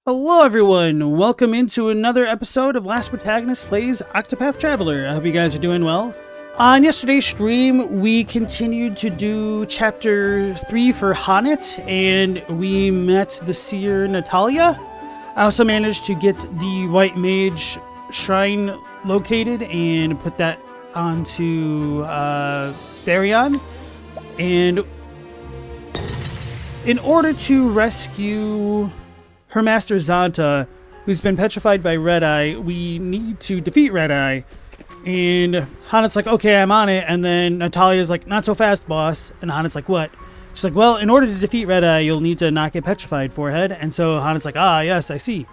Hello everyone, welcome into another episode of Last Protagonist Plays Octopath Traveler. I hope you guys are doing well. On yesterday's stream, we continued to do Chapter 3 for Hanit, and we met the seer Natalia. I also managed to get the White Mage Shrine located and put that onto Therion. And in order to rescue her master Zanta, who's been petrified by Red Eye, we need to defeat Red Eye. And Hanit's like, okay, I'm on it. And then Natalia's like, not so fast, boss. And Hanit's like, what? She's like, well, in order to defeat Red Eye, you'll need to not get petrified, forehead. And so Hanit's like, ah, yes, I see.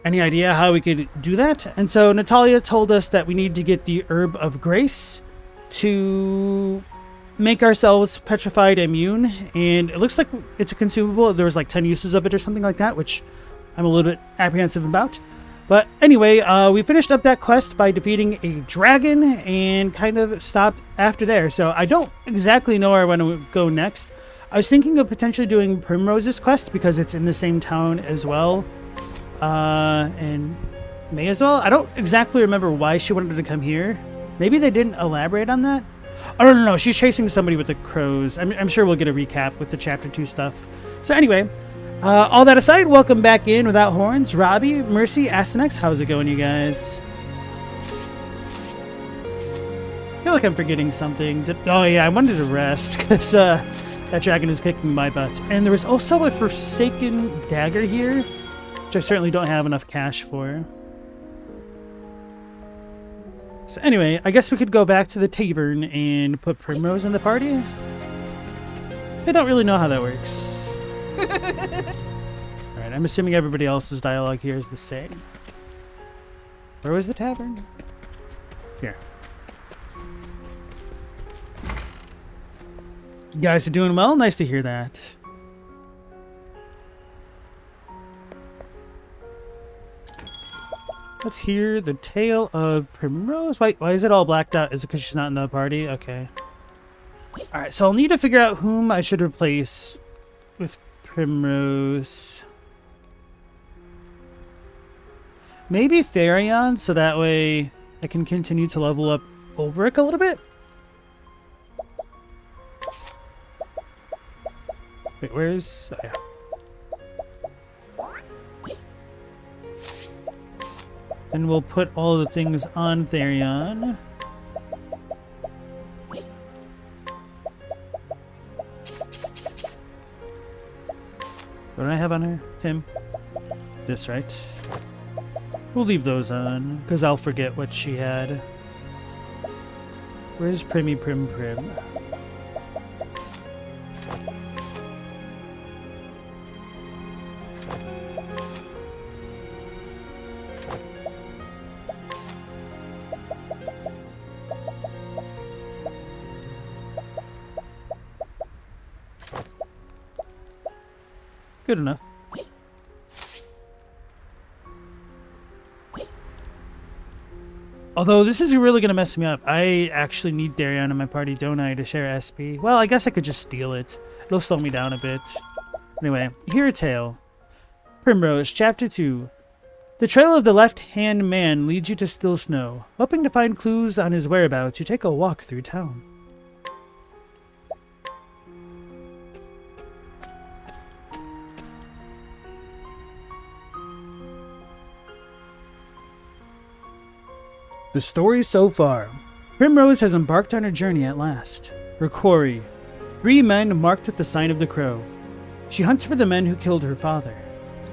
Any idea how we could do that? And so Natalia told us that we need to get the Herb of Grace to make ourselves petrified immune, and it looks like it's a consumable. There was like 10 uses of it or something like that, which I'm a little bit apprehensive about. But anyway, we finished up that quest by defeating a dragon and kind of stopped after there. So I don't exactly know where I want to go next. I was thinking of potentially doing Primrose's quest because it's in the same town as well, and may as well. I don't exactly remember why she wanted to come here. Maybe they didn't elaborate on that. Oh, no, she's chasing somebody with the crows. I'm sure we'll get a recap with the Chapter 2 stuff. So anyway, all that aside, welcome back in Without Horns. Robbie, Mercy, Astanex, how's it going, you guys? I feel like I'm forgetting something. Oh, yeah, I wanted to rest because that dragon is kicking my butt. And there was also a Forsaken Dagger here, which I certainly don't have enough cash for. So anyway, I guess we could go back to the tavern and put Primrose in the party. I don't really know how that works. Alright, I'm assuming everybody else's dialogue here is the same. Where was the tavern? Here. You guys are doing well? Nice to hear that. Let's hear the tale of Primrose. Why is it all blacked out? Is it because she's not in the party? Okay. Alright, so I'll need to figure out whom I should replace with Primrose. Maybe Therion, so that way I can continue to level up Ulrich a little bit. Wait, where's... Oh, yeah. And we'll put all the things on Therion. What do I have on her? Him. This, right? We'll leave those on, because I'll forget what she had. Where's Primmy Prim Prim? Good enough. Although this is really going to mess me up. I actually need Therion in my party, don't I, to share SP? Well, I guess I could just steal it. It'll slow me down a bit. Anyway, hear a tale. Primrose, Chapter 2. The trail of the left-hand man leads you to Still Snow. Hoping to find clues on his whereabouts, you take a walk through town. The story so far. Primrose has embarked on her journey at last. Her quarry. 3 men marked with the sign of the crow. She hunts for the men who killed her father.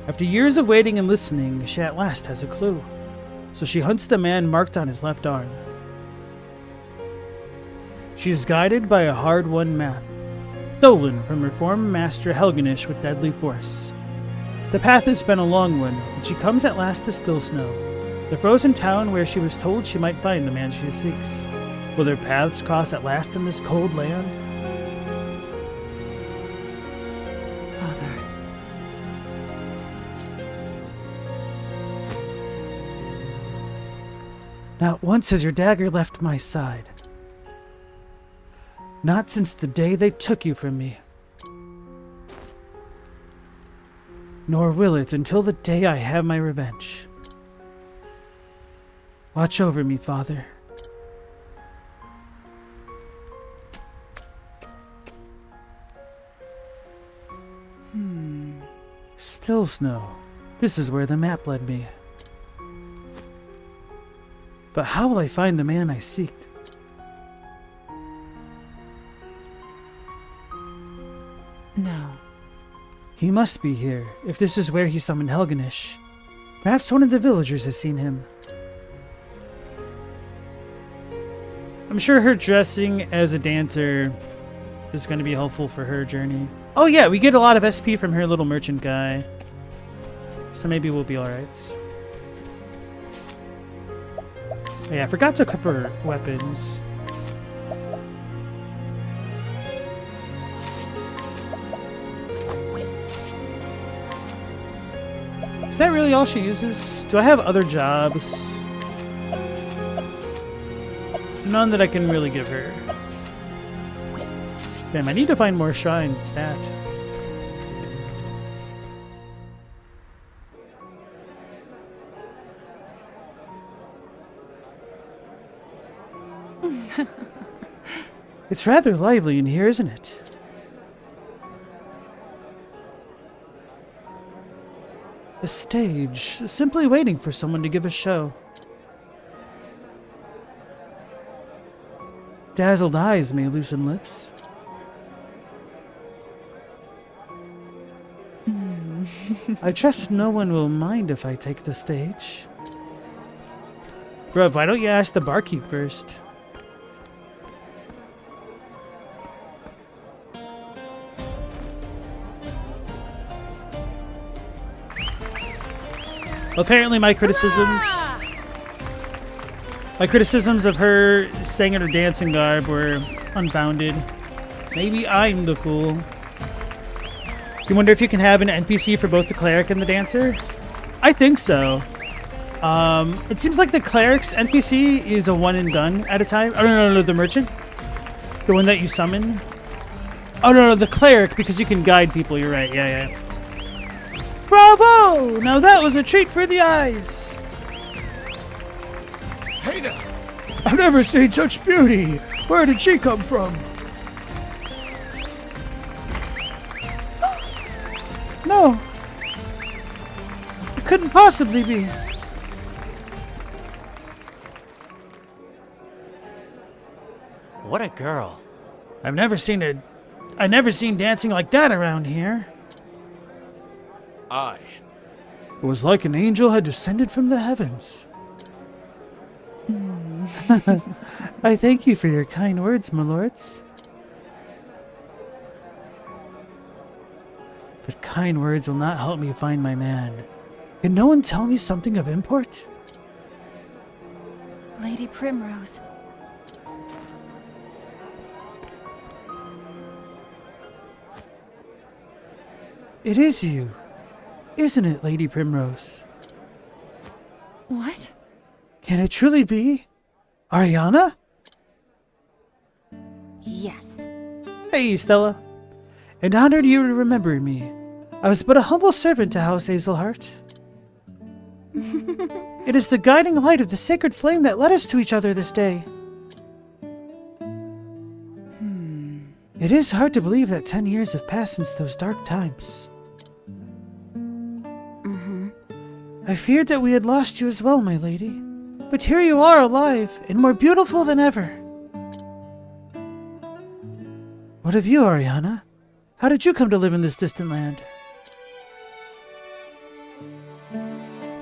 After years of waiting and listening, she at last has a clue. So she hunts the man marked on his left arm. She is guided by a hard-won map, stolen from her former master Helganish with deadly force. The path has been a long one, and she comes at last to Still Snow, the frozen town where she was told she might find the man she seeks. Will their paths cross at last in this cold land? Father. Not once has your dagger left my side. Not since the day they took you from me. Nor will it until the day I have my revenge. Watch over me, Father. Still snow. This is where the map led me. But how will I find the man I seek? No. He must be here, if this is where he summoned Helganish. Perhaps one of the villagers has seen him. I'm sure her dressing as a dancer is going to be helpful for her journey. Oh yeah, we get a lot of SP from her little merchant guy. So maybe we'll be alright. Oh, yeah, I forgot to equip her weapons. Is that really all she uses? Do I have other jobs? None that I can really give her. Damn, I need to find more shrines stat. It's rather lively in here, isn't it? A stage, simply waiting for someone to give a show. Dazzled eyes may loosen lips. I trust no one will mind if I take the stage. Bruh, why don't you ask the barkeep first? Apparently my criticisms of her saying in her dancing garb were unfounded. Maybe I'm the fool. You wonder if you can have an NPC for both the cleric and the dancer? I think so. It seems like the cleric's NPC is a one and done at a time. Oh, no, the merchant. The one that you summon. Oh, no, the cleric, because you can guide people. You're right, yeah. Bravo! Now that was a treat for the eyes. Hey now! I've never seen such beauty. Where did she come from? No. It couldn't possibly be. What a girl. I've never seen dancing like that around here. It was like an angel had descended from the heavens. I thank you for your kind words, my lords. But kind words will not help me find my man. Can no one tell me something of import? Lady Primrose. It is you, isn't it, Lady Primrose? What? Can it truly be? Ariana? Yes. Hey, Stella. And honored you to remember me. I was but a humble servant to House Hazelheart. It is the guiding light of the sacred flame that led us to each other this day. It is hard to believe that 10 years have passed since those dark times. I feared that we had lost you as well, my lady. But here you are alive, and more beautiful than ever. What of you, Ariana? How did you come to live in this distant land?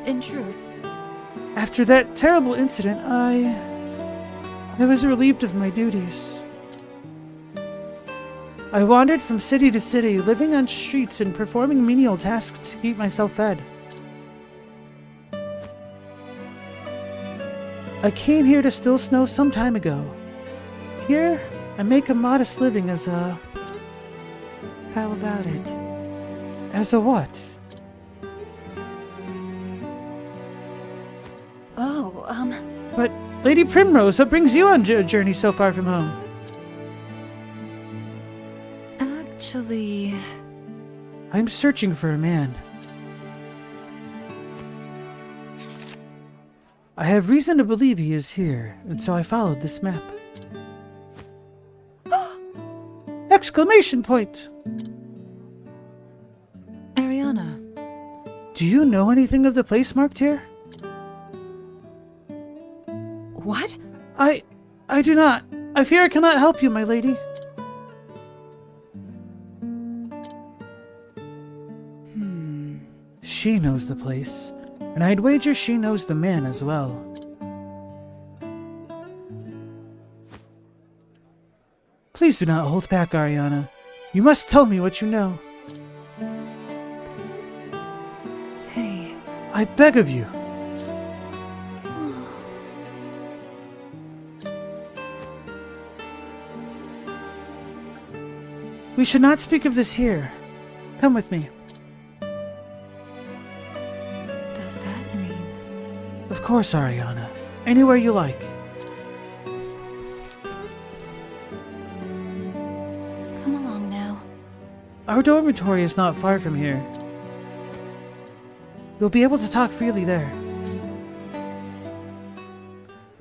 In truth, After that terrible incident, I was relieved of my duties. I wandered from city to city, living on streets and performing menial tasks to keep myself fed. I came here to Still Snow some time ago. Here, I make a modest living as a... How about it? As a what? But, Lady Primrose, what brings you on a journey so far from home? Actually, I'm searching for a man. I have reason to believe he is here, and so I followed this map. Exclamation point! Ariana, Do you know anything of the place marked here? what? I do not. I fear I cannot help you, my lady. She knows the place, and I'd wager she knows the man as well. Please do not hold back, Ariana. You must tell me what you know. Hey, I beg of you. We should not speak of this here. Come with me. does that mean... Of course, Ariana. Anywhere you like. Come along now. Our dormitory is not far from here. You'll be able to talk freely there.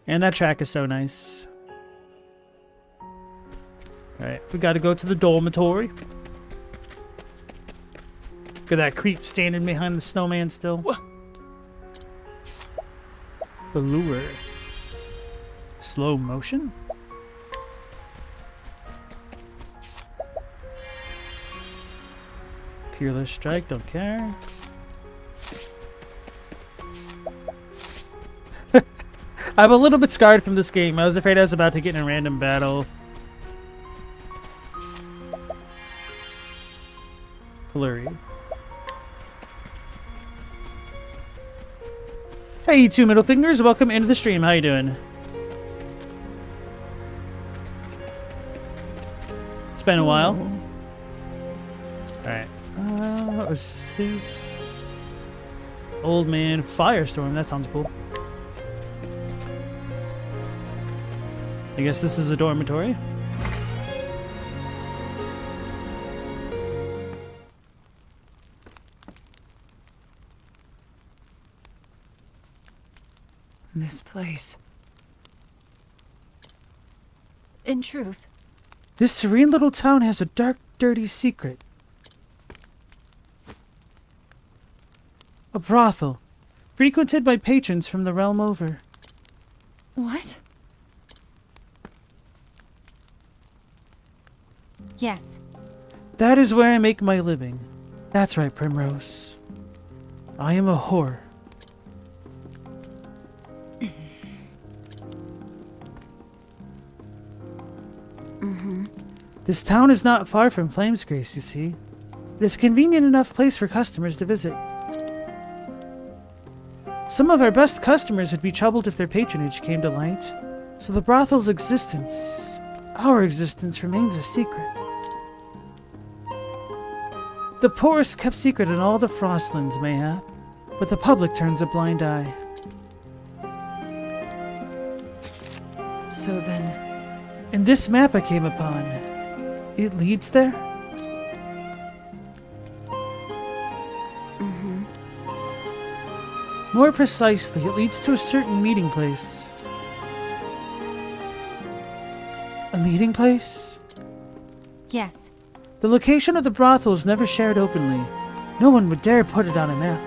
And that track is so nice. Alright, we gotta go to the dormitory. Look at that creep standing behind the snowman still. The lure. Slow motion? Peerless strike, don't care. I'm a little bit scarred from this game. I was afraid I was about to get in a random battle. Flurry. Hey, two middle fingers. Welcome into the stream. How you doing? It's been a while. Alright. What was his? Old man Firestorm. That sounds cool. I guess this is a dormitory. This place. In truth, This serene little town has a dark, dirty secret. A brothel, frequented by patrons from the realm over. what? Yes. That is where I make my living. That's right, Primrose. I am a whore. This town is not far from Flamesgrace, you see. It is a convenient enough place for customers to visit. Some of our best customers would be troubled if their patronage came to light, so the brothel's existence, our existence, remains a secret. The poorest kept secret in all the Frostlands, mayhap, but the public turns a blind eye. So then, And this map I came upon, it leads there? More precisely, it leads to a certain meeting place. A meeting place? Yes. The location of the brothel is never shared openly. No one would dare put it on a map.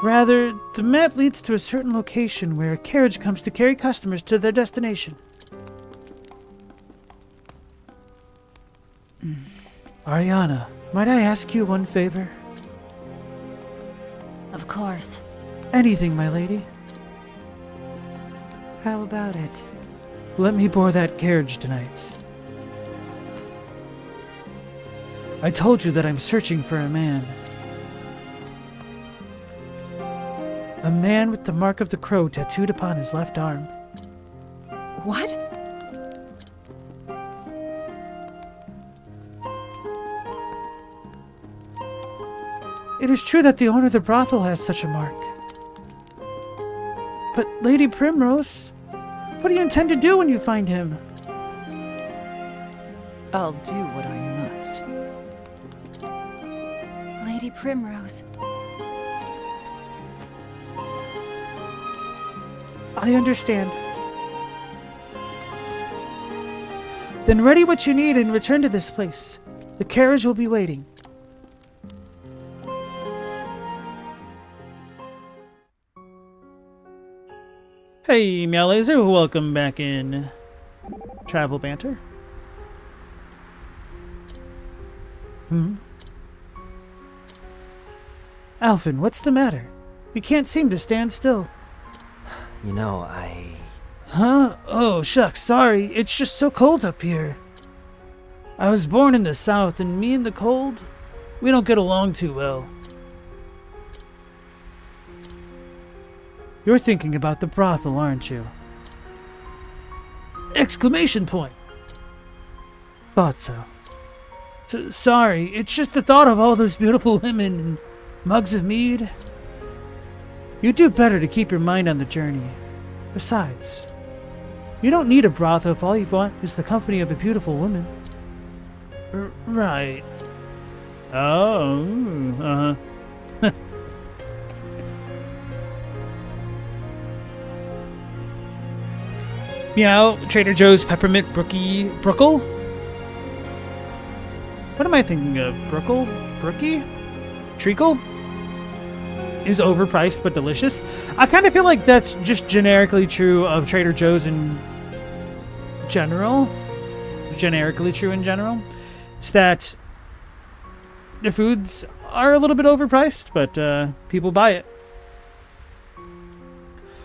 Rather, the map leads to a certain location where a carriage comes to carry customers to their destination. Ariana, might I ask you one favor? Of course. Anything, my lady. how about it? Let me board that carriage tonight. I told you that I'm searching for a man. A man with the mark of the crow tattooed upon his left arm. What? It is true that the owner of the brothel has such a mark. But, Lady Primrose, what do you intend to do when you find him? I'll do what I must. Lady Primrose. I understand. Then ready what you need and return to this place. The carriage will be waiting. Hey, Meow Laser, welcome back in Travel Banter. Alvin, what's the matter? You can't seem to stand still. You know, Huh? Oh, shucks, sorry. It's just so cold up here. I was born in the south, and me and the cold, we don't get along too well. You're thinking about the brothel, aren't you? Exclamation point! Thought so. Sorry, it's just the thought of all those beautiful women and mugs of mead. You'd do better to keep your mind on the journey. Besides, you don't need a brothel if all you want is the company of a beautiful woman. Right. Oh, uh-huh. Meow, Trader Joe's Peppermint Brookle? What am I thinking of? Brookle? Brookie? Treacle? Is overpriced but delicious. I kind of feel like that's just generically true of Trader Joe's in general. Generically true in general. It's that the foods are a little bit overpriced, but people buy it.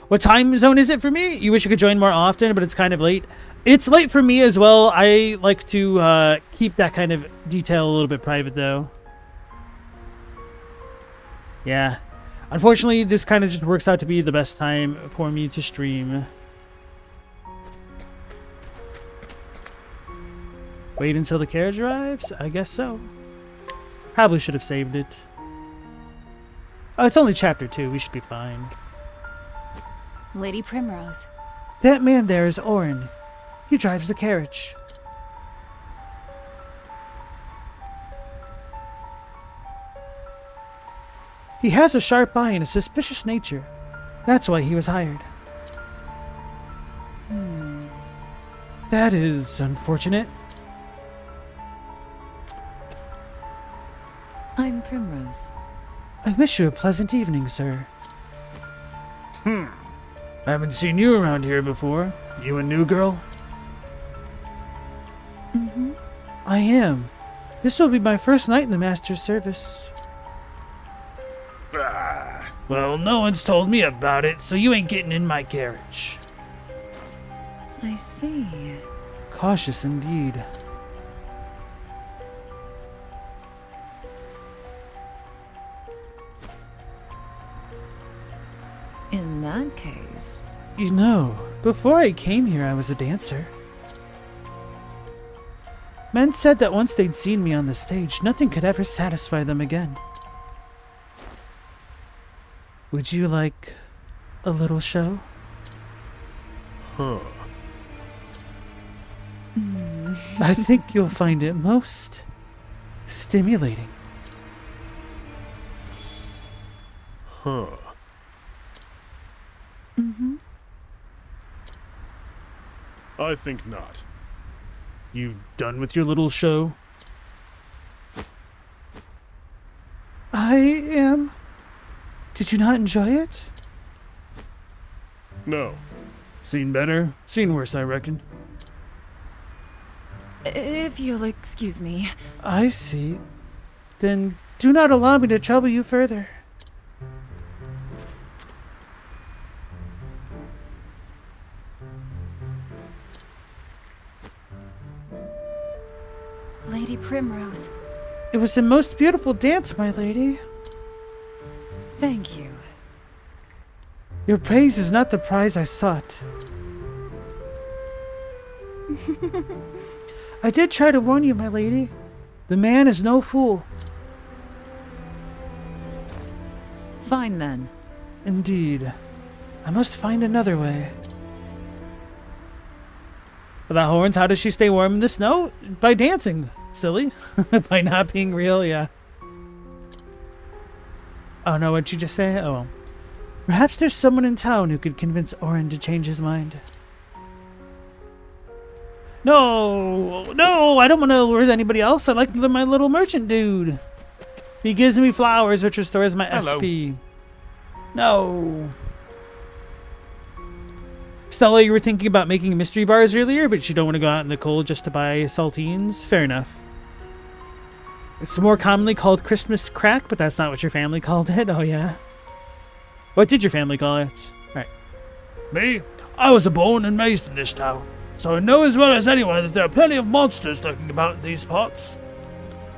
What time zone is it for me? You wish you could join more often, but it's kind of late. It's late for me as well. I like to keep that kind of detail a little bit private, though. Yeah. Unfortunately, this kind of just works out to be the best time for me to stream. Wait until the carriage arrives? I guess so. Probably should have saved it. Oh, it's only chapter 2. We should be fine. Lady Primrose. That man there is Orin. He drives the carriage. He has a sharp eye and a suspicious nature. That's why he was hired. That is unfortunate. I'm Primrose. I wish you a pleasant evening, sir. I haven't seen you around here before. You a new girl? Mm-hmm. I am. This will be my first night in the Master's service. Well, no one's told me about it, so you ain't getting in my carriage. I see. Cautious indeed. In that case... You know, before I came here, I was a dancer. Men said that once they'd seen me on the stage, nothing could ever satisfy them again. Would you like a little show? I think you'll find it most stimulating. Mm-hmm. I think not. You done with your little show? I am. Did you not enjoy it? No. Seen better, seen worse, I reckon. If you'll excuse me. I see. Then do not allow me to trouble you further. Lady Primrose. It was a most beautiful dance, my lady. Thank you. Your praise is not the prize I sought. I did try to warn you, my lady. The man is no fool. Fine then. Indeed. I must find another way. Without horns, how does she stay warm in the snow? By dancing. Silly. By not being real, yeah. Oh no, what'd you just say? Oh well. Perhaps there's someone in town who could convince Orin to change his mind. No, I don't want to lure anybody else. I like my little merchant dude. He gives me flowers, which restores my SP. No. Stella, you were thinking about making mystery bars earlier, but you don't want to go out in the cold just to buy saltines? Fair enough. It's more commonly called Christmas crack, but that's not what your family called it. Oh, yeah. What did your family call it? Right. Me? I was born and raised in this town, so I know as well as anyone that there are plenty of monsters lurking about in these parts.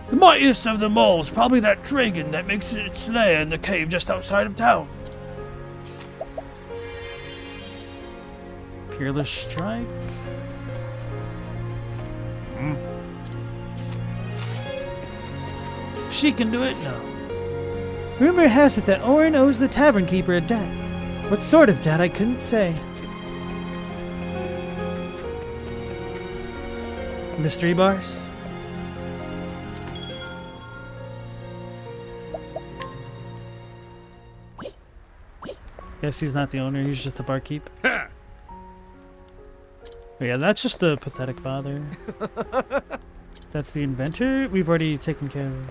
The mightiest of them all is probably that dragon that makes its lair in the cave just outside of town. Peerless Strike. She can do it? No. Rumor has it that Orin owes the tavern keeper a debt. What sort of debt, I couldn't say. Mystery bars? Guess he's not the owner, he's just the barkeep. Oh, yeah, that's just the pathetic father. That's the inventor? We've already taken care of.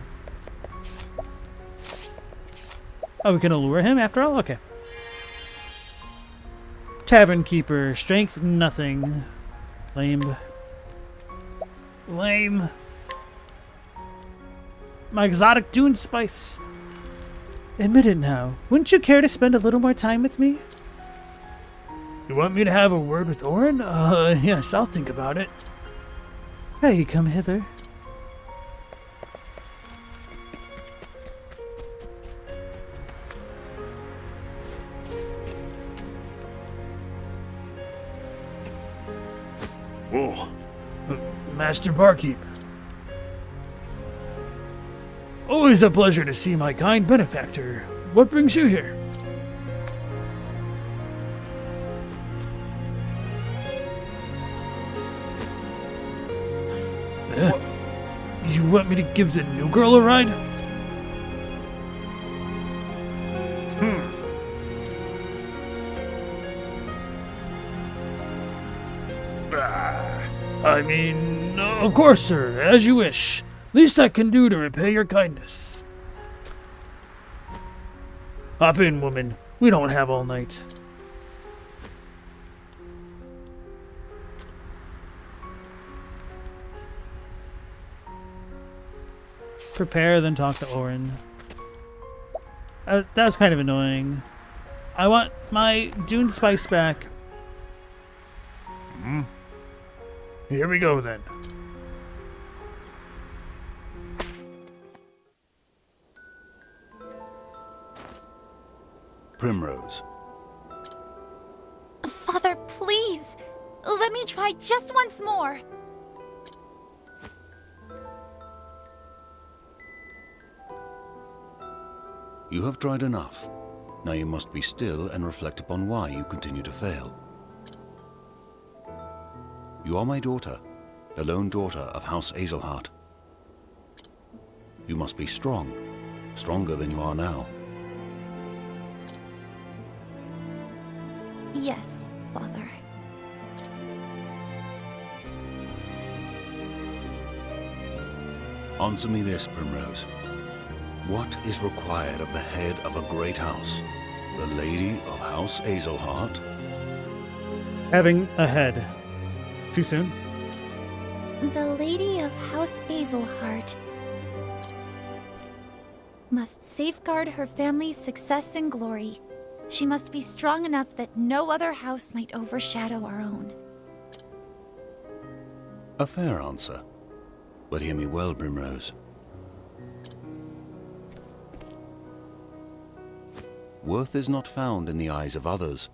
Oh, we can allure him after all? Okay. Tavern keeper. Strength, nothing. Lame. Lame. My exotic dune spice. Admit it now. Wouldn't you care to spend a little more time with me? You want me to have a word with Orin? Yes, I'll think about it. Hey, come hither. Whoa. Master Barkeep. Always a pleasure to see my kind benefactor. What brings you here? You want me to give the new girl a ride? I mean, of course, sir, as you wish. Least I can do to repay your kindness. Hop in, woman. We don't have all night. Prepare, then talk to Orin. That was kind of annoying. I want my Dune Spice back. Here we go, then. Primrose. Father, please! Let me try just once more! You have tried enough. Now you must be still and reflect upon why you continue to fail. You are my daughter, the lone daughter of House Azelhart. You must be strong, stronger than you are now. Yes, Father. Answer me this, Primrose. What is required of the head of a great house, the Lady of House Azelhart? Having a head. Too soon? The Lady of House Azelhart must safeguard her family's success and glory. She must be strong enough that no other house might overshadow our own. A fair answer. But hear me well, Primrose. Worth is not found in the eyes of others.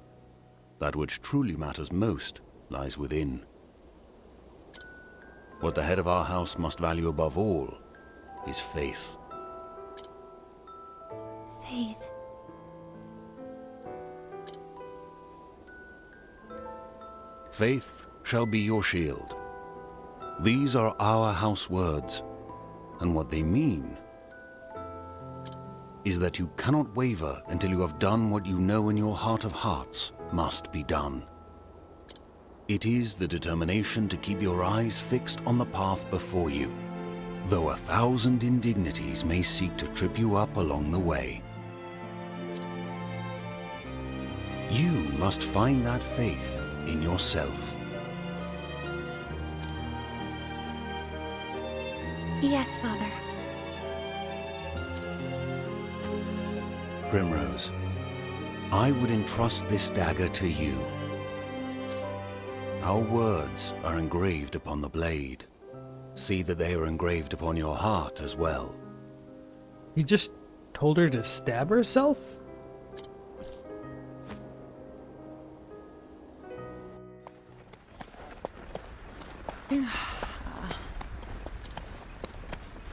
That which truly matters most lies within. What the head of our house must value above all is faith. Faith. Faith shall be your shield. These are our house words, and what they mean is that you cannot waver until you have done what you know in your heart of hearts must be done. It is the determination to keep your eyes fixed on the path before you, though 1,000 indignities may seek to trip you up along the way. You must find that faith in yourself. Yes, Father. Primrose, I would entrust this dagger to you. Our words are engraved upon the blade. See that they are engraved upon your heart as well. You just told her to stab herself?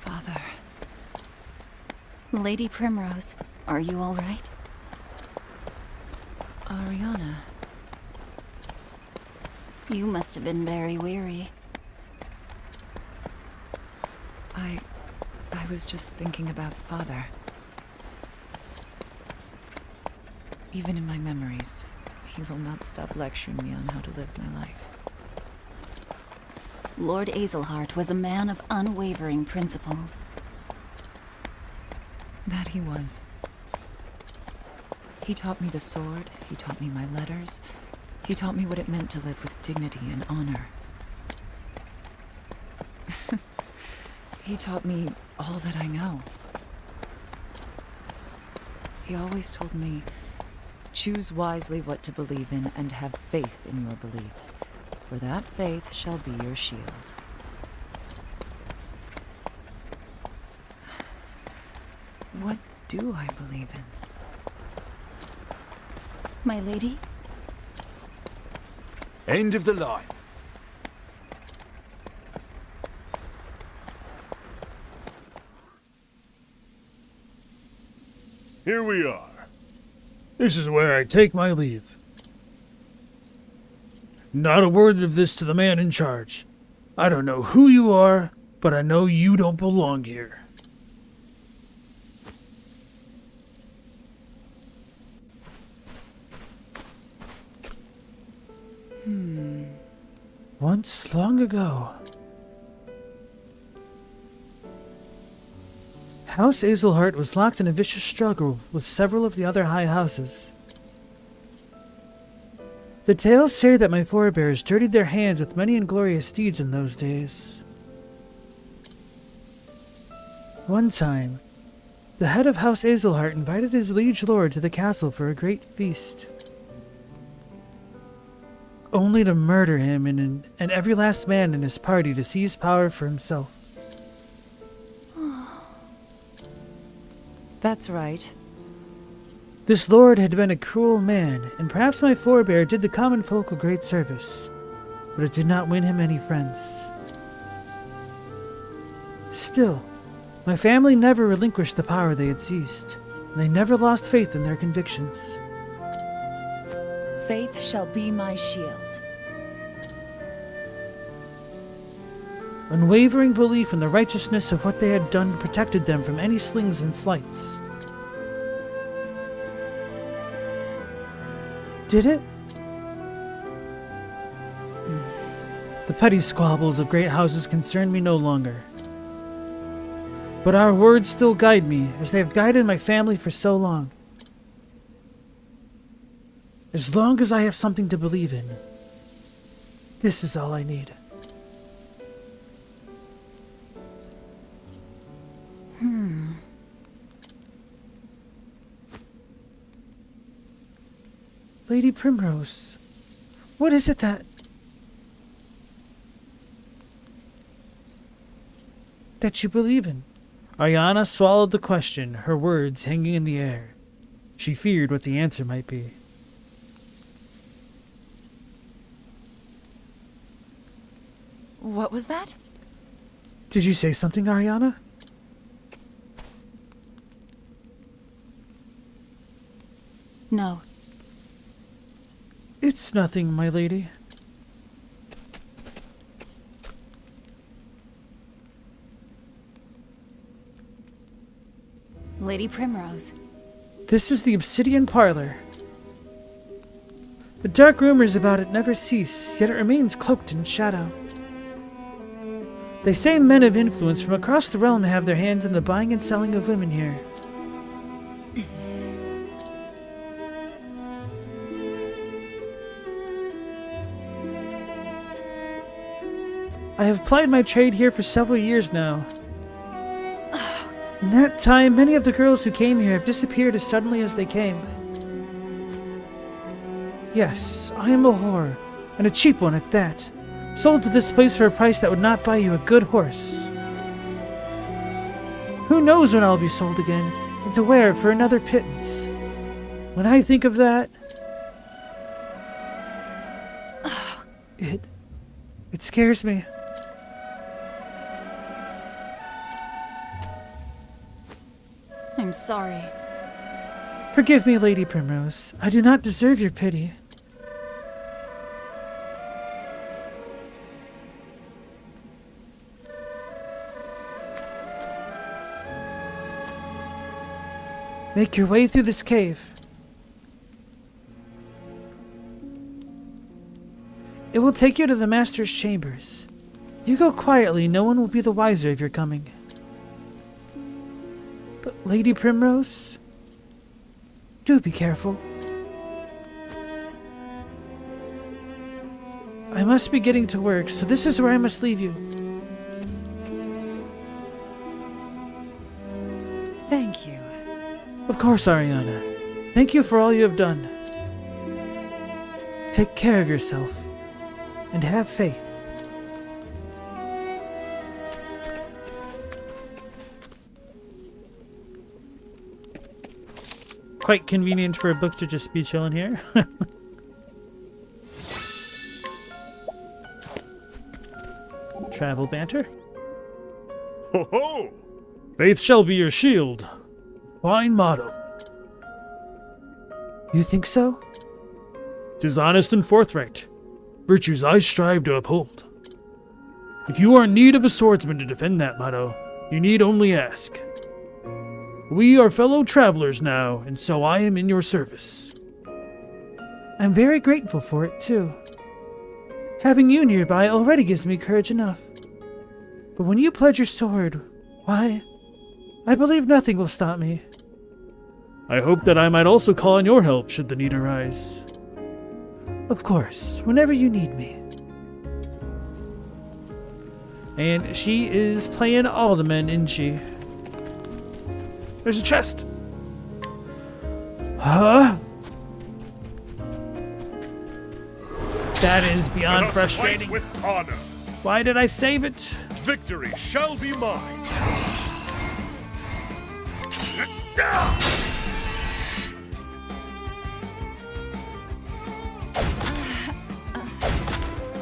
Father. Lady Primrose, are you all right? Ariana. You must have been very weary. I was just thinking about Father. Even in my memories, he will not stop lecturing me on how to live my life. Lord Azelhart was a man of unwavering principles. That he was. He taught me the sword, he taught me my letters, he taught me what it meant to live with dignity and honor. He taught me all that I know. He always told me, choose wisely what to believe in and have faith in your beliefs, for that faith shall be your shield. What do I believe in? My lady? End of the line. Here we are. This is where I take my leave. Not a word of this to the man in charge. I don't know who you are, but I know you don't belong here. Once, long ago, House Azelhart was locked in a vicious struggle with several of the other high houses. The tales say that my forebears dirtied their hands with many inglorious deeds in those days. One time, the head of House Azelhart invited his liege lord to the castle for a great feast, only to murder him and every last man in his party to seize power for himself. That's right. This lord had been a cruel man, and perhaps my forebear did the common folk a great service, but it did not win him any friends. Still, my family never relinquished the power they had seized, and they never lost faith in their convictions. Faith shall be my shield. Unwavering belief in the righteousness of what they had done protected them from any slings and slights. Did it? The petty squabbles of great houses concern me no longer. But our words still guide me, as they have guided my family for so long. As long as I have something to believe in, this is all I need. Lady Primrose, what is it that you believe in? Ariana swallowed the question, her words hanging in the air. She feared what the answer might be. What was that? Did you say something, Ariana? No. It's nothing, my lady. Lady Primrose. This is the Obsidian Parlor. The dark rumors about it never cease, yet it remains cloaked in shadow. They say men of influence from across the realm have their hands in the buying and selling of women here. I have plied my trade here for several years now. In that time, many of the girls who came here have disappeared as suddenly as they came. Yes, I am a whore, and a cheap one at that. Sold to this place for a price that would not buy you a good horse. Who knows when I'll be sold again, and to where for another pittance. When I think of that... It scares me. I'm sorry. Forgive me, Lady Primrose. I do not deserve your pity. Make your way through this cave. It will take you to the Master's chambers. You go quietly, no one will be the wiser of your coming. But Lady Primrose, do be careful. I must be getting to work, so this is where I must leave you. Thank you. Of course, Ariana. Thank you for all you have done. Take care of yourself, and have faith. Quite convenient for a book to just be chilling here. Travel banter. Ho ho! Faith shall be your shield. Fine motto. You think so? 'Tis honest and forthright. Virtues I strive to uphold. If you are in need of a swordsman to defend that motto, you need only ask. We are fellow travelers now, and so I am in your service. I'm very grateful for it, too. Having you nearby already gives me courage enough. But when you pledge your sword, why, I believe nothing will stop me. I hope that I might also call on your help should the need arise. Of course, whenever you need me. And she is playing all the men, isn't she? There's a chest. Huh? That is beyond Let us frustrating. fight with honor. Why did I save it? Victory shall be mine.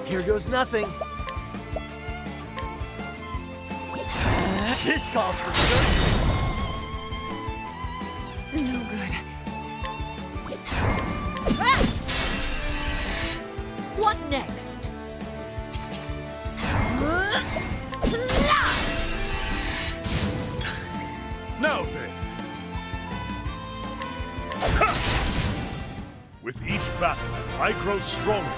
Here goes nothing. This calls for surgery. No good. What next? Now then. With each battle, I grow stronger.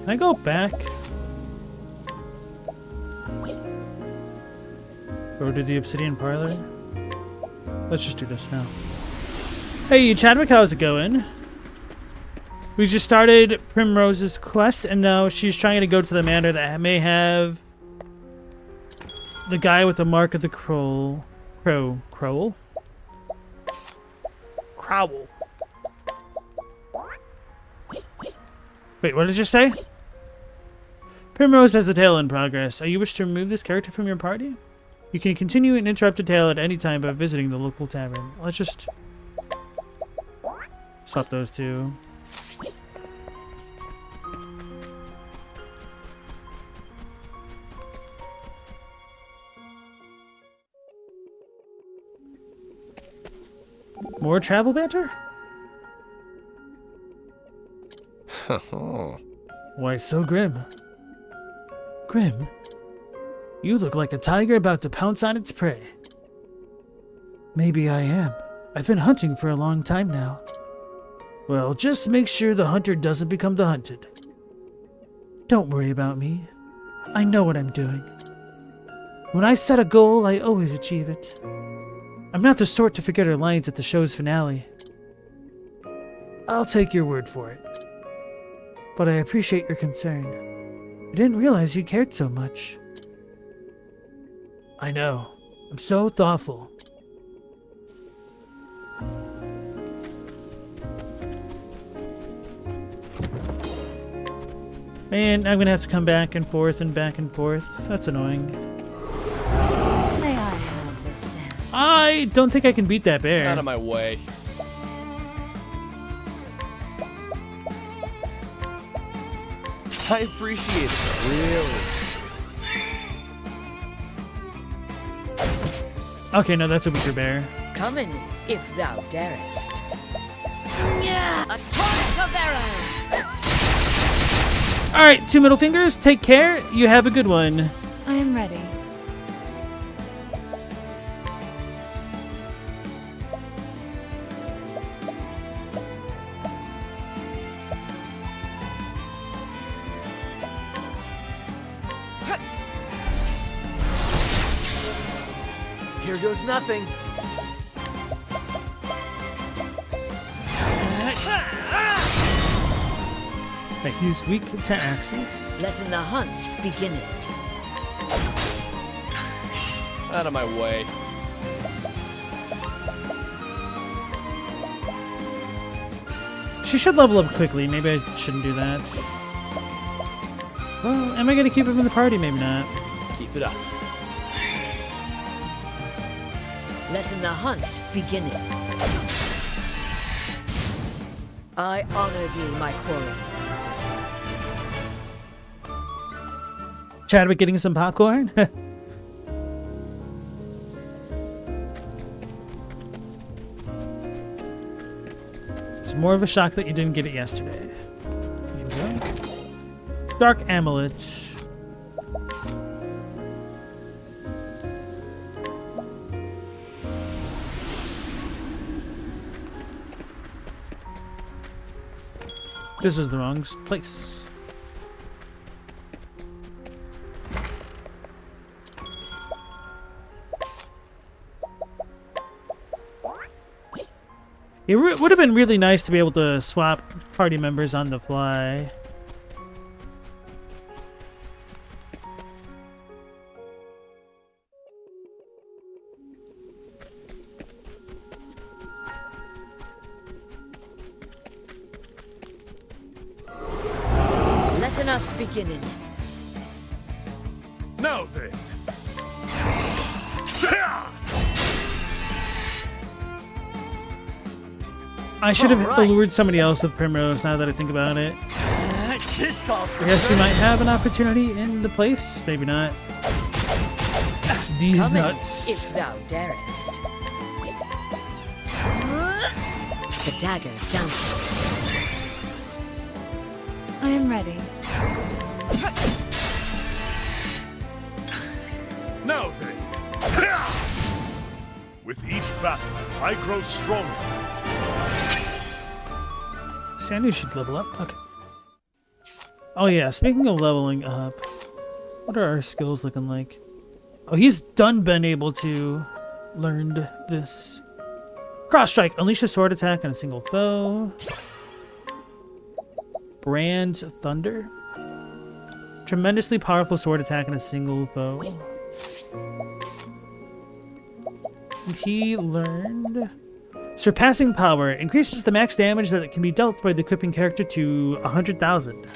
Can I go back? Go to the Obsidian Parlor? Let's just do this now. Hey, Chadwick, how's it going? We just started Primrose's quest, and now she's trying to go to the manor that may have the guy with the mark of the Crowl. Crowl? Wait, what did you say? Primrose has a tale in progress. Are you wish to remove this character from your party? You can continue an interrupted tale at any time by visiting the local tavern. Let's just swap those two. More travel banter? Why so grim? Grim, you look like a tiger about to pounce on its prey. Maybe I am. I've been hunting for a long time now. Well, just make sure the hunter doesn't become the hunted. Don't worry about me. I know what I'm doing. When I set a goal, I always achieve it. I'm not the sort to forget our lines at the show's finale. I'll take your word for it. But I appreciate your concern. I didn't realize you cared so much. I know. I'm so thoughtful. And I'm gonna have to come back and forth and back and forth. That's annoying. May I have this dance? I don't think I can beat that bear. Out of my way. I appreciate it. Really. Okay, no, that's a weaker bear. Come in, if thou darest. Yeah, a torrent of arrows! Alright, 2 middle fingers, take care. You have a good one. I am ready. Here goes nothing. Right, he's weak to axes. Letting the hunt begin it. Out of my way. She should level up quickly. Maybe I shouldn't do that. Well, am I going to keep him in the party? Maybe not. Keep it up. Letting the hunt begin it. I honor thee, my quarry. Chadwick getting some popcorn? It's more of a shock that you didn't get it yesterday. There you go. Dark Amulet. This is the wrong place. It would have been really nice to be able to swap party members on the fly. Letting us begin it. Now then. I should have Alright. lured somebody else with Primrose now that I think about it. This calls for I guess we sure. might have an opportunity in the place. Maybe not. These Come in, nuts. if thou darest. The dagger down to I am ready. Now then. With each battle, I grow stronger. Sandy should level up. Okay. Oh yeah, speaking of leveling up, what are our skills looking like? Oh, he's been able to learn this. Cross strike, unleash a sword attack on a single foe. Brand Thunder. Tremendously powerful sword attack on a single foe. He learned Surpassing Power. Increases the max damage that can be dealt by the equipping character to 100,000.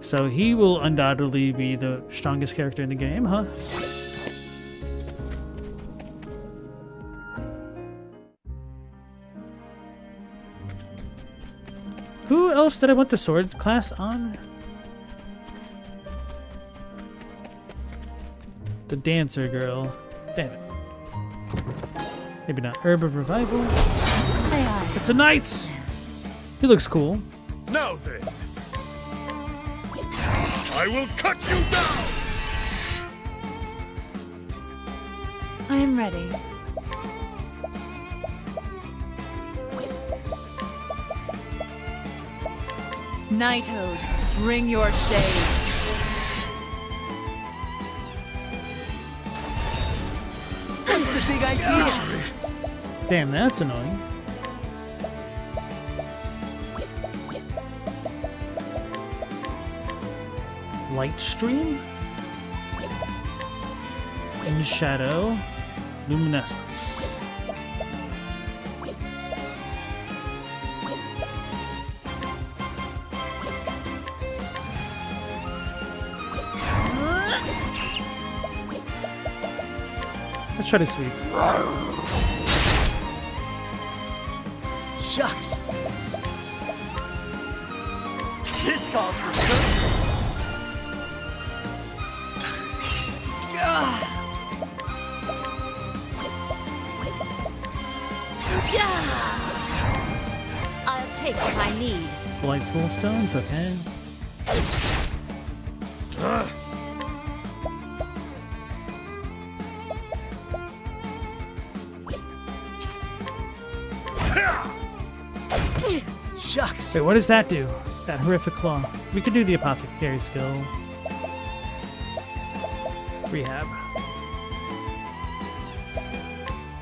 So he will undoubtedly be the strongest character in the game, huh? Who else did I want the sword class on? The dancer girl. Damn it. Maybe not. Herb of Revival. They are. It's a knight! He looks cool. Now then. I will cut you down! I am ready. Knighthood, bring your shade. What's the big idea? Damn, that's annoying. Light stream? In shadow. Luminescence. Let's try to sweep. Shucks. This calls for search. I'll take what I need. Blight soul stones, okay. Shucks. Wait, what does that do? That horrific claw. We could do the apothecary skill. Rehab.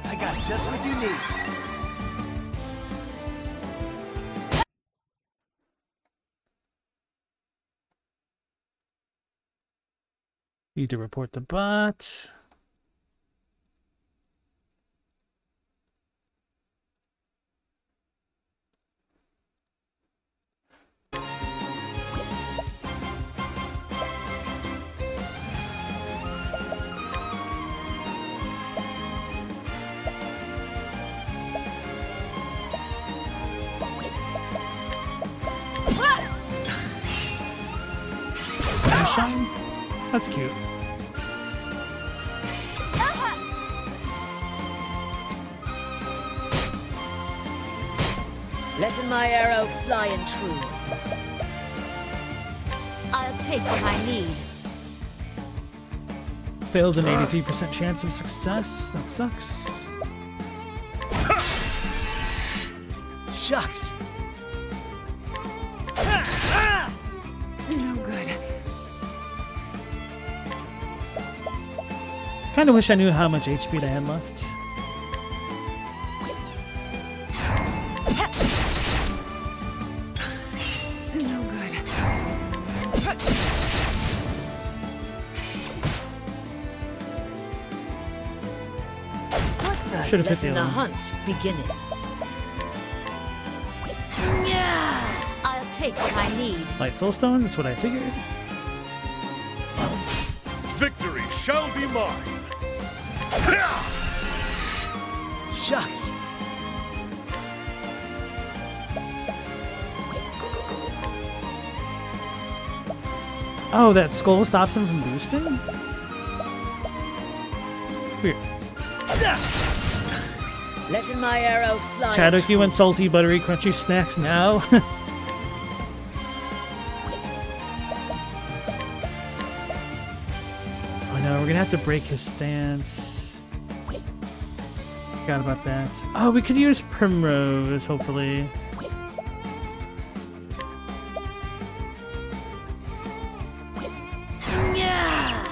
I got just what you need. Need to report the bot. Sunshine? That's cute. Letting my arrow fly and true. I'll take what I need. Failed an 83% chance of success. That sucks. Shucks. No good. Kinda wish I knew how much HP I had left. No good. Should have hit the Letting the other one. hunt beginning. Yeah, I'll take what I need. Light soulstone, that's what I figured. Victory shall be mine! Shucks. Oh, that skull stops him from boosting? Weird. Letting my arrow fly. Chadwick, you want salty, buttery, crunchy snacks now? Oh no, we're gonna have to break his stance. Forgot about that. Oh, we could use Primrose, hopefully. Yeah.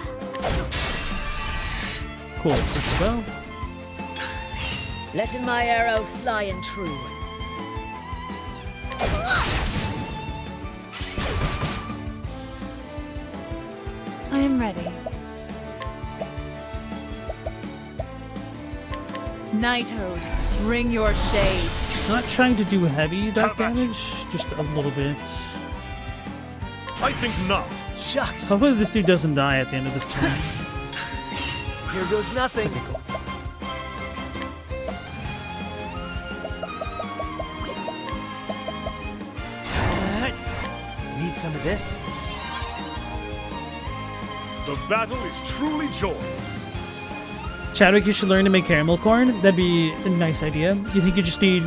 Cool, switch the bow. Letting my arrow fly and true. I am ready. Knighthood, bring your shade. Not trying to do heavy dark damage, just a little bit. I think not. Shucks. Hopefully this dude doesn't die at the end of this turn. Here goes nothing. Need some of this? The battle is truly joined. Chadwick, you should learn to make caramel corn. That'd be a nice idea. You think you just need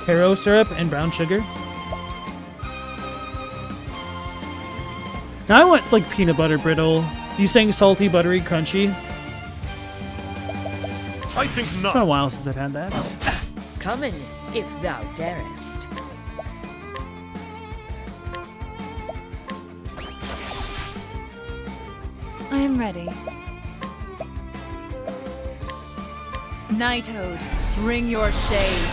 Haro syrup and brown sugar? Now I want like peanut butter brittle. You saying salty, buttery, crunchy? I think It's not. been a while since I've had that. Come in, if thou darest. I am ready. Nighthode, bring your shade.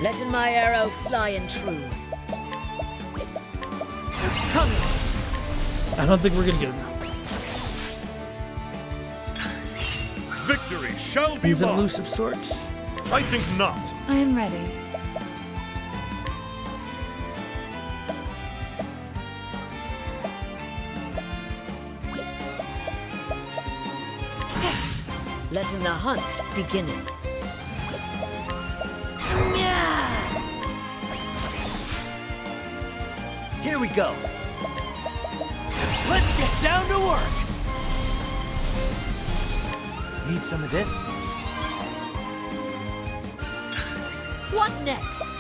Letting my arrow fly and true. Come in. I don't think we're gonna get enough. Victory shall be He's an mine. elusive sort. I think not. I am ready. Letting the hunt begin. Here we go. Let's get down to work. Need some of this? What next?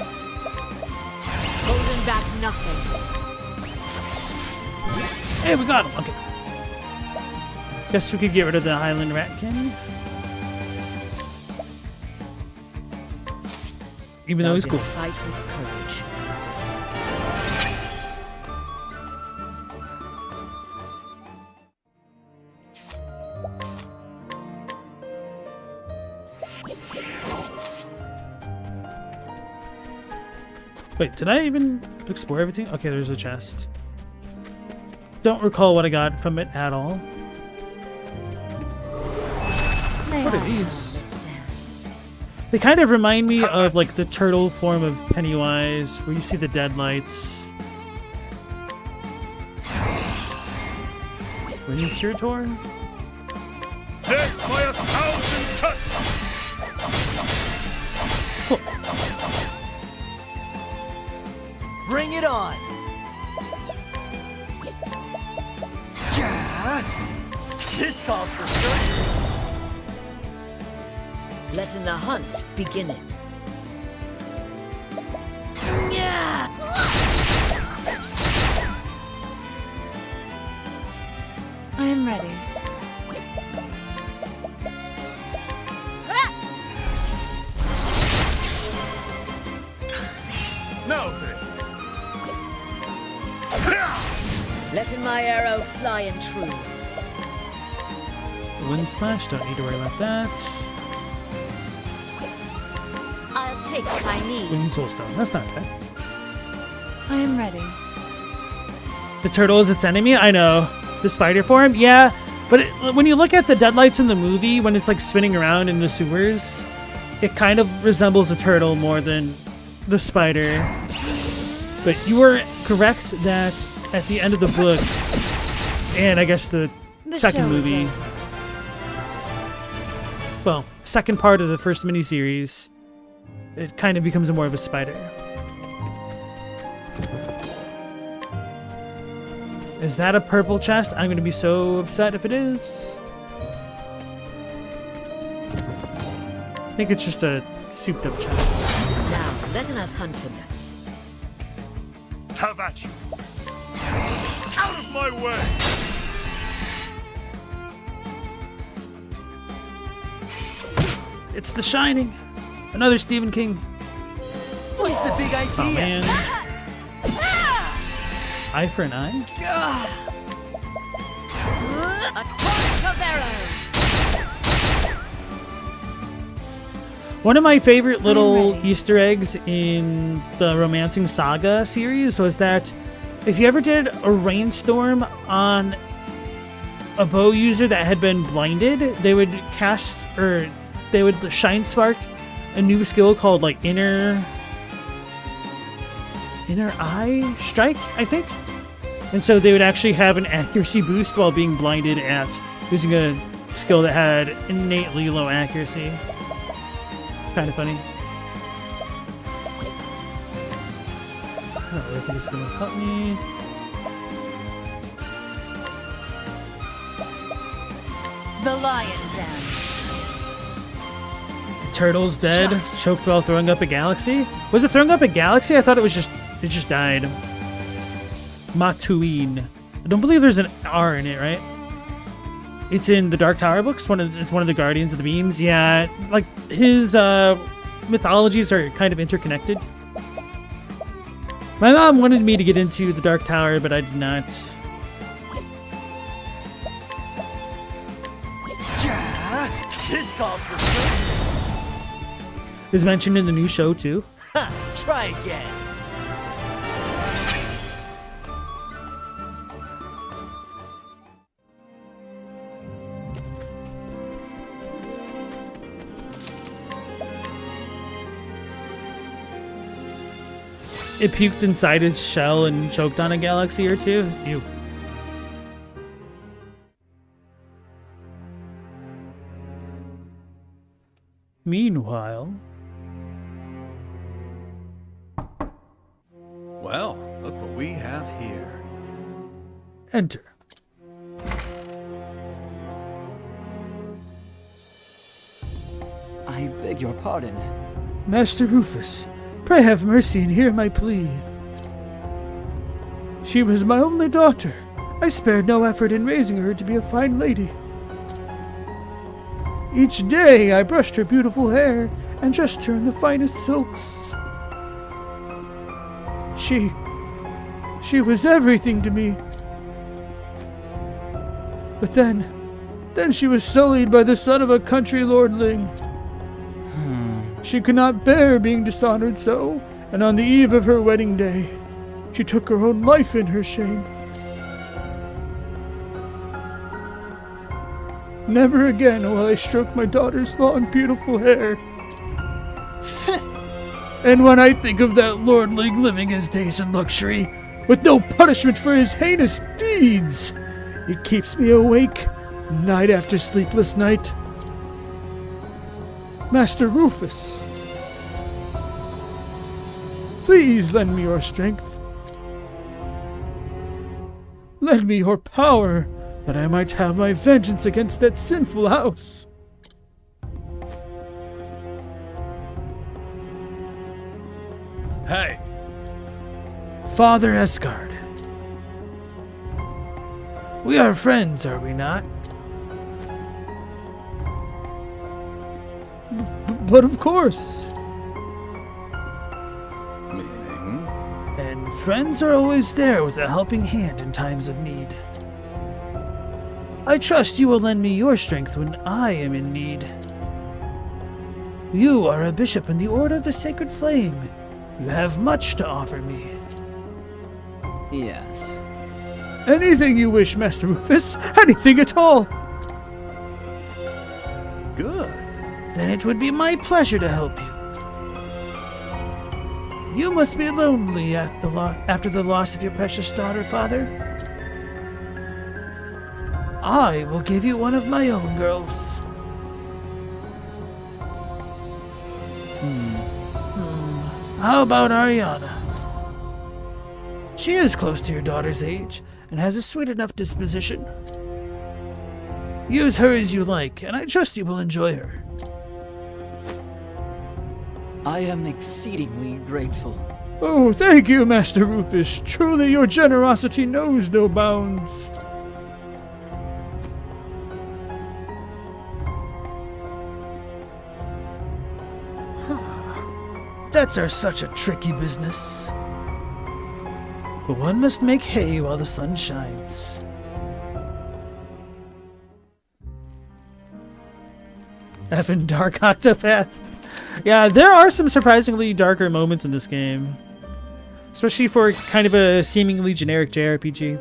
Holding back nothing. Hey, we got him. Okay. Guess we could get rid of the Highland Ratkin. Even though he's cool. Thou didst fight with courage. Wait, did I even explore everything? Okay, there's a chest. Don't recall what I got from it at all. What are these? They kind of remind me of like the turtle form of Pennywise, where you see the deadlights. Ring Curator? Death by 1,000 cuts. Cool. Bring it on. Yeah. This calls for surgery. Letting the hunt begin. I am ready. Now then. Letting my arrow fly and true. Wind Slash, don't need to worry about that. I'll take my knee. Wind Soulstone, that's not bad. I am ready. The turtle is its enemy? I know. The spider form? Yeah. But when you look at the deadlights in the movie, when it's like spinning around in the sewers, it kind of resembles a turtle more than the spider. But you were correct that at the end of the book, and I guess the second show is movie, over. well, second part of the first miniseries, it kind of becomes more of a spider. Is that a purple chest? I'm going to be so upset if it is. I think it's just a souped up chest. Now, letting us hunt him. Have at you. Out of my way. It's The Shining. Another Stephen King. What's the big idea? Oh man. Eye for an eye? A torrent of arrows. One of my favorite little Easter eggs in the Romancing Saga series was that if you ever did a rainstorm on a bow user that had been blinded, they would cast, or they would shine spark a new skill called like inner eye strike, I think. And so they would actually have an accuracy boost while being blinded at using a skill that had innately low accuracy. Kind of funny. I don't really think it's gonna help me. The lion dance. The turtle's dead. Shucks. Choked while throwing up a galaxy. Was it throwing up a galaxy? I thought it just died. Matuine. I don't believe there's an R in it, right? It's in the Dark Tower books. It's one of the Guardians of the Beams. Yeah, like his mythologies are kind of interconnected. My mom wanted me to get into the Dark Tower, but I did not. Yeah, this calls for surgery. Is mentioned in the new show too. Ha! Try again. It puked inside its shell and choked on a galaxy or two. Ew. Meanwhile... Well, look what we have here. Enter. I beg your pardon. Master Rufus, pray have mercy and hear my plea. She was my only daughter. I spared no effort in raising her to be a fine lady. Each day I brushed her beautiful hair and dressed her in the finest silks. She was everything to me. But then she was sullied by the son of a country lordling. She could not bear being dishonored so, and on the eve of her wedding day, she took her own life in her shame. Never again will I stroke my daughter's long, beautiful hair. And when I think of that lordling living his days in luxury, with no punishment for his heinous deeds, it keeps me awake night after sleepless night. Master Rufus, please lend me your strength. Lend me your power, that I might have my vengeance against that sinful house. Hey! Father Escard. We are friends, are we not? But of course. Meaning? And friends are always there with a helping hand in times of need. I trust you will lend me your strength when I am in need. You are a bishop in the Order of the Sacred Flame. You have much to offer me. Yes. Anything you wish, Master Rufus. Anything at all. Good. Then it would be my pleasure to help you. You must be lonely after the loss of your precious daughter, Father. I will give you one of my own girls. How about Ariana? She is close to your daughter's age and has a sweet enough disposition. Use her as you like, and I trust you will enjoy her. I am exceedingly grateful. Oh, thank you, Master Rufus. Truly, your generosity knows no bounds. Debts are such a tricky business. But one must make hay while the sun shines. Effing dark Octopath. Yeah, there are some surprisingly darker moments in this game. Especially for kind of a seemingly generic JRPG.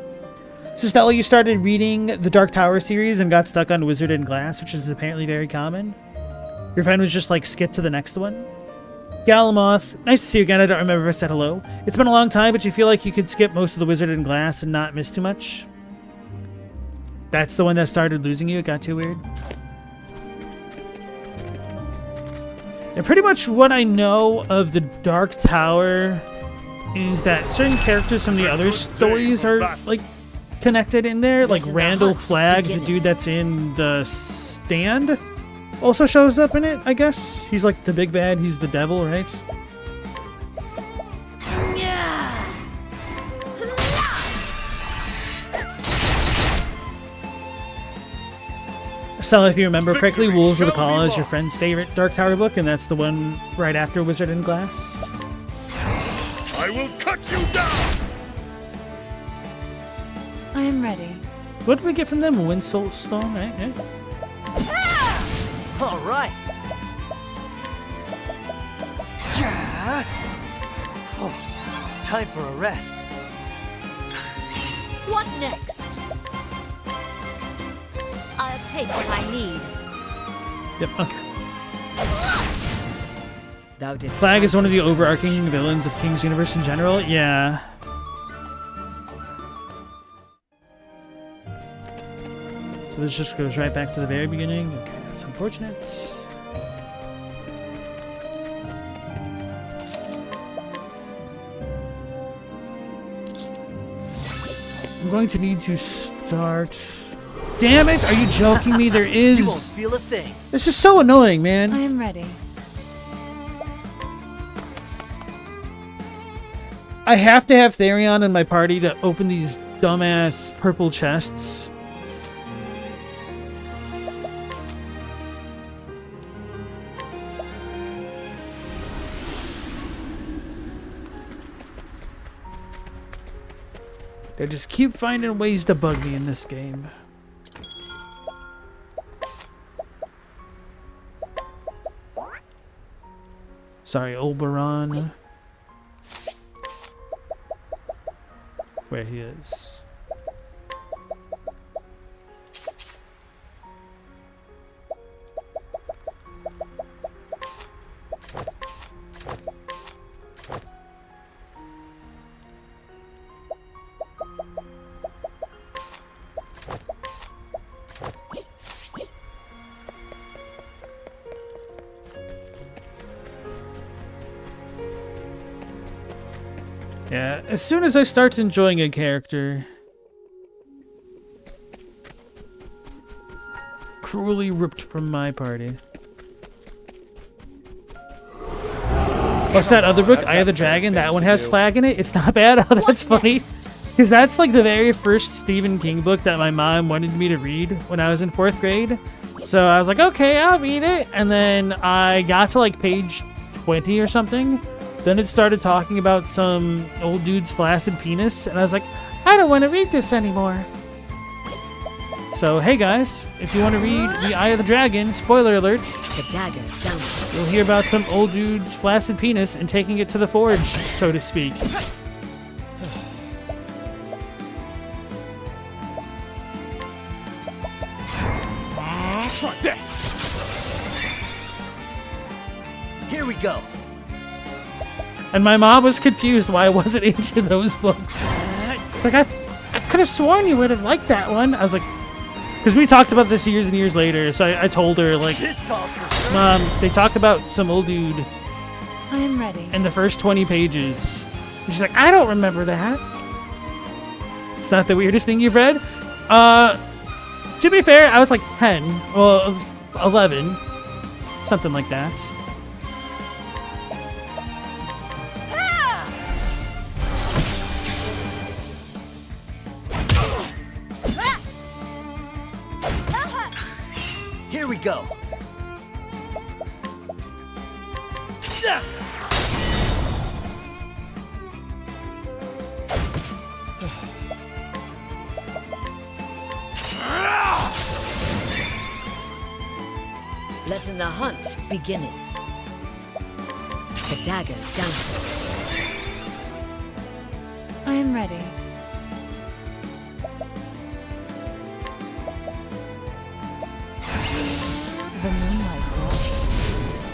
So Stella, you started reading the Dark Tower series and got stuck on Wizard and Glass, which is apparently very common. Your friend was just like, skip to the next one. Galamoth, nice to see you again. I don't remember if I said hello. It's been a long time, but you feel like you could skip most of the Wizard and Glass and not miss too much? That's the one that started losing you? It got too weird? And pretty much what I know of the Dark Tower is that certain characters from the other stories are, like, connected in there. Like Listen, Randall the hunt's Flagg, the beginning. dude that's in The Stand, also shows up in it, I guess. He's like the big bad. He's the devil, right? So if you remember correctly, Wolves of the Call is your friend's favorite Dark Tower book, and that's the one right after Wizard in Glass. I will cut you down! I am ready. What did we get from them? Windstone, right? Yeah. All right. Yeah. Oh, time for a rest. What next? I'll take what I need. Yep, okay. Thou didst Flag is one of the overarching villains of King's Universe in general. Yeah. So this just goes right back to the very beginning. Okay, that's unfortunate. I'm going to need to start... Damn it! Are you joking me? There is... You won't feel a thing. This is so annoying, man. I am ready. I have to have Therion in my party to open these dumbass purple chests. They just keep finding ways to bug me in this game. Sorry, Oberon. Where he is. Yeah, as soon as I start enjoying a character, cruelly ripped from my party. What's that other book? Eye of the Dragon? That one has Flag in it? It's not bad? Oh, that's funny. Because that's like the very first Stephen King book that my mom wanted me to read when I was in 4th grade. So I was like, okay, I'll read it. And then I got to like page 20 or something. Then it started talking about some old dude's flaccid penis, and I was like, I don't want to read this anymore. So, hey guys, if you want to read The Eye of the Dragon, spoiler alert, The dagger down. you'll hear about some old dude's flaccid penis and taking it to the forge, so to speak. Try this. Here we go. And my mom was confused why I wasn't into those books. It's like, I could have sworn you would have liked that one. I was like, because we talked about this years and years later, so I told her, like, This calls for Mom, they talk about some old dude I am ready. in the first 20 pages. And she's like, I don't remember that. It's not the weirdest thing you've read. To be fair, I was like 10, well, 11, something like that. Here we go. Letting the hunt beginning. The dagger down. I am ready. The moonlight glows.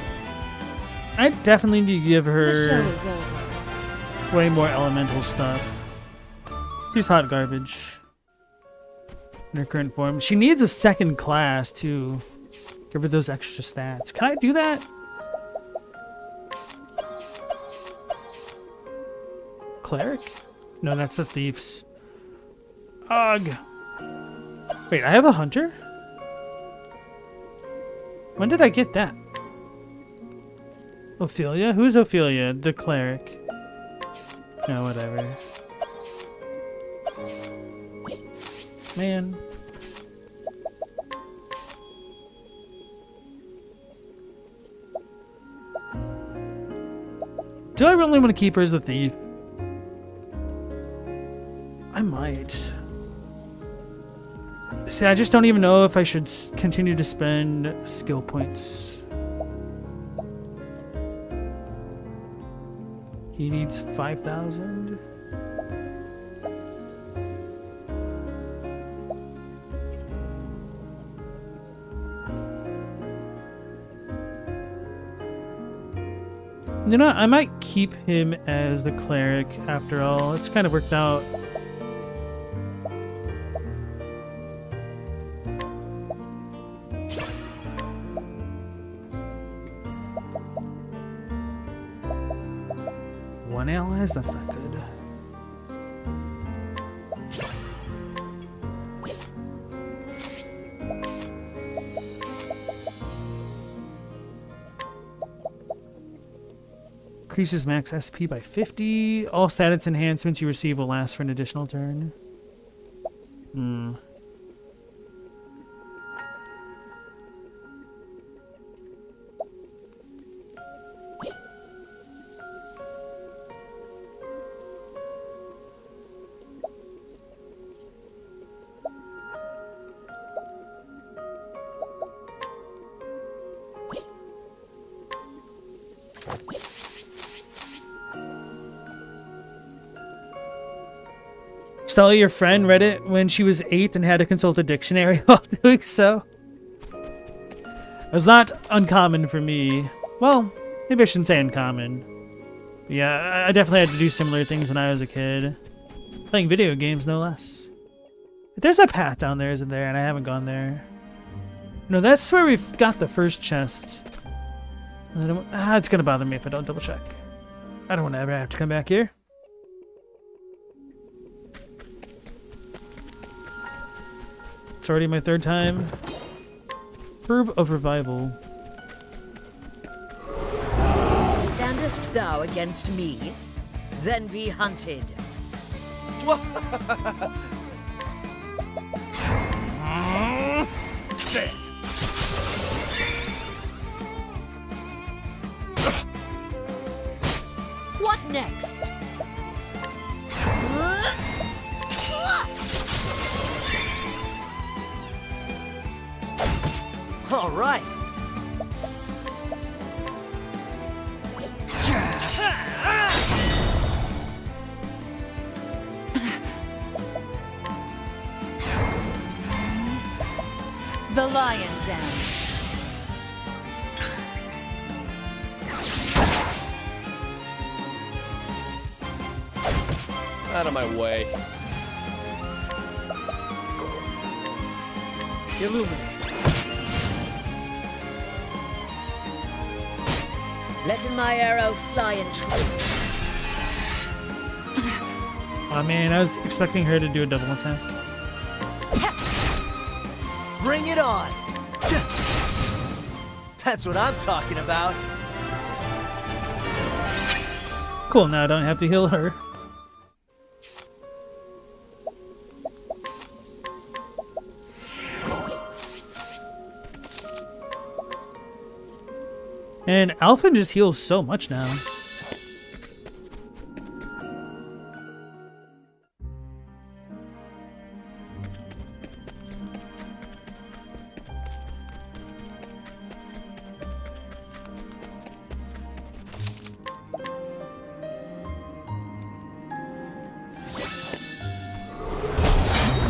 I definitely need to give The show her is over. way more elemental stuff. She's hot garbage in her current form. She needs a second class to give her those extra stats. Can I do that? Cleric? No, that's the thieves. Ugh. Wait, I have a hunter? When did I get that? Ophelia? Who's Ophelia? The cleric. No, whatever. Man. Do I really want to keep her as the thief? I might. See, I just don't even know if I should continue to spend skill points. He needs 5,000. You know, I might keep him as the cleric after all. It's kind of worked out. One allies? That's not good. Increases max SP by 50. All status enhancements you receive will last for an additional turn. Stella, your friend, read it when she was 8 and had to consult a dictionary while doing so. It was not uncommon for me. Well, maybe I shouldn't say uncommon. But yeah, I definitely had to do similar things when I was a kid. Playing video games, no less. There's a path down there, isn't there? And I haven't gone there. No, that's where we've got the first chest. It's gonna bother me if I don't double check. I don't want to ever have to come back here. It's already my 3rd time. Herb of Revival. Standest thou against me? Then be hunted. There. What next? All right. The lion dance. Out of my way. Illuminate. Letting my arrow fly and Oh man, I was expecting her to do a double attack. Bring it on. That's what I'm talking about. Cool, now I don't have to heal her. And Alphen just heals so much now.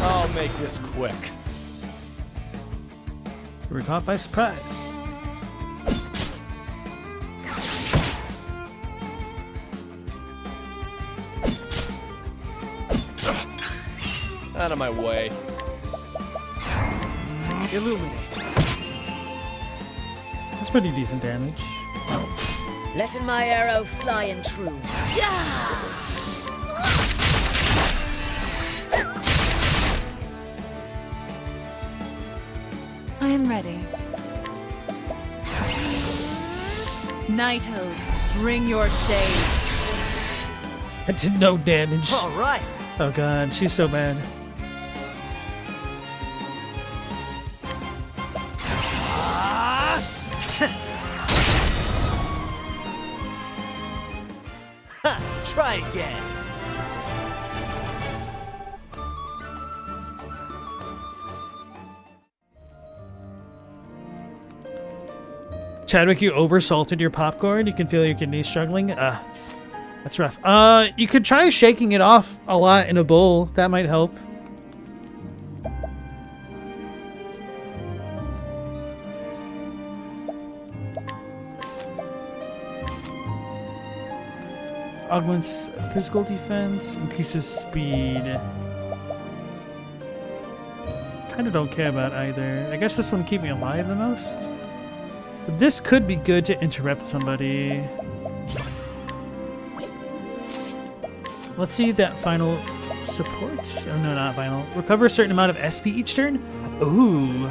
I'll make this quick. We're caught by surprise. Out of my way. Illuminate. That's pretty decent damage. letting my arrow fly and true. I am ready. Knighthood, bring your shade. I did no damage. All right. Oh god, she's so bad. Try again. Chadwick, you over-salted your popcorn. You can feel your kidneys struggling. That's rough. You could try shaking it off a lot in a bowl. That might help. Augments physical defense, increases speed. Kinda don't care about either. I guess this one keep me alive the most. But this could be good to interrupt somebody. Let's see that final support. Oh no, not final. Recover a certain amount of SP each turn. Ooh.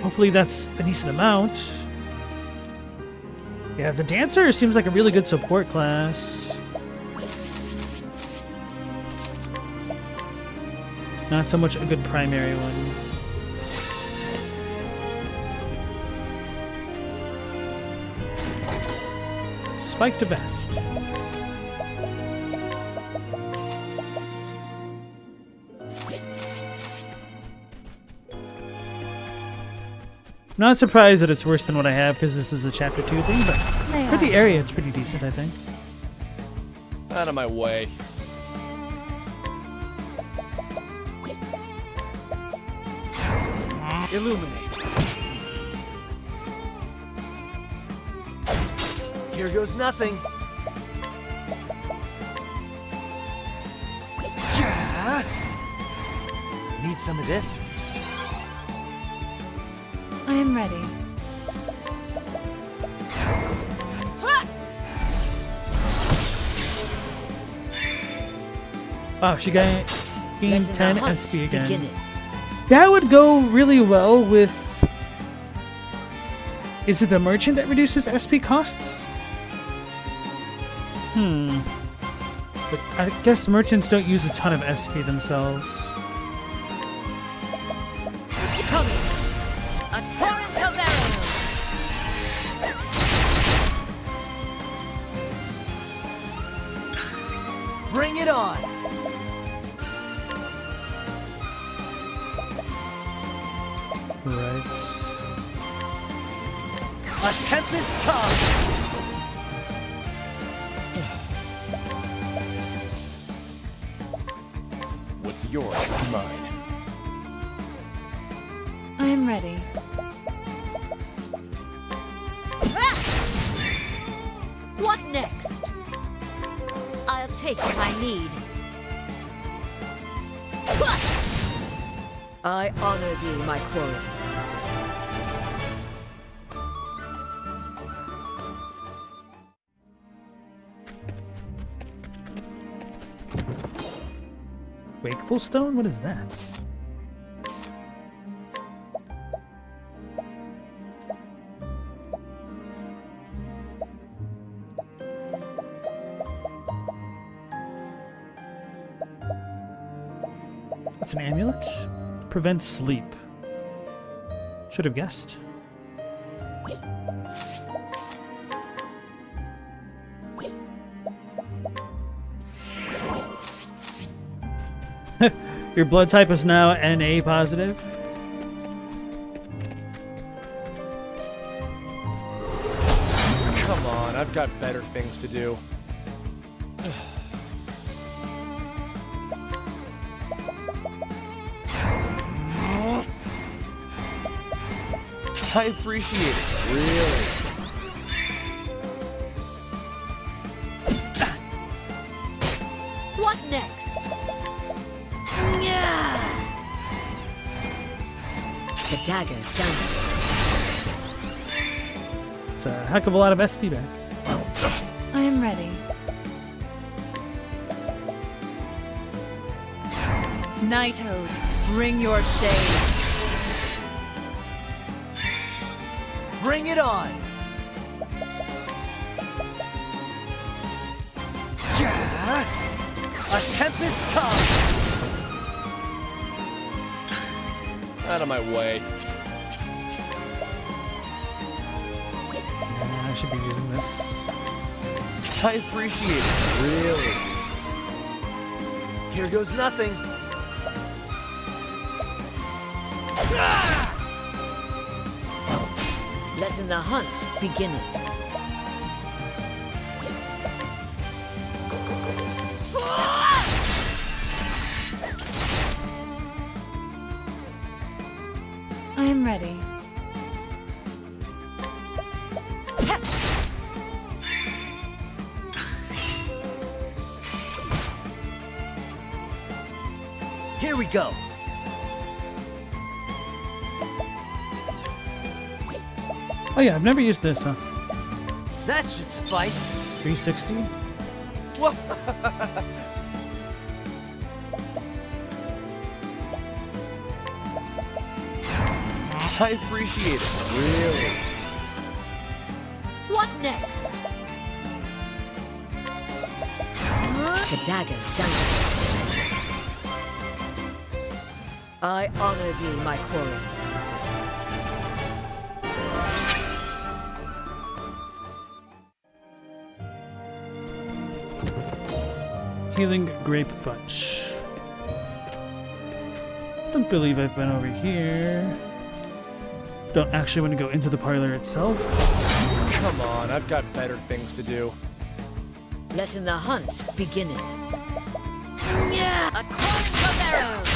Hopefully that's a decent amount. Yeah, the Dancer seems like a really good support class. Not so much a good primary one. Spike to best. I'm not surprised that it's worse than what I have because this is a chapter 2 thing, but for the area it's pretty decent, I think. Out of my way. Illuminate. Here goes nothing. Need some of this? I am ready. Oh, she gained 10 SP again. That would go really well with... Is it the merchant that reduces SP costs? But I guess merchants don't use a ton of SP themselves. Coming! A torrent of arrows! Bring it on! Right. A tempest comes! What's yours is mine. I am ready. What next? I'll take what I need. I honor thee, my quarry. Wakeful Stone? What is that? It's an amulet? Prevents sleep. Should have guessed. Your blood type is now NA positive. Come on, I've got better things to do. I appreciate it, really. What next? The dagger dances. It's a heck of a lot of SP back. I am ready. Knighthood, bring your shade. Bring it on! A tempest comes! Out of my way. Yeah, I should be using this. I appreciate it, really. Here goes nothing. Letting the hunt begin. I'm ready. Here we go. Oh yeah, I've never used this, huh? That should suffice. 360? Whoa. I appreciate it, really. What next? The dagger dances. I honor thee, my quarry. Healing Grape Bunch. Don't believe I've been over here. Don't actually want to go into the parlor itself. Come on, I've got better things to do. Letting the hunt begin. A corn of arrows.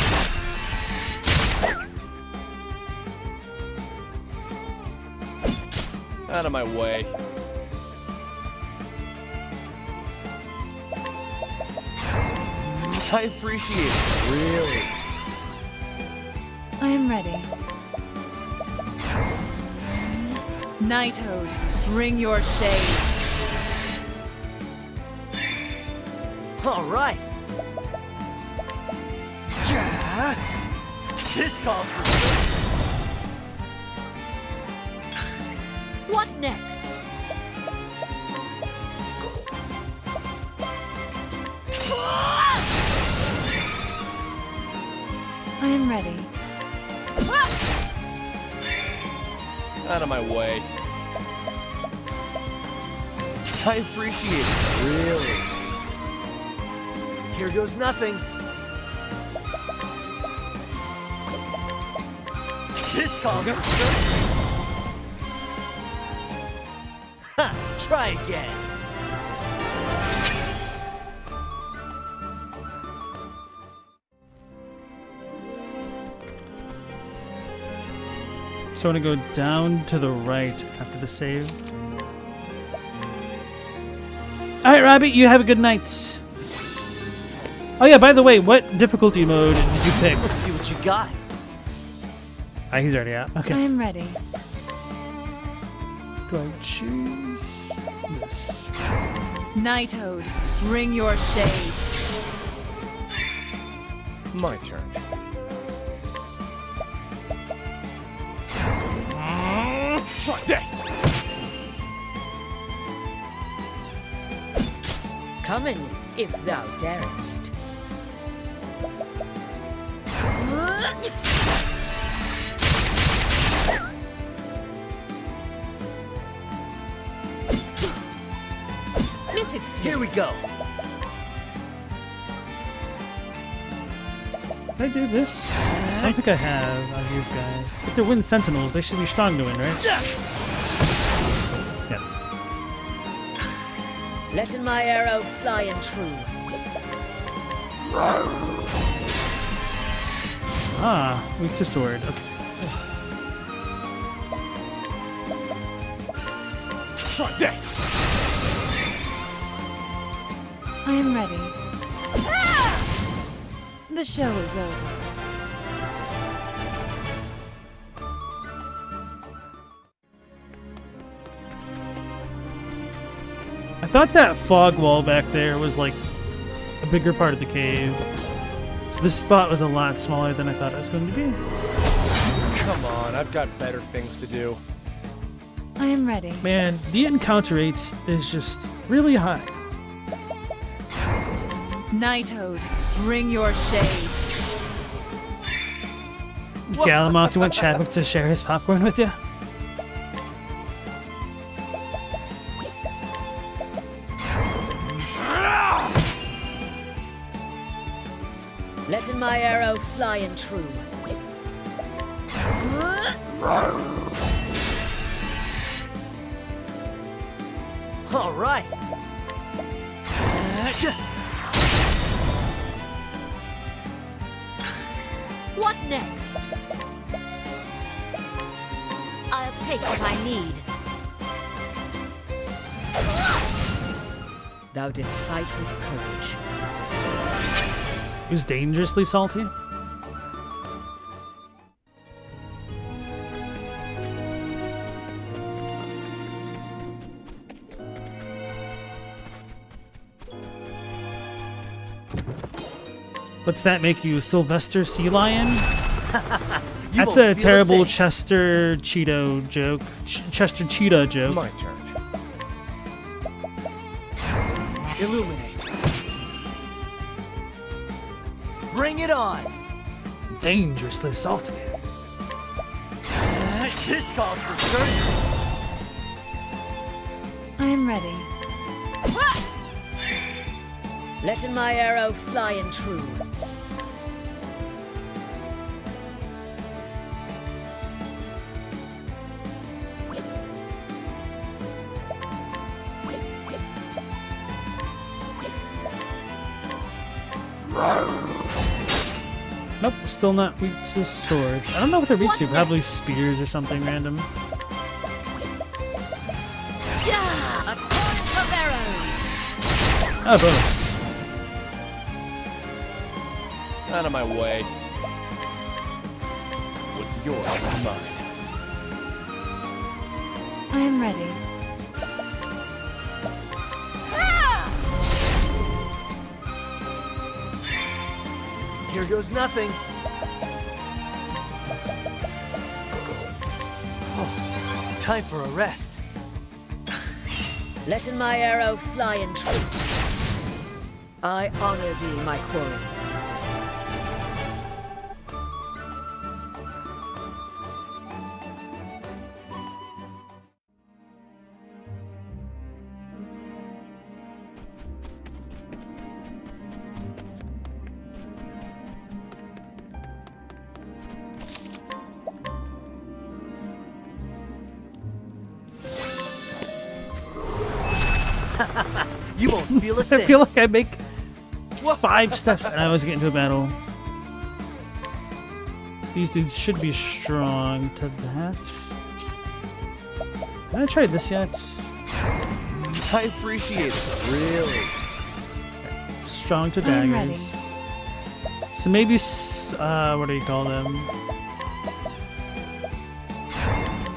Out of my way. I appreciate it, really. I'm ready. Nighthode, bring your shade. All right. This calls for... What next? I'm ready. Out of my way. I appreciate it, really. Here goes nothing. This calls for... Ha! Try again. So I want to go down to the right after the save. Alright, Robbie, you have a good night. Oh yeah, by the way, what difficulty mode did you pick? Let's see what you got. Ah, he's already out. Okay. I'm ready. Do I choose this? Nighthode, bring your shade. My turn. Try this. Come in, if thou darest. Miss it. Here we go. Did I do this? I don't think I have on these guys. If they're wind sentinels, they should be strong to win, right? Yeah. Letting my arrow fly and true. Ah, weak to sword. Okay. Try this. I am ready. The show is over. I thought that fog wall back there was like a bigger part of the cave. So this spot was a lot smaller than I thought it was going to be. Come on, I've got better things to do. I am ready. Man, the encounter rate is just really high. Knighthood, bring your shade. Galamont, do you want Chadwick to share his popcorn with you? Letting my arrow fly and true. All right. What next? I'll take what I need. Thou didst fight with courage. He was dangerously salty. What's that make you, Sylvester Sea Lion? That's a terrible Chester Cheeto joke. Chester Cheetah joke. My turn. Illuminate. Bring it on. Dangerously salty. This calls for surgery. I am ready. Letting my arrow fly and true. Nope, still not weak to swords. I don't know what they're weak to. Probably spears or something random. Yeah! A torrent of arrows! Oh, bonus. Out of my way. What's yours is mine. I am ready. Here goes nothing. Oh, time for a rest. Letting my arrow fly and true. I honor thee, my quarry. You won't feel a I thing. feel like I make 5 steps and I always get into a battle. These dudes should be strong to that. Have I tried this yet? I appreciate it. Really. Strong to I'm ready. daggers. So maybe, what do you call them?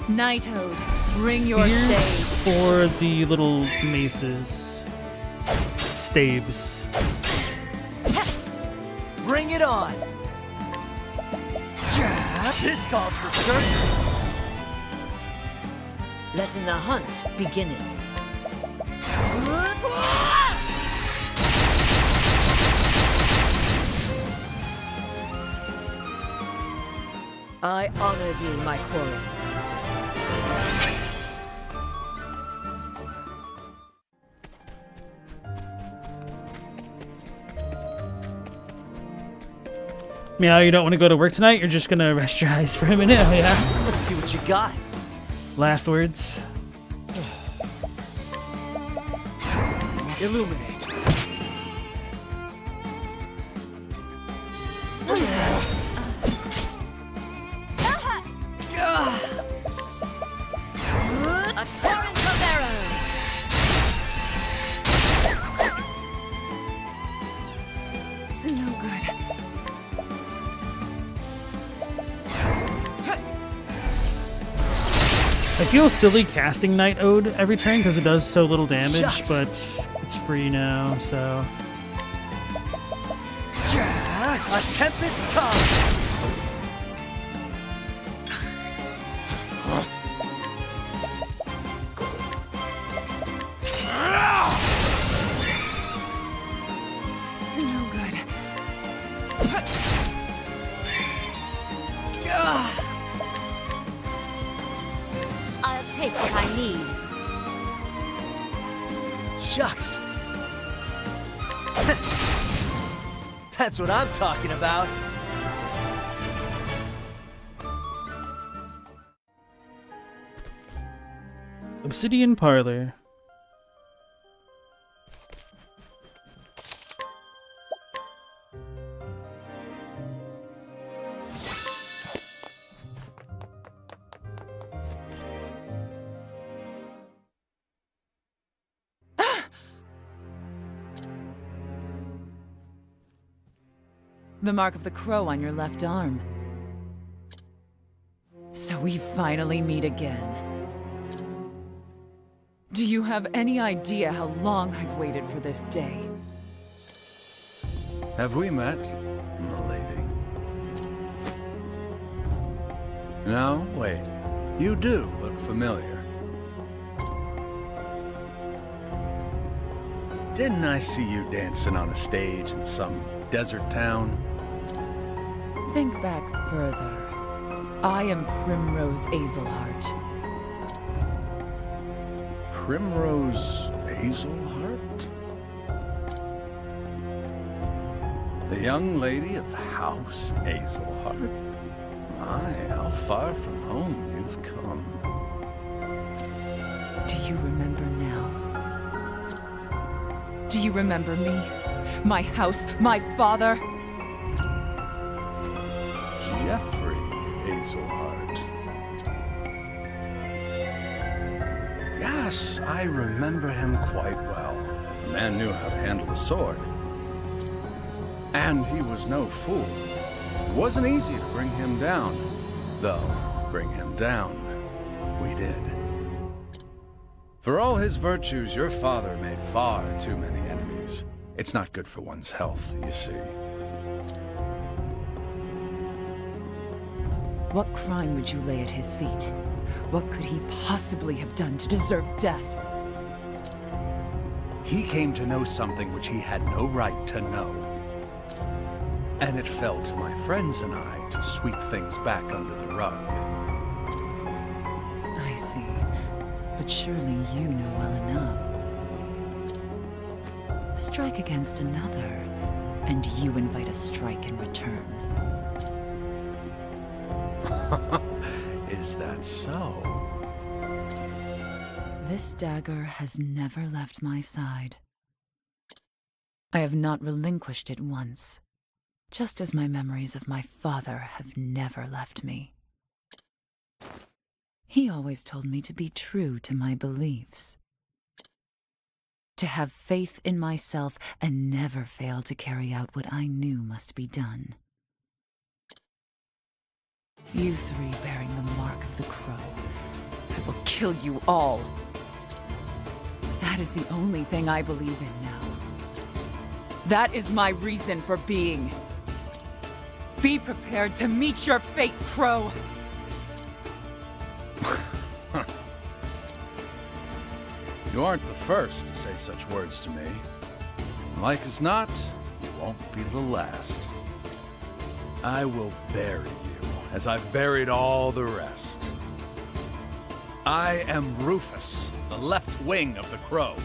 Knighthood, bring your shade. Spears or the little maces? Staves. Bring it on. This calls for surgery. Letting the hunt begin. I honor thee, my quarry. Meow, you don't want to go to work tonight? You're just gonna rest your eyes for a minute? Oh, yeah. Let's see what you got. Last words. Illuminate. A torrent of arrows! No good. I feel silly casting Night Ode every turn because it does so little damage, Shucks. but it's free now, so... A tempest comes. Shucks. That's what I'm talking about. Obsidian Parlor. The mark of the crow on your left arm. So we finally meet again. Do you have any idea how long I've waited for this day? Have we met, milady? No, wait. You do look familiar. Didn't I see you dancing on a stage in some desert town? Think back further. I am Primrose Azelhart. Primrose Azelhart? The young lady of House Azelhart? My, how far from home you've come. Do you remember now? Do you remember me? My house, my father? Jeffrey Azelhart. Yes, I remember him quite well. The man knew how to handle a sword. And he was no fool. It wasn't easy to bring him down. Though, bring him down, we did. For all his virtues, your father made far too many enemies. It's not good for one's health, you see. What crime would you lay at his feet? What could he possibly have done to deserve death? He came to know something which he had no right to know. And it fell to my friends and I to sweep things back under the rug. I see. But surely you know well enough. Strike against another, and you invite a strike in return. Is that so? This dagger has never left my side. I have not relinquished it once, just as my memories of my father have never left me. He always told me to be true to my beliefs, to have faith in myself and never fail to carry out what I knew must be done. You three bearing the mark of the crow, I will kill you all. That is the only thing I believe in now. That is my reason for being. Be prepared to meet your fate, Crow! You aren't the first to say such words to me. Like as not, you won't be the last. I will bury you, as I've buried all the rest. I am Rufus, the left wing of the Crow.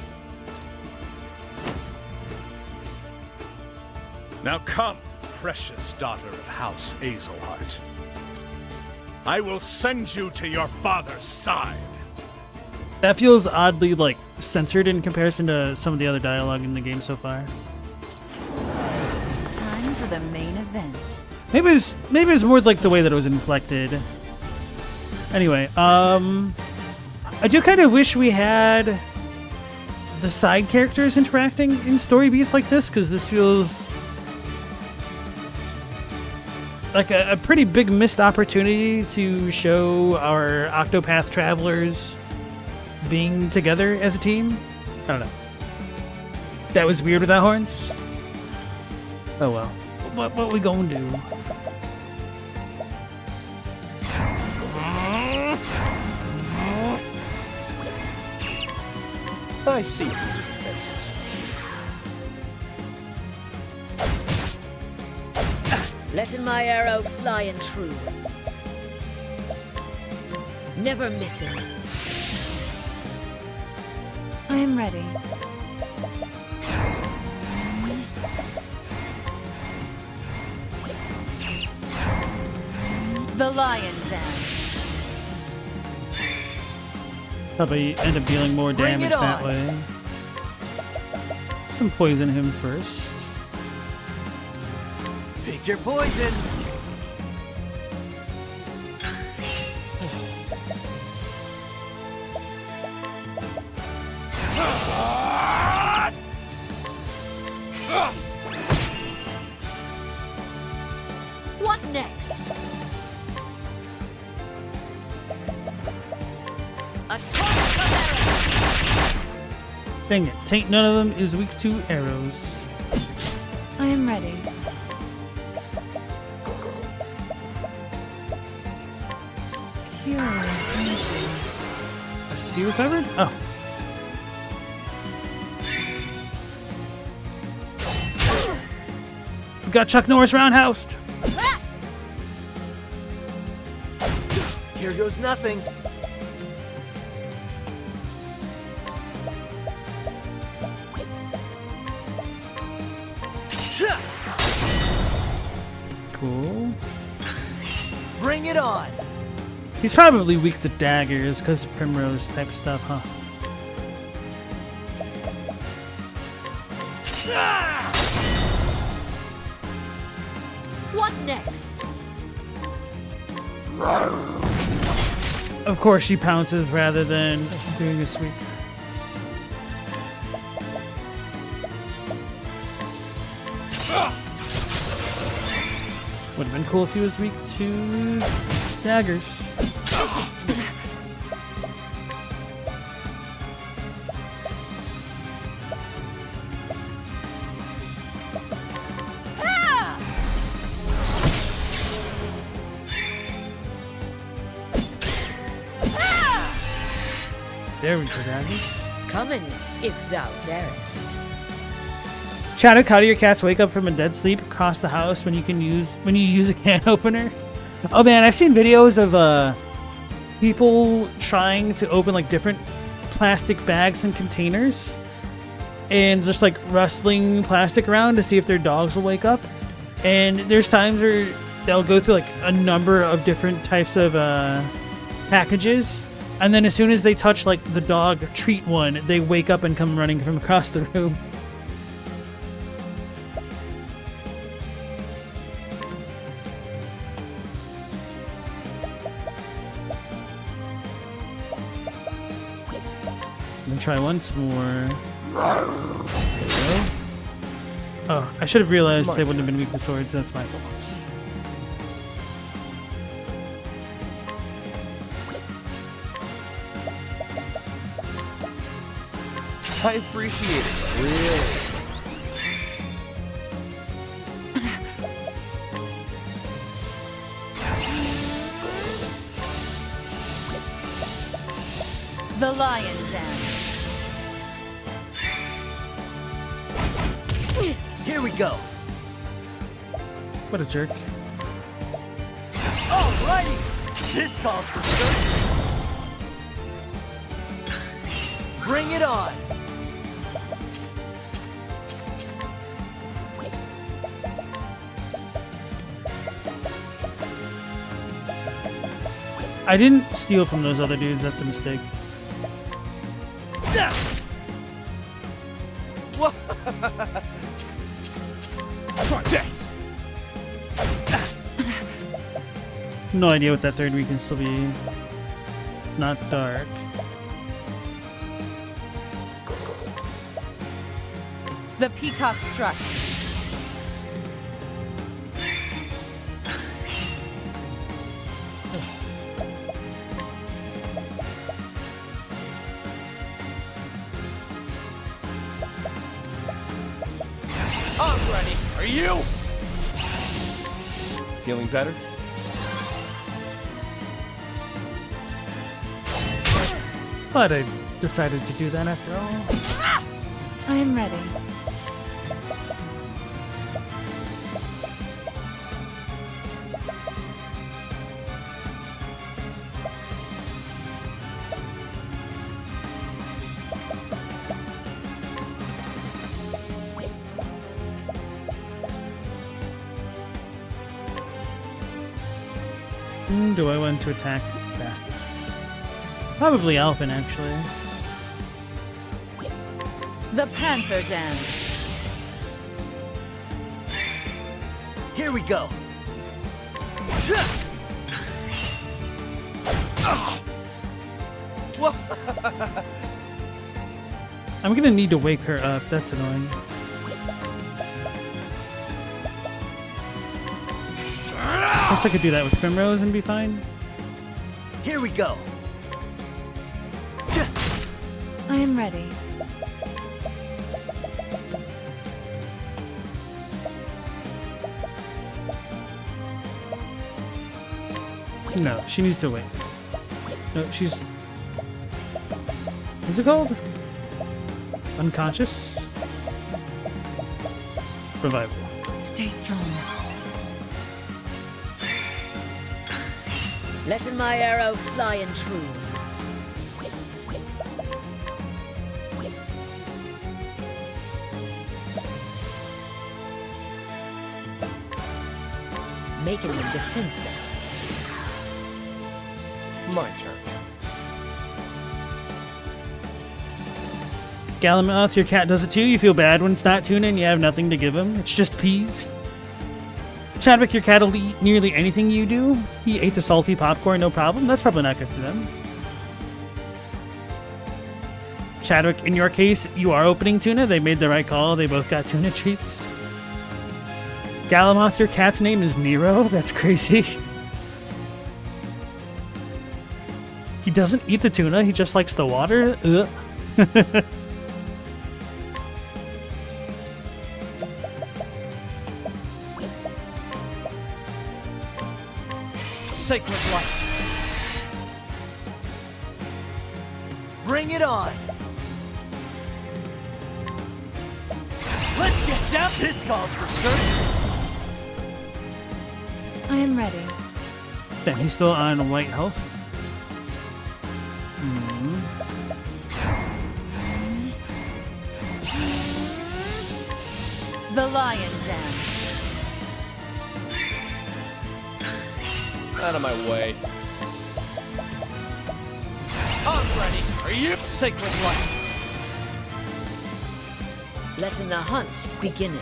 Now come, precious daughter of House Azelhart. I will send you to your father's side. That feels oddly, like, censored in comparison to some of the other dialogue in the game so far. Time for the main event. Maybe it's more like the way that it was inflected. Anyway, I do kind of wish we had the side characters interacting in story beats like this, because this feels like a pretty big missed opportunity to show our Octopath Travelers being together as a team. I don't know. That was weird without horns. Oh well. What we gonna do? I see your defenses. Letting my arrow fly and true. Never missing. I'm ready. The lion dance. Probably end up dealing more Bring damage it that on. way. Some poison him first. Pick your poison. What next? A torrent of arrows. Dang it, taint none of them is weak to arrows. I am ready. Curious, XP recovered? Oh. We got Chuck Norris roundhoused. Here goes nothing. Cool. Bring it on. He's probably weak to daggers because Primrose type stuff, huh? What next? Of course she pounces rather than doing a sweep. Would have been cool if he was weak to daggers. There we go, daggers. Come in, if thou darest. Chadwick, how do your cats wake up from a dead sleep across the house when you use a can opener? Oh man, I've seen videos of people trying to open like different plastic bags and containers and just like rustling plastic around to see if their dogs will wake up. And there's times where they'll go through like a number of different types of packages, and then as soon as they touch like the dog treat one, they wake up and come running from across the room. Try once more. There we go. Oh, I should have realized they wouldn't have been weak to swords. That's my fault. I appreciate it, really. The lion dance. Here we go. What a jerk. Alrighty. This calls for search. Bring it on. I didn't steal from those other dudes. That's a mistake. Try this. No idea what that third weakness will be. It's not dark. The peacock strut. I'm ready. Are you? Feeling better? But I decided to do that after all. I am ready. Whom do I want to attack fastest? Probably Alphen, actually. The Panther Dance. Here we go. I'm gonna need to wake her up. That's annoying. Guess I could do that with Primrose and be fine. Here we go. I am ready. No, she needs to wait. No, she's... What's it called? Unconscious? Revival. Stay strong. Letting my arrow fly and true. Making them defenseless. My turn. Galamoth, your cat does it too. You feel bad when it's not tuna and you have nothing to give him. It's just peas. Chadwick, your cat will eat nearly anything you do. He ate the salty popcorn, no problem. That's probably not good for them. Chadwick, in your case, you are opening tuna. They made the right call. They both got tuna treats. Galamoth, your cat's name is Nero. That's crazy. He doesn't eat the tuna. He just likes the water. Ugh. Sacred light. Bring it on. Let's get down. This calls for search. I am ready. Damn, he's still on white health. The Lion Dance. Out of my way. I'm ready. Are you? Sacred light. Letting the hunt begin.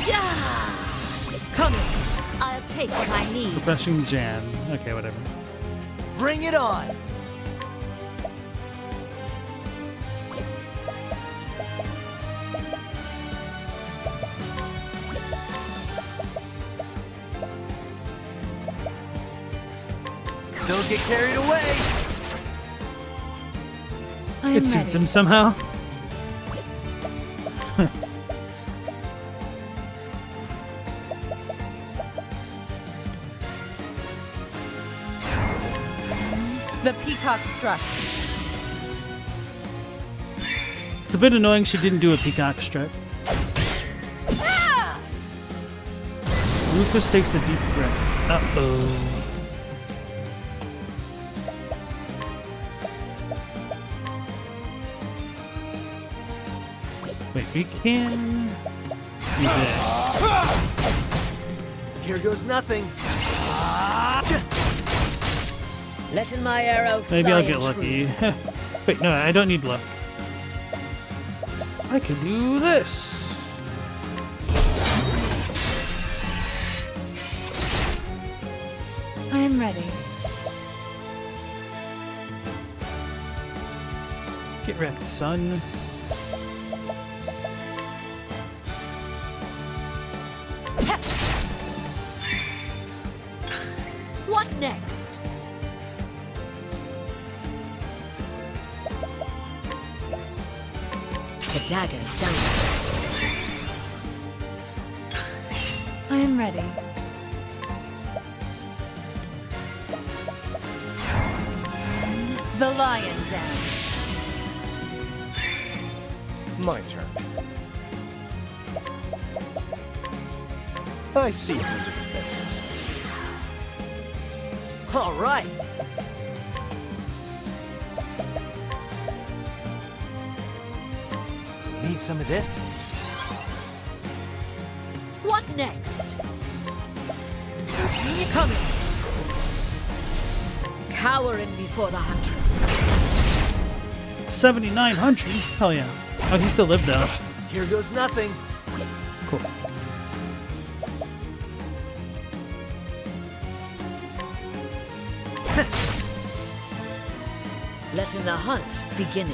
Yeah! Coming. I'll take what I need. Refreshing Jan. Okay, whatever. Bring it on. Don't get carried away. I am It suits him somehow. The Peacock Strut. It's a bit annoying she didn't do a peacock strut. Rufus takes a deep breath. Uh-oh. Wait, we can do this. Here goes nothing. Letting my arrow fly. Maybe I'll get and lucky. true. Wait, no, I don't need luck. I can do this. I am ready. Get wrecked, son. What next? The dagger down. I am ready. The Lion Dance. My turn. I see through the defenses. All right. Need some of this? What next? Coming. Cowering before the huntress. 7,900? Hell yeah. Oh, he still lived though. Here goes nothing. Cool. Letting the hunt begin.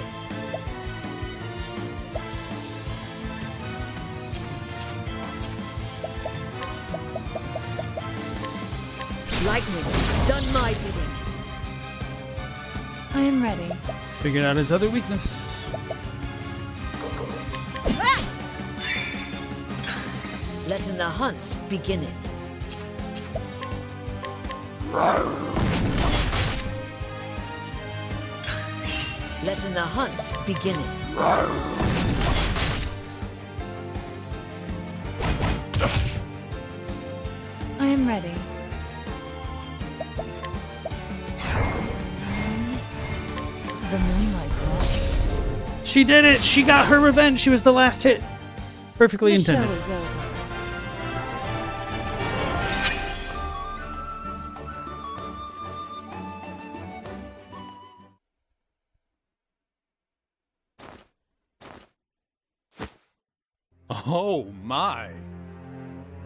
Lightning, done my bidding. I am ready. Figured out his other weakness. Letting the hunt begin. Letting the hunt begin. I am ready. The moonlight glows. She did it! She got her revenge! She was the last hit. Perfectly The show intended. is over. Oh my.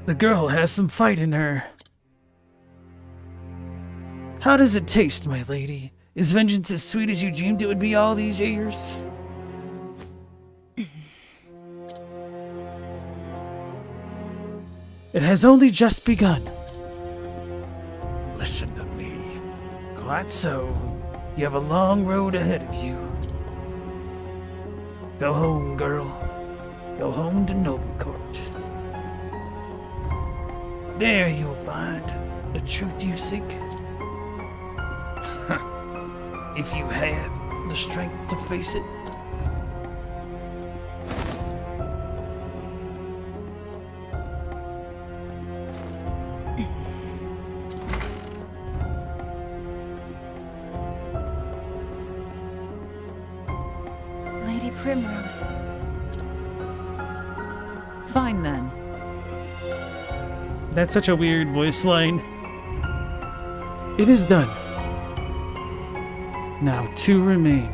The girl has some fight in her. How does it taste, my lady? Is vengeance as sweet as you dreamed it would be all these years? It has only just begun. Listen to me. Quite so. You have a long road ahead of you. Go home, girl. Go home to Noble Court. There you'll find the truth you seek. If you have the strength to face it. Lady Primrose. Fine then. That's such a weird voice line. It is done. Now two remain.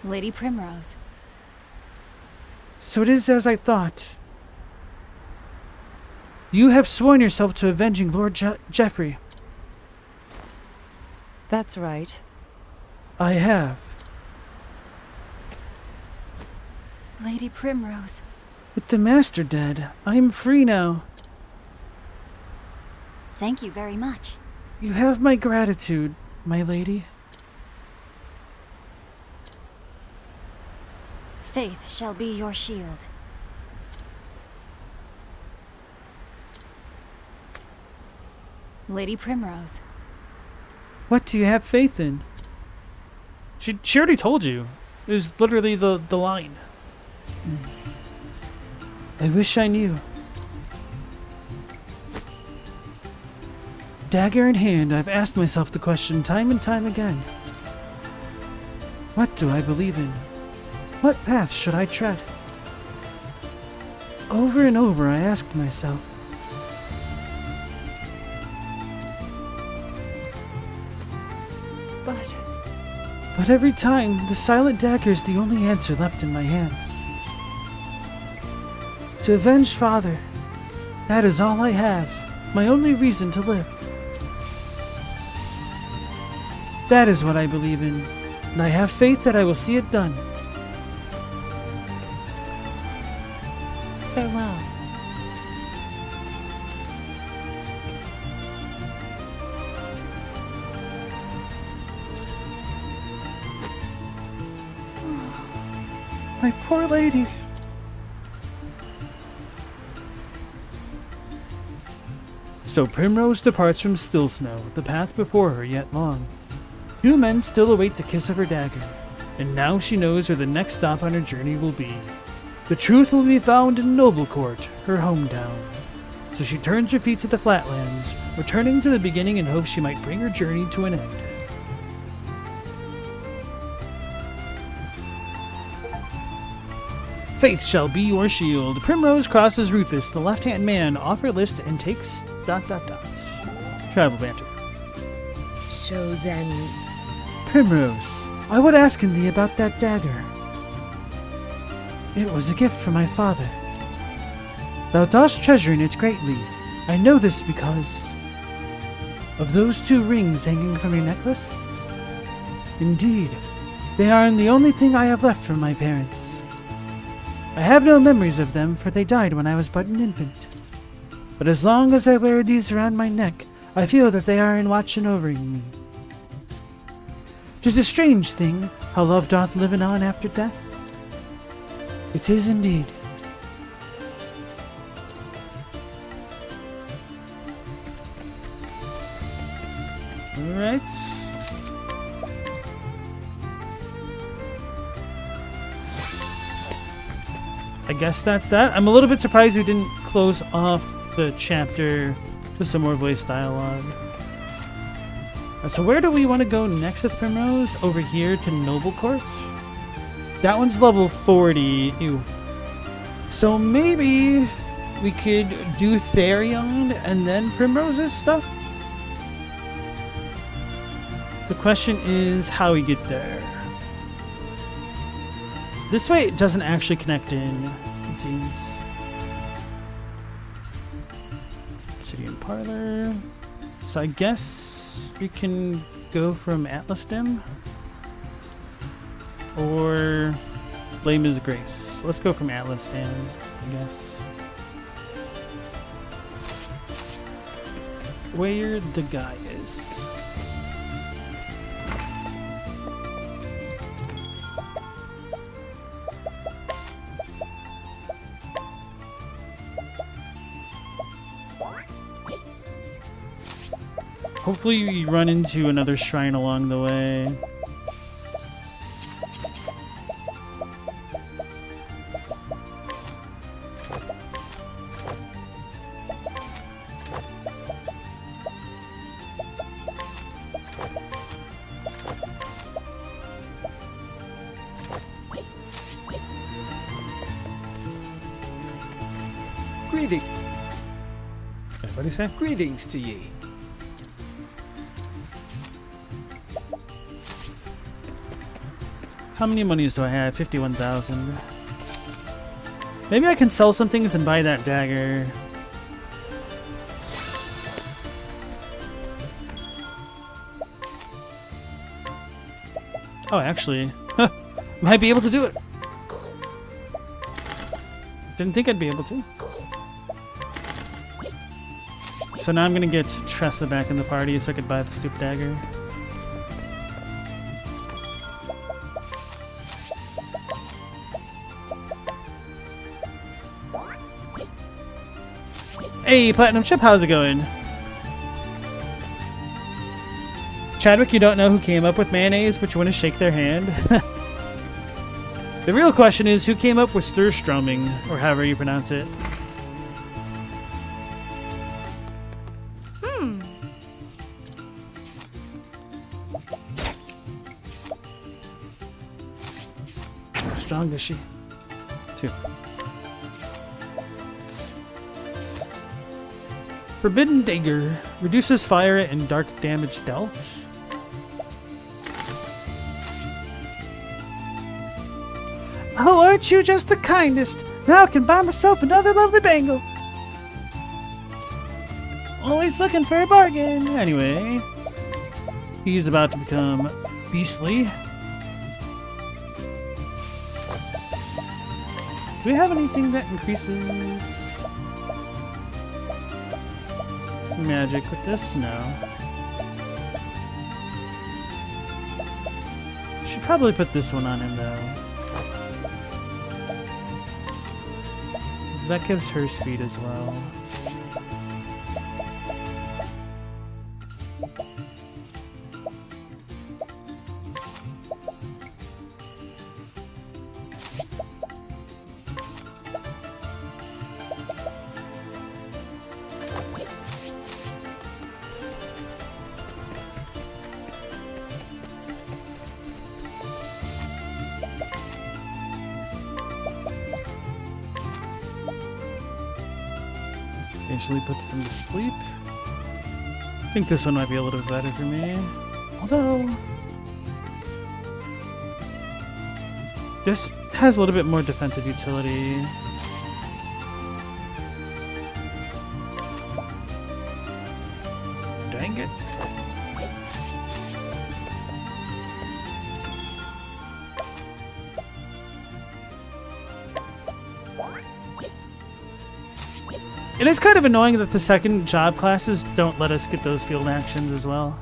Lady Primrose. So it is as I thought. You have sworn yourself to avenging Lord Geoffrey. That's right. I have. Lady Primrose. With the Master dead, I am free now. Thank you very much. You have my gratitude, my lady. Faith shall be your shield. Lady Primrose. What do you have faith in? She already told you. It was literally the line. I wish I knew. Dagger in hand, I've asked myself the question time and time again. What do I believe in? What path should I tread? Over and over I asked myself. But every time, the silent dagger is the only answer left in my hands. To avenge Father, that is all I have, my only reason to live. That is what I believe in, and I have faith that I will see it done. Farewell. My poor lady. So Primrose departs from Stillsnow, the path before her yet long. Two men still await the kiss of her dagger, and now she knows where the next stop on her journey will be. The truth will be found in Noble Court, her hometown. So she turns her feet to the flatlands, returning to the beginning in hopes she might bring her journey to an end. Faith shall be your shield. Primrose crosses Rufus, the left-hand man, off her list and takes ... Travel banter. So then... Primrose, I would ask in thee about that dagger. It was a gift from my father. Thou dost treasure in it greatly. I know this because... of those 2 rings hanging from your necklace? Indeed, they are the only thing I have left from my parents. I have no memories of them, for they died when I was but an infant. But as long as I wear these around my neck, I feel that they are in watching over me. 'Tis a strange thing, how love doth live on after death. It is indeed. Alright. I guess that's that. I'm a little bit surprised we didn't close off the chapter with some more voice dialogue. So where do we want to go next with Primrose? Over here to Noble Court? That one's level 40. Ew. So maybe we could do Therion and then Primrose's stuff? The question is how we get there. This way it doesn't actually connect in, it seems. Obsidian Parlor. So I guess we can go from Atlas Dim or Blame His Grace. Let's go from Atlas Dim, I guess. Where the guy is. Hopefully we run into another shrine along the way. Greetings. What do you say? Greetings to ye. How many monies do I have? 51,000. Maybe I can sell some things and buy that dagger. Oh, actually, might be able to do it. Didn't think I'd be able to. So now I'm gonna get Tressa back in the party so I could buy the stupid dagger. Hey, Platinum Chip, how's it going? Chadwick, you don't know who came up with mayonnaise, but you want to shake their hand? The real question is, who came up with Sturstroming, or however you pronounce it? How strong is she? 2. Forbidden Dagger reduces fire and dark damage dealt. Oh, aren't you just the kindest? Now I can buy myself another lovely bangle. Always looking for a bargain. Anyway, he's about to become beastly. Do we have anything that increases magic with this? No. Should probably put this one on him though. That gives her speed as well. Occasionally puts them to sleep. I think this one might be a little bit better for me. Although... this has a little bit more defensive utility. Dang it. It is kind of annoying that the second job classes don't let us get those field actions as well.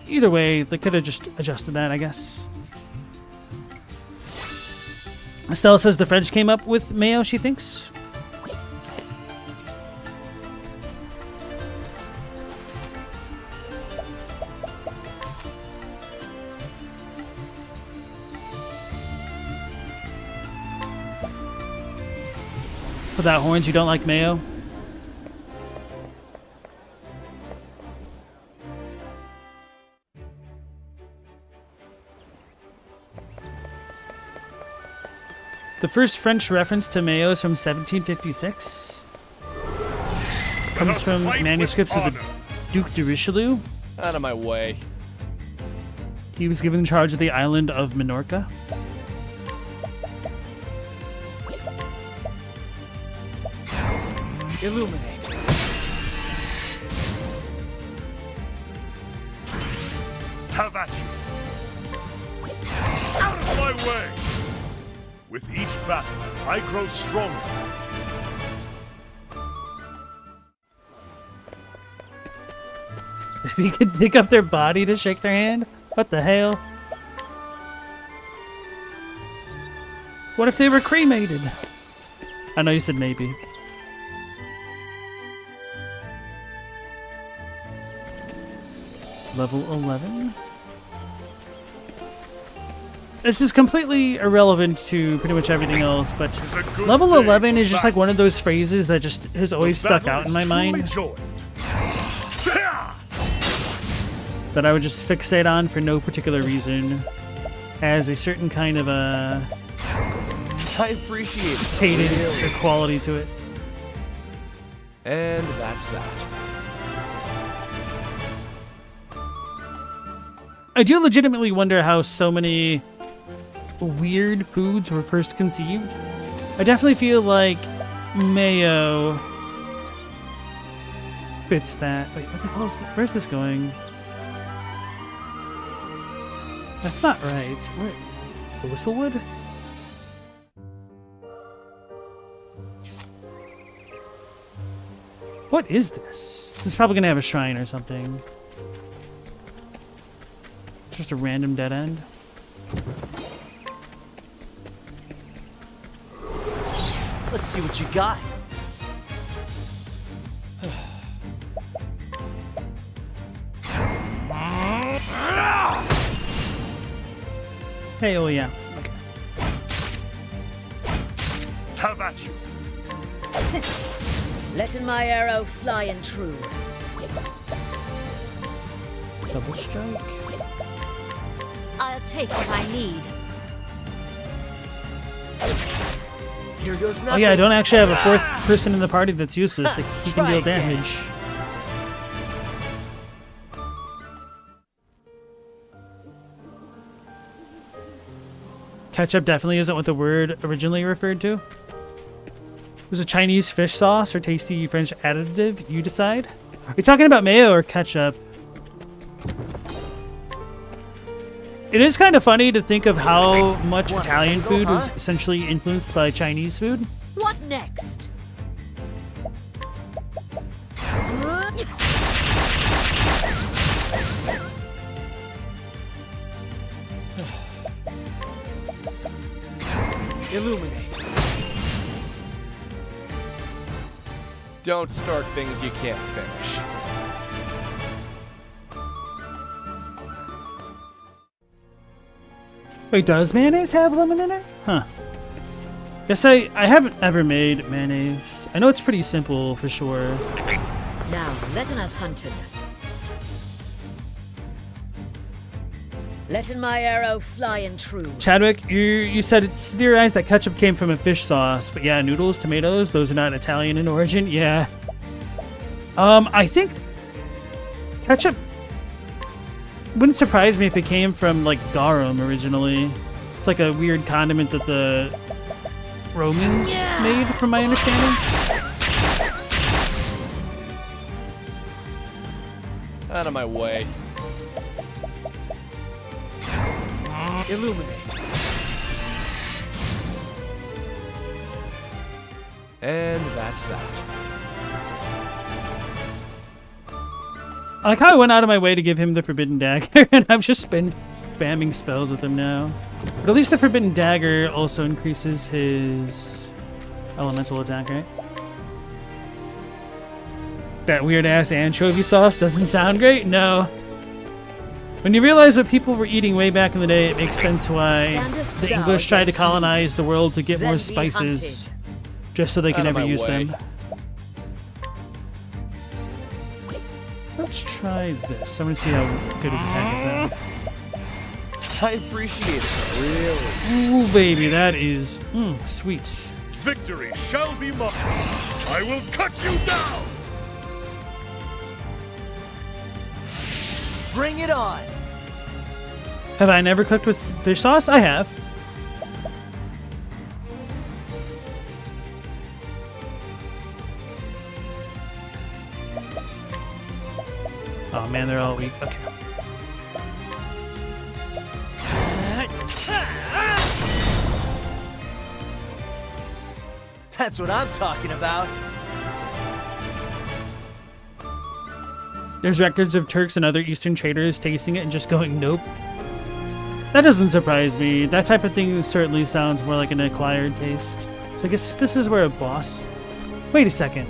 Either way, they could have just adjusted that, I guess. Estelle says the French came up with mayo, she thinks. Without horns, you don't like mayo? The first French reference to mayo is from 1756. Comes from manuscripts of the Duc de Richelieu. Out of my way. He was given charge of the island of Minorca. Illuminate. Have at you. Out of my way. With each battle, I grow stronger. If you could pick up their body to shake their hand? What the hell? What if they were cremated? I know you said maybe. Level 11. This is completely irrelevant to pretty much everything else, but level 11 is just like one of those phrases that just has always stuck out in my mind. That I would just fixate on for no particular reason. Has a certain kind of a I appreciate it. cadence or quality to it. And that's that. I do legitimately wonder how so many weird foods were first conceived. I definitely feel like mayo fits that. Wait, what the hell is that? Where's this going? That's not right. Where? The Whistlewood? What is this? This is probably gonna have a shrine or something. Just a random dead end. Let's see what you got. Hey, oh yeah. Okay. Have at you. Letting my arrow fly and true. Double strike. I'll take what I need. Here goes nothing. Oh yeah, I don't actually have a fourth person in the party that's useless. Like, he can deal damage. Ketchup definitely isn't what the word originally referred to. It was a Chinese fish sauce or tasty French additive, you decide. Are you talking about mayo or ketchup? It is kind of funny to think of how much Italian food was essentially influenced by Chinese food. What next? Illuminate. Don't start things you can't finish. Wait, does mayonnaise have lemon in it? Huh. Guess I haven't ever made mayonnaise. I know it's pretty simple for sure. Now, letting us hunting. Letting my arrow fly and true. Chadwick, you said it's theorized that ketchup came from a fish sauce, but yeah, noodles, tomatoes, those are not Italian in origin. Yeah, I think ketchup wouldn't surprise me if it came from like garum originally. It's like a weird condiment that the Romans made, from my understanding. Out of my way. Illuminate. And that's that. I like how I went out of my way to give him the Forbidden Dagger, and I've just been spamming spells with him now. But at least the Forbidden Dagger also increases his elemental attack, right? That weird-ass anchovy sauce doesn't sound great? No. When you realize what people were eating way back in the day, it makes sense why the English tried to colonize the world to get more spices, just so they can never use them. Let's try this. I'm gonna see how good his attack is now. I appreciate it, really. Ooh, baby, that is sweet. Victory shall be mine. I will cut you down. Bring it on. Have I never cooked with fish sauce? I have. Oh man, they're all weak. Okay. That's what I'm talking about. There's records of Turks and other Eastern traders tasting it and just going, nope. That doesn't surprise me. That type of thing certainly sounds more like an acquired taste. So I guess this is where a boss... Wait a second.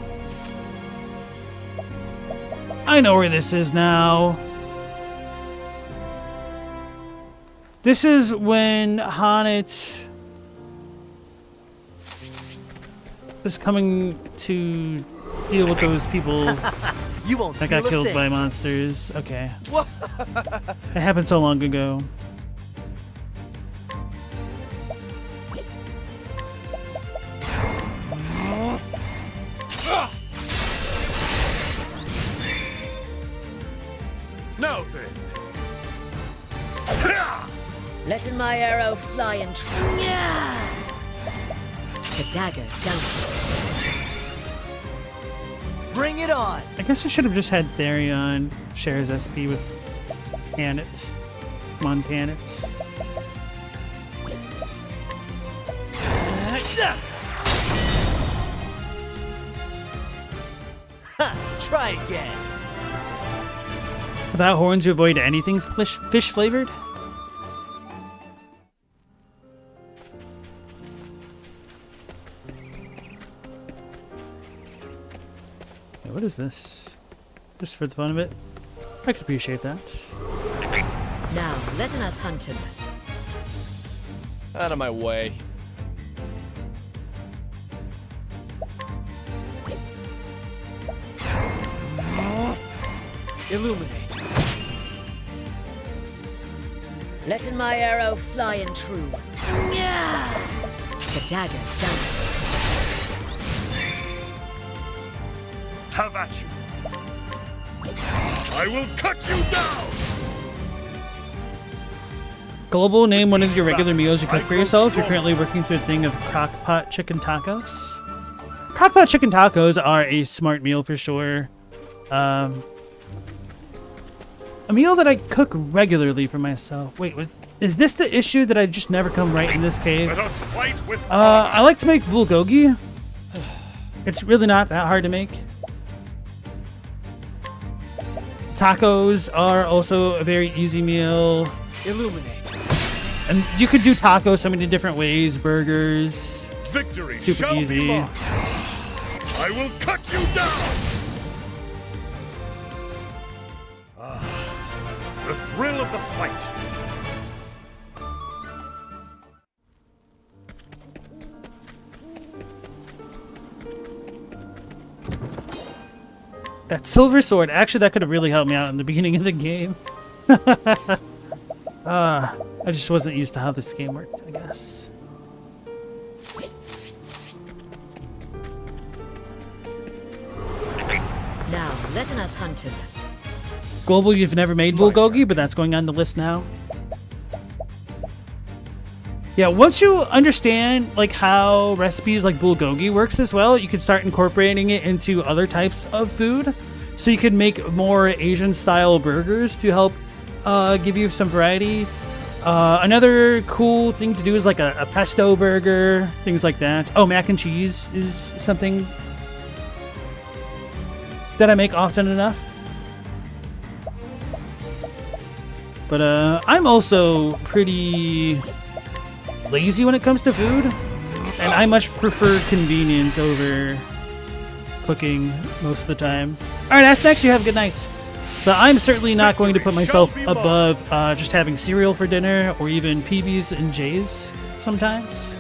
I know where this is now. This is when Hannet was coming to deal with those people You won't that got feel a killed thing. by monsters. Okay. It happened so long ago. Now then. Letting my arrow fly and the dagger down. Bring it on. I guess I should have just had Therion share his SP with Hannet. Montanet. Try again. Without horns, you avoid anything fish flavored? Yeah, what is this? Just for the fun of it? I could appreciate that. Now, letting us hunt him. Out of my way. Illuminate. Letting my arrow fly and true. The dagger down. Have at you. I will cut you down. Global, name one of your regular meals you cook for yourself. You're currently working through a thing of crockpot chicken tacos. Crockpot chicken tacos are a smart meal for sure. A meal that I cook regularly for myself. Wait, is this the issue that I just never come right in this cave? Let us fight with I like to make bulgogi. It's really not that hard to make. Tacos are also a very easy meal. Illuminate. And you could do tacos so many different ways. Burgers. Victory Super shall easy. be mine. I will cut you down. The thrill of the fight. That silver sword. Actually, that could have really helped me out in the beginning of the game. I just wasn't used to how this game worked, I guess. Now, Letting us hunt him. Global, you've never made bulgogi, but that's going on the list now. Yeah, once you understand like how recipes like bulgogi works as well, you can start incorporating it into other types of food. So you can make more Asian style burgers to help give you some variety. Another cool thing to do is like a pesto burger, things like that. Oh, mac and cheese is something that I make often enough. But I'm also pretty lazy when it comes to food, and I much prefer convenience over cooking most of the time. Alright, that's next. You have a good night. So I'm certainly not going to put myself above just having cereal for dinner, or even PBs and J's sometimes.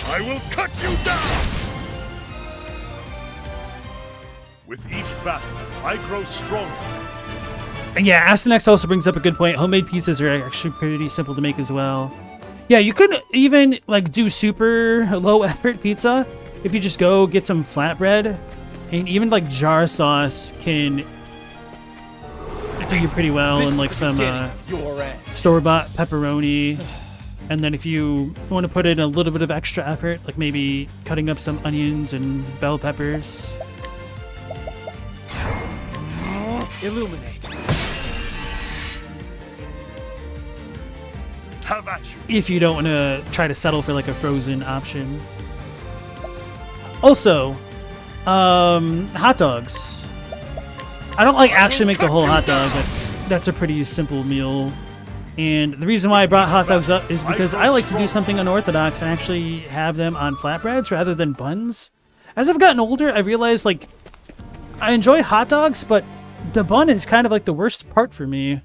I will cut you down! With each battle, I grow stronger. And yeah, Astanex also brings up a good point. Homemade pizzas are actually pretty simple to make as well. Yeah, you could even like do super low effort pizza if you just go get some flatbread, and even like jar sauce can do you pretty well, and like some store-bought pepperoni. And then if you want to put in a little bit of extra effort, like maybe cutting up some onions and bell peppers. Illuminate. Have at you. If you don't want to try to settle for like a frozen option. Also, hot dogs. I don't like actually make the whole hot dog, but that's a pretty simple meal. And the reason why I brought hot dogs up is because I like to do something unorthodox and actually have them on flatbreads rather than buns. As I've gotten older, I realized like I enjoy hot dogs, but the bun is kind of like the worst part for me.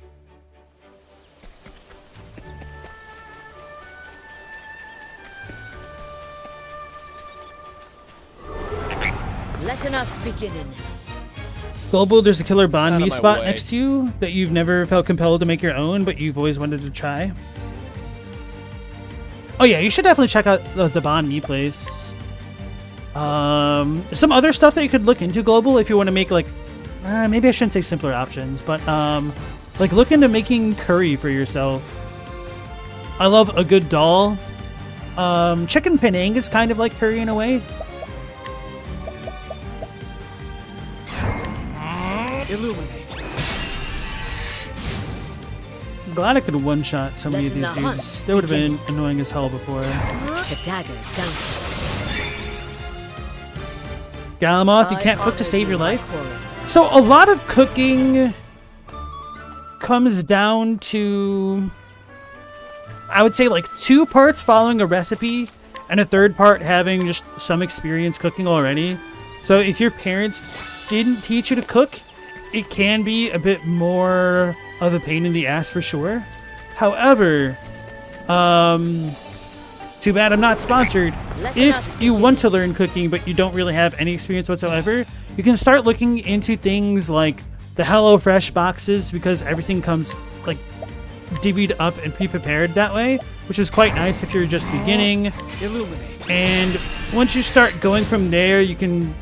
Letting us begin. Global, there's a killer banh Out mi of my spot way. next to you that you've never felt compelled to make your own, but you've always wanted to try. Oh yeah, you should definitely check out the banh mi place. Some other stuff that you could look into, Global, if you want to make like, maybe I shouldn't say simpler options, but like look into making curry for yourself. I love a good dal. Chicken Penang is kind of like curry in a way. Illuminate. I'm glad I could one-shot so many of these dudes. They would have been annoying as hell before. The dagger down. Galamoth, you can't cook to save your life? So a lot of cooking comes down to, I would say, like 2 parts following a recipe and a 3rd part having just some experience cooking already. So if your parents didn't teach you to cook, it can be a bit more of a pain in the ass for sure. However, too bad I'm not sponsored. If you want to learn cooking but you don't really have any experience whatsoever, you can start looking into things like the HelloFresh boxes, because everything comes like divvied up and pre-prepared that way, which is quite nice if you're just beginning. Illuminate. And once you start going from there, you can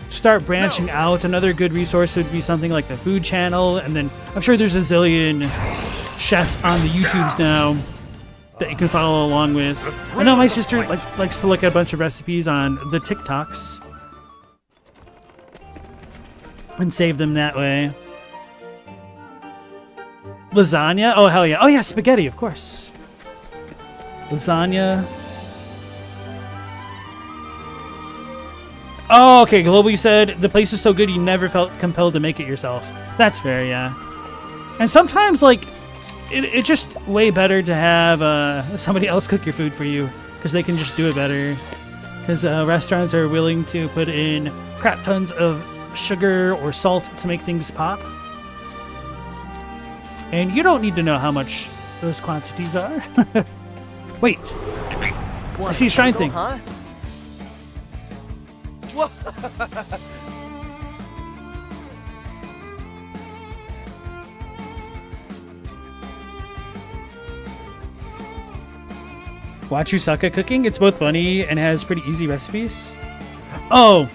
start branching out. Another good resource would be something like the Food Channel, and then I'm sure there's a zillion chefs on the YouTubes now that you can follow along with. I know my sister likes to look at a bunch of recipes on the TikToks and save them that way. Lasagna? Oh, hell yeah. Oh, yeah, spaghetti, of course. Lasagna. Oh, okay, Global, you said the place is so good you never felt compelled to make it yourself. That's fair, yeah. And sometimes, like, it's just way better to have somebody else cook your food for you, because they can just do it better. Because restaurants are willing to put in crap tons of sugar or salt to make things pop. And you don't need to know how much those quantities are. Wait. I see a shrine thing. Huh? Watch you suck at cooking. It's both funny and has pretty easy recipes. Oh,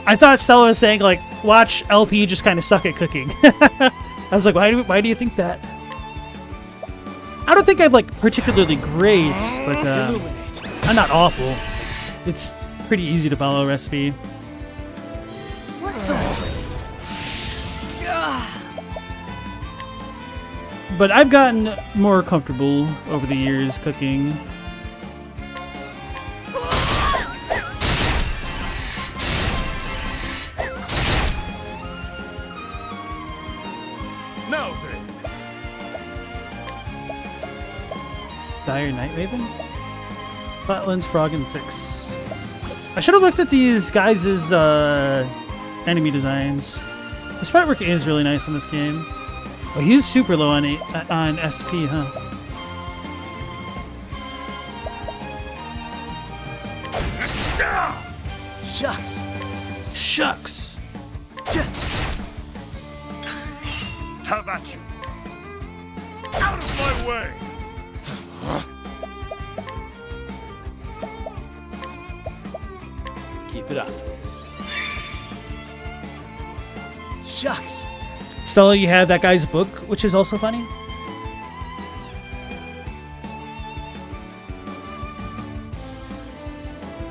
I thought Stella was saying, like, watch LP just kind of suck at cooking. I was like, why do you think that? I don't think I'm, like, particularly great, but I'm not awful. It's pretty easy to follow a recipe. But I've gotten more comfortable over the years cooking. Now then. Dire Night Raven? Flatlands, Frog, and 6. I should have looked at these guys' enemy designs. The sprite work is really nice in this game. Oh, he's super low on SP, huh? Shucks. Shucks. Have at you. Out of my way. Keep it up. Shucks. Stella, you had that guy's book, which is also funny.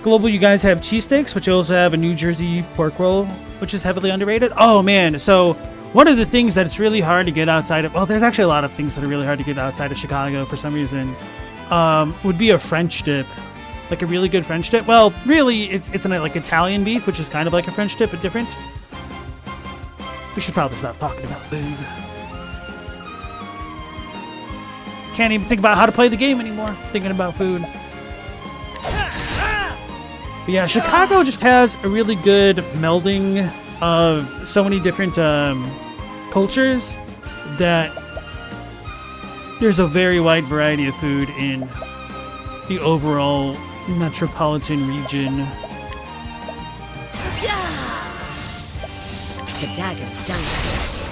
Global, you guys have cheesesteaks, which you also have a New Jersey pork roll, which is heavily underrated. Oh man, so one of the things that it's really hard to get outside of, well, there's actually a lot of things that are really hard to get outside of Chicago for some reason, would be a French dip. Like a really good French dip. Well, really, it's an like Italian beef, which is kind of like a French dip, but different. We should probably stop talking about food. Can't even think about how to play the game anymore, thinking about food. But yeah, Chicago just has a really good melding of so many different cultures that there's a very wide variety of food in the overall metropolitan region. The dagger dances.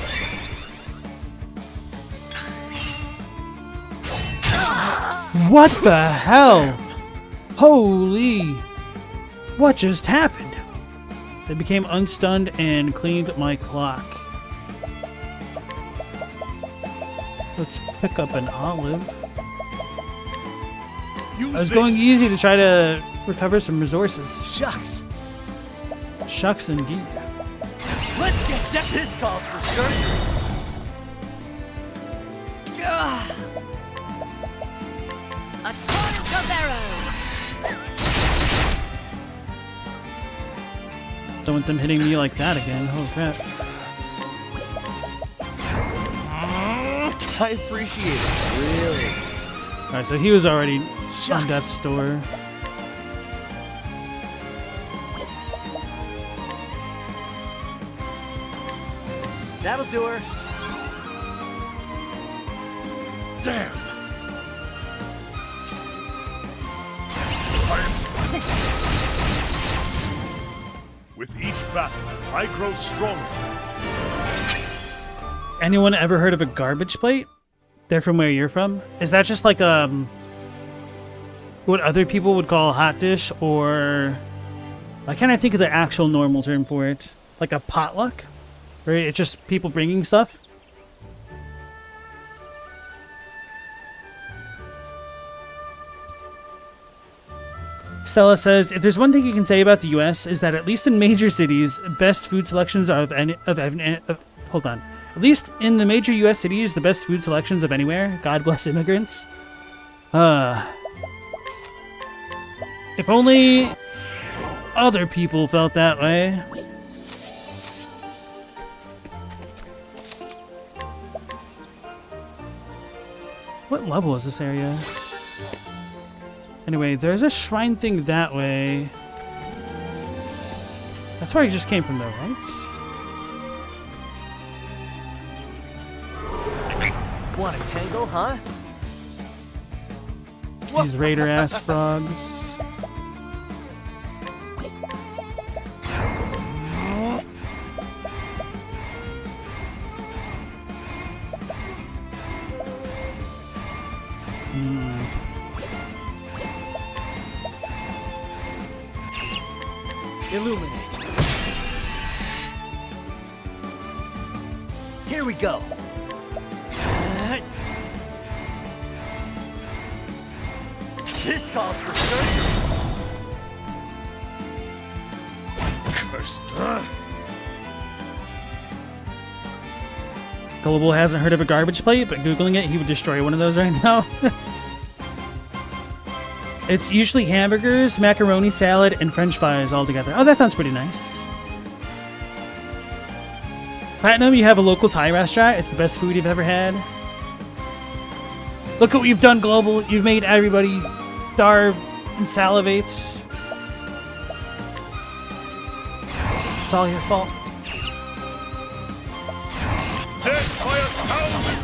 What the hell? Holy! What just happened? They became unstunned and cleaned my clock. Let's pick up an olive. I was going easy to try to recover some resources. Shucks. Shucks indeed. Let's get that. This calls for surgery. A torrent of arrows. Don't want them hitting me like that again. Oh crap. I appreciate it. Really. Alright, so he was already Shucks. on death's door. That'll do her. Damn. With each battle, I grow stronger. Anyone ever heard of a garbage plate? They're from where you're from? Is that just like what other people would call a hot dish, or why can't I think of the actual normal term for it? Like a potluck? Or it's just people bringing stuff? Stella says, if there's one thing you can say about the US is that at least in major cities, best food selections are hold on. At least in the major US cities, the best food selections of anywhere. God bless immigrants. If only other people felt that way. What level is this area? Anyway, there's a shrine thing that way. That's where I just came from though, right? Want a tangle, huh? These raider ass frogs. Illuminate. Here we go. This calls for surgery. Cursed. Gullible hasn't heard of a garbage plate, but Googling it, he would destroy one of those right now. It's usually hamburgers, macaroni salad, and french fries all together. Oh, that sounds pretty nice. Platinum, you have a local Thai restaurant. It's the best food you've ever had. Look what you've done, Global. You've made everybody starve and salivate. It's all your fault. Death by a thousand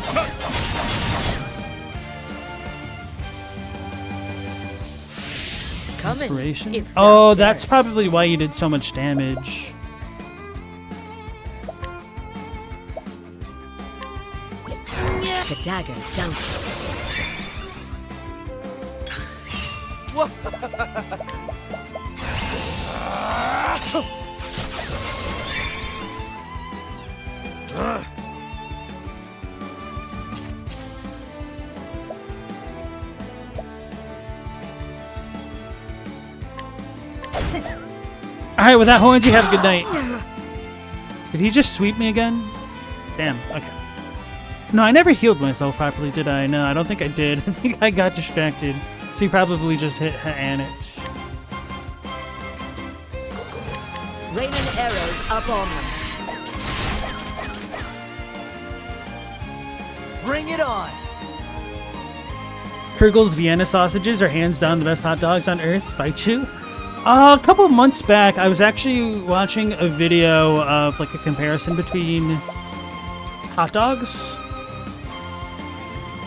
cuts! Inspiration? Oh, that's probably why you did so much damage. The dagger down. Alright, with that, Horns, you have a good night. Did he just sweep me again? Damn, okay. No, I never healed myself properly, did I? No, I don't think I did. I think I got distracted. So he probably just hit Annette. Raining arrows up on them. Bring it on. Kurgel's Vienna sausages are hands down the best hot dogs on earth. Fight you? A couple of months back, I was actually watching a video of like a comparison between hot dogs.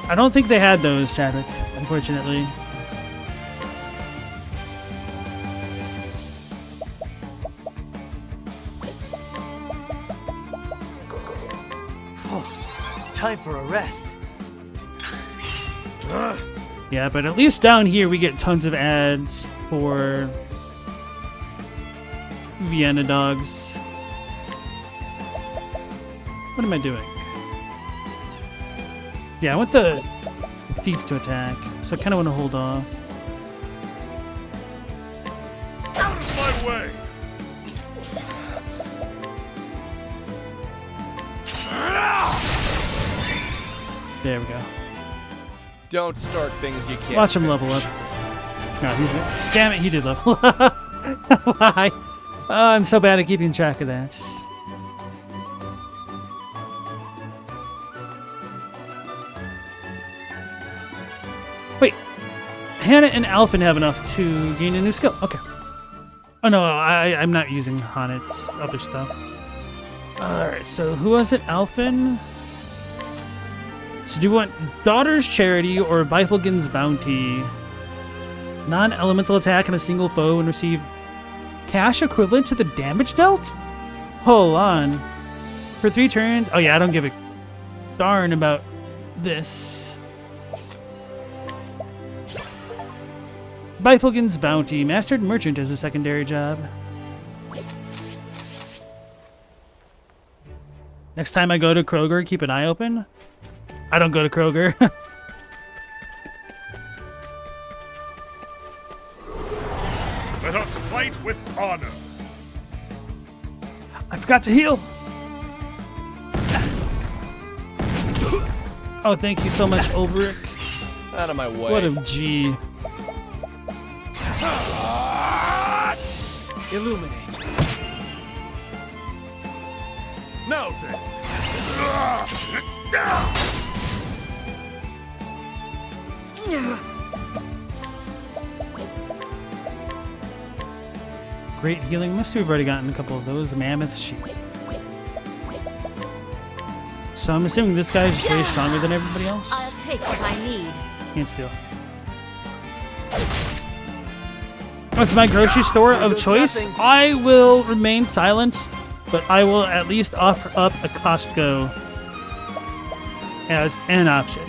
I don't think they had those, Chadwick, unfortunately. Time for a rest. Yeah, but at least down here we get tons of ads for Vienna dogs. What am I doing? Yeah, I want the thief to attack, so I kind of want to hold off. Out of my way! There we go. Don't start things you can't Watch him finish. level up. No, he's... Damn it, he did level up. Why? Oh, I'm so bad at keeping track of that. Wait. Hannah and Alphen have enough to gain a new skill. Okay. Oh, no, I'm not using Hannah's other stuff. Alright, so who was it? Alphen? So do you want Daughter's Charity or Bifalgan's Bounty? Non-elemental attack on a single foe and receive cash equivalent to the damage dealt? Hold on. For 3 turns... Oh yeah, I don't give a darn about this. Bifalgan's Bounty. Mastered Merchant as a secondary job. Next time I go to Kroger, keep an eye open. I don't go to Kroger. Let us fight with honor. I forgot to heal. Oh, thank you so much, Ulbrich. Out of my way. What a G. Illuminate. Now then. Great healing. Must have already gotten a couple of those. Mammoth sheep. So I'm assuming this guy's just way stronger than everybody else. I'll take what I need. Can't steal. What's my grocery store of choice? I will remain silent, but I will at least offer up a Costco as an option.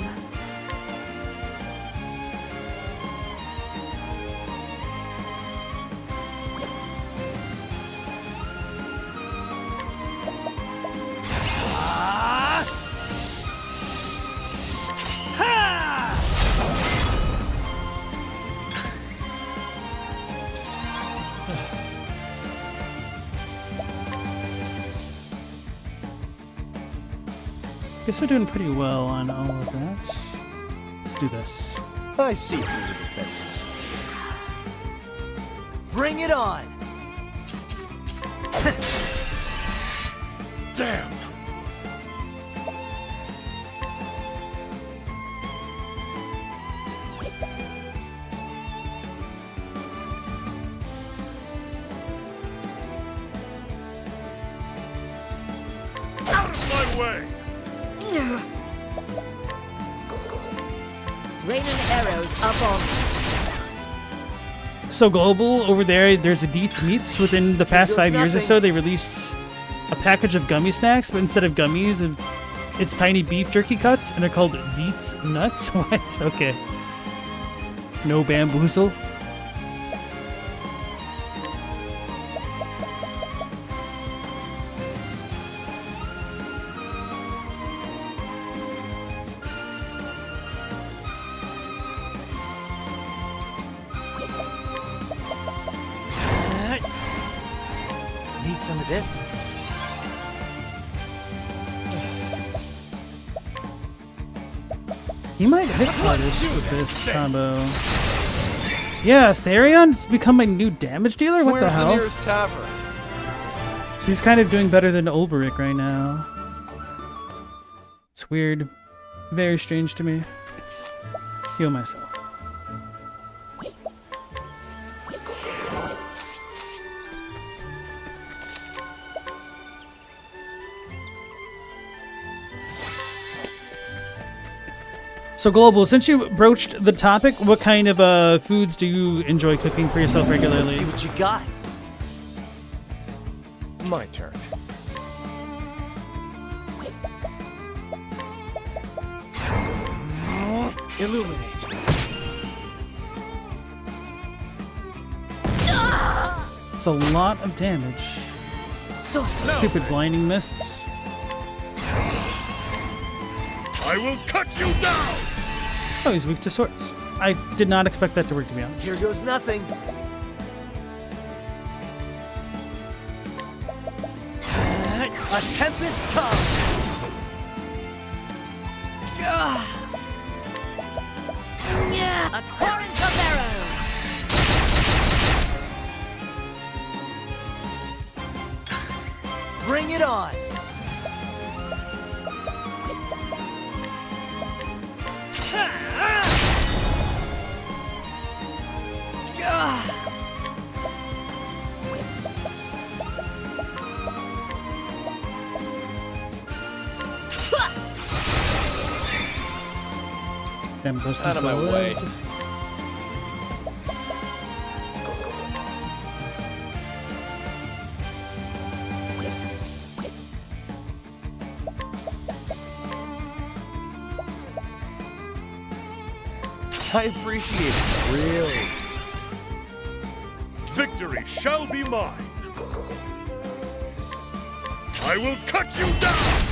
Guess we're doing pretty well on all of that. Let's do this. I see through the defenses. Bring it on! Damn! Out of my way! Raining arrows up on me. So global over there's a Deets Meats. Within the past 5 years or so, they released a package of gummy snacks, but instead of gummies, it's tiny beef jerky cuts, and they're called Deets Nuts. What? Okay. No bamboozle. Need some of this? He might hit fighters with this combo. Yeah, Therion's become my new damage dealer? What the hell? Where's the nearest tavern? So he's kind of doing better than Ulberich right now. It's weird. Very strange to me. Heal myself. So Global, since you broached the topic, what kind of foods do you enjoy cooking for yourself regularly? Let's see what you got. My turn. Illuminate. It's a lot of damage. So Stupid blinding mists. I will cut you down! Oh, he's weak to swords. I did not expect that to work, to be honest. Here goes nothing. A tempest comes. A torrent of arrows. Bring it on. Damn, Out of my way. I appreciate it. Really. Victory shall be mine! I will cut you down!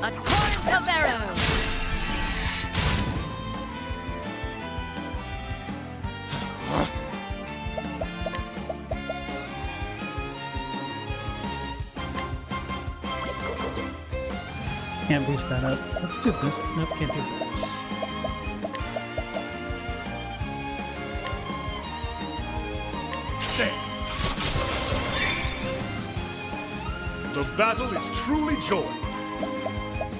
A torrent of arrows. Can't boost that up. Let's do this. Nope, can't do that. The battle is truly joined.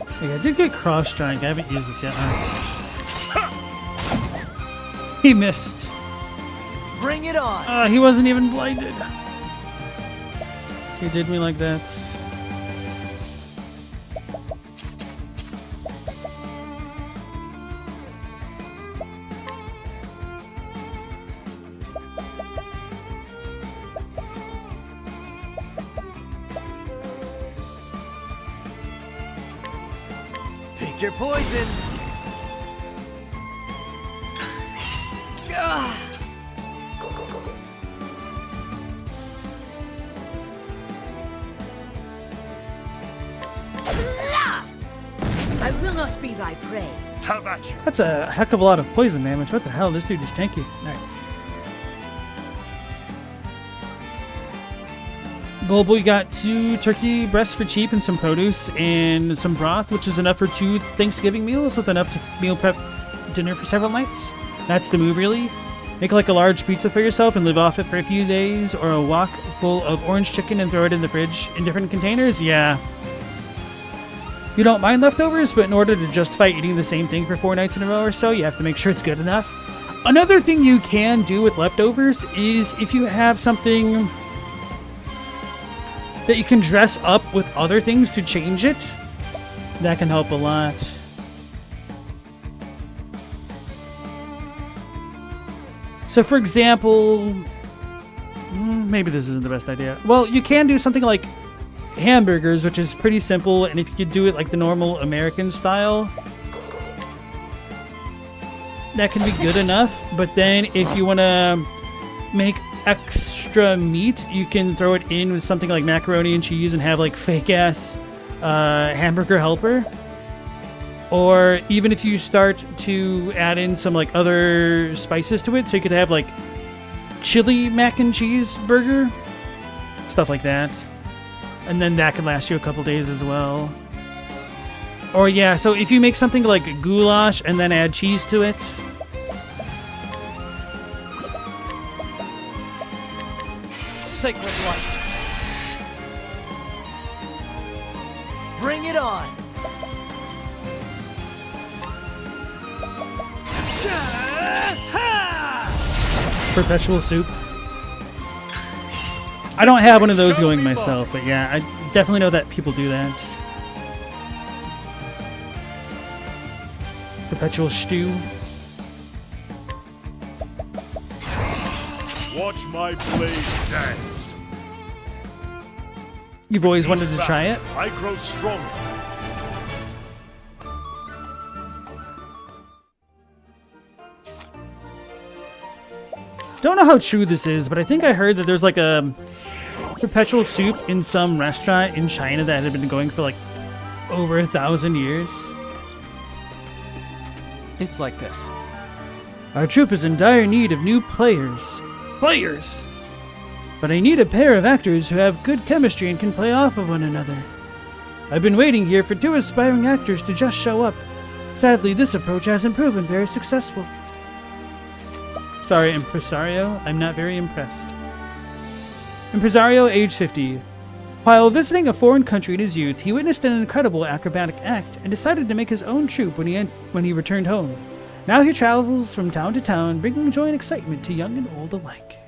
Okay, I did get cross strike. I haven't used this yet. He missed. Bring it on. He wasn't even blinded. He did me like that. Pick your poison. I will not be thy prey. Tavachi. That's a heck of a lot of poison damage. What the hell? This dude is tanky. Nice. Global, you got 2 turkey breasts for cheap and some produce and some broth, which is enough for 2 Thanksgiving meals with enough to meal prep dinner for several nights. That's the move, really. Make like a large pizza for yourself and live off it for a few days, or a wok full of orange chicken and throw it in the fridge in different containers. Yeah. You don't mind leftovers, but in order to justify eating the same thing for 4 nights in a row or so, you have to make sure it's good enough. Another thing you can do with leftovers is if you have something that you can dress up with other things to change it, that can help a lot. So for example, maybe this isn't the best idea. Well, you can do something like hamburgers, which is pretty simple, and if you could do it like the normal American style, that can be good enough. But then if you want to make extra meat, you can throw it in with something like macaroni and cheese and have like fake ass hamburger helper. Or even if you start to add in some like other spices to it, so you could have like chili mac and cheese burger, stuff like that. And then that can last you a couple days as well. Or yeah, so if you make something like goulash and then add cheese to it. Sacred light. Bring it on. Perpetual soup. I don't have one of those going myself, but yeah, I definitely know that people do that. Perpetual stew. Watch my blade dance. You've always wanted to try it? I grow stronger. Don't know how true this is, but I think I heard that there's like a perpetual soup in some restaurant in China that had been going for like over 1,000 years. It's like this. Our troop is in dire need of new players. But I need a pair of actors who have good chemistry and can play off of one another. I've been waiting here for 2 aspiring actors to just show up. Sadly, this approach hasn't proven very successful. Sorry, Impresario. I'm not very impressed. Impresario, age 50. While visiting a foreign country in his youth, he witnessed an incredible acrobatic act and decided to make his own troupe when he returned home. Now he travels from town to town, bringing joy and excitement to young and old alike.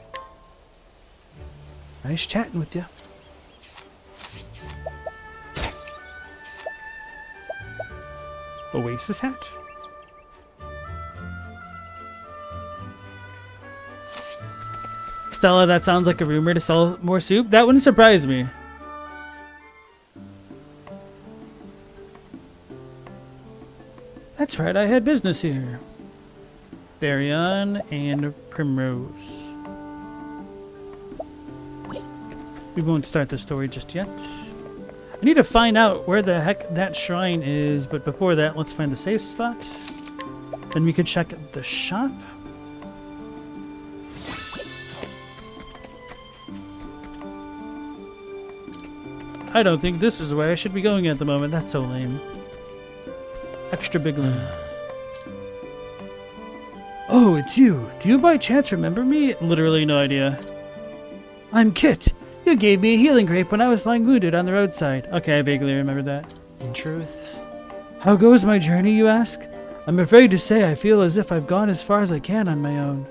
Nice chatting with you. Oasis hat. Stella, that sounds like a rumor to sell more soup. That wouldn't surprise me. That's right, I had business here. Baryon and Primrose. We won't start the story just yet. I need to find out where the heck that shrine is, but before that, let's find the safe spot. Then we could check the shop. I don't think this is where I should be going at the moment. That's so lame. Extra big lame. Oh, it's you. Do you by chance remember me? Literally no idea. I'm Kit. You gave me a healing grape when I was lying wounded on the roadside. Okay, I vaguely remember that. In truth, how goes my journey, you ask? I'm afraid to say I feel as if I've gone as far as I can on my own.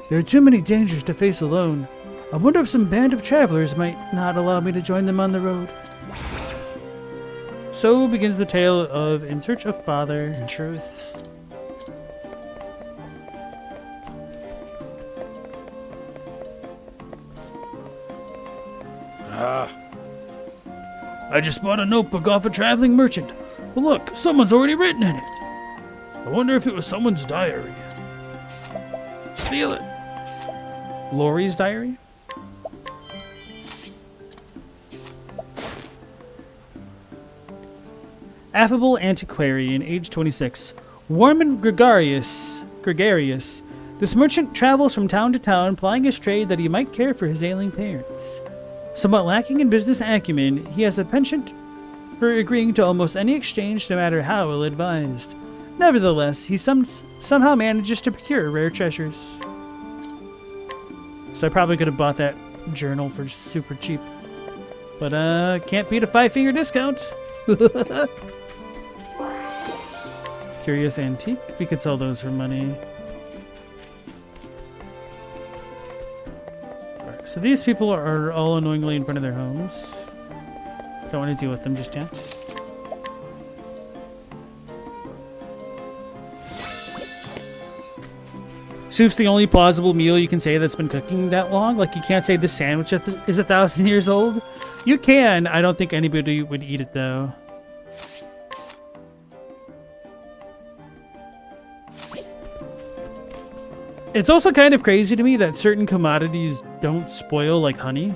There are too many dangers to face alone. I wonder if some band of travelers might not allow me to join them on the road. So begins the tale of In Search of Father. in truth. I just bought a notebook off a traveling merchant. Well, look, someone's already written in it. I wonder if it was someone's diary. Steal it. Lori's diary? Affable antiquarian, age 26. Warm and gregarious. This merchant travels from town to town, plying his trade that he might care for his ailing parents. Somewhat lacking in business acumen, he has a penchant for agreeing to almost any exchange, no matter how ill-advised. Nevertheless, he somehow manages to procure rare treasures. So I probably could have bought that journal for super cheap. But, can't beat a 5-finger discount. Curious antique. We could sell those for money. Alright, so these people are all annoyingly in front of their homes. Don't want to deal with them just yet. Soup's the only plausible meal you can say that's been cooking that long. Like, you can't say the sandwich is 1,000 years old. You can. I don't think anybody would eat it, though. It's also kind of crazy to me that certain commodities don't spoil like honey.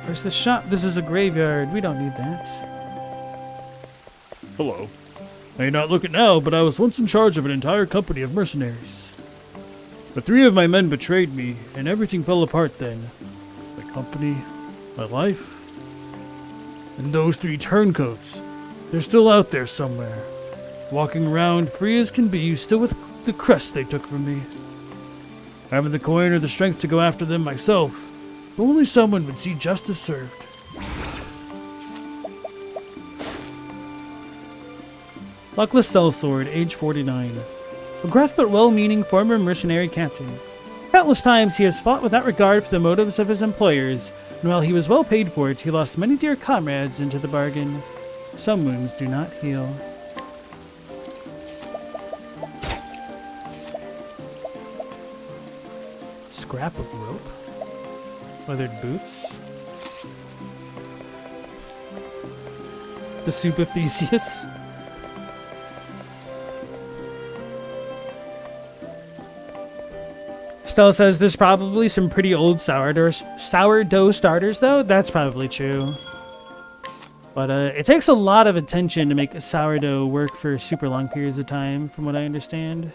Where's the shop? This is a graveyard. We don't need that. Hello. May not look it now, but I was once in charge of an entire company of mercenaries. The 3 of my men betrayed me, and everything fell apart then. My company, my life, and those 3 turncoats. They're still out there somewhere, walking around free as can be, still with the crest they took from me. Having the coin or the strength to go after them myself, if only someone would see justice served. Luckless Sellsword, age 49. A gruff but well-meaning former mercenary captain. Countless times he has fought without regard for the motives of his employers, and while he was well paid for it, he lost many dear comrades into the bargain. Some wounds do not heal. Scrap of rope. Leathered boots. The soup of Theseus. Stella says there's probably some pretty old sourdough starters, though. That's probably true. But it takes a lot of attention to make a sourdough work for super long periods of time, from what I understand.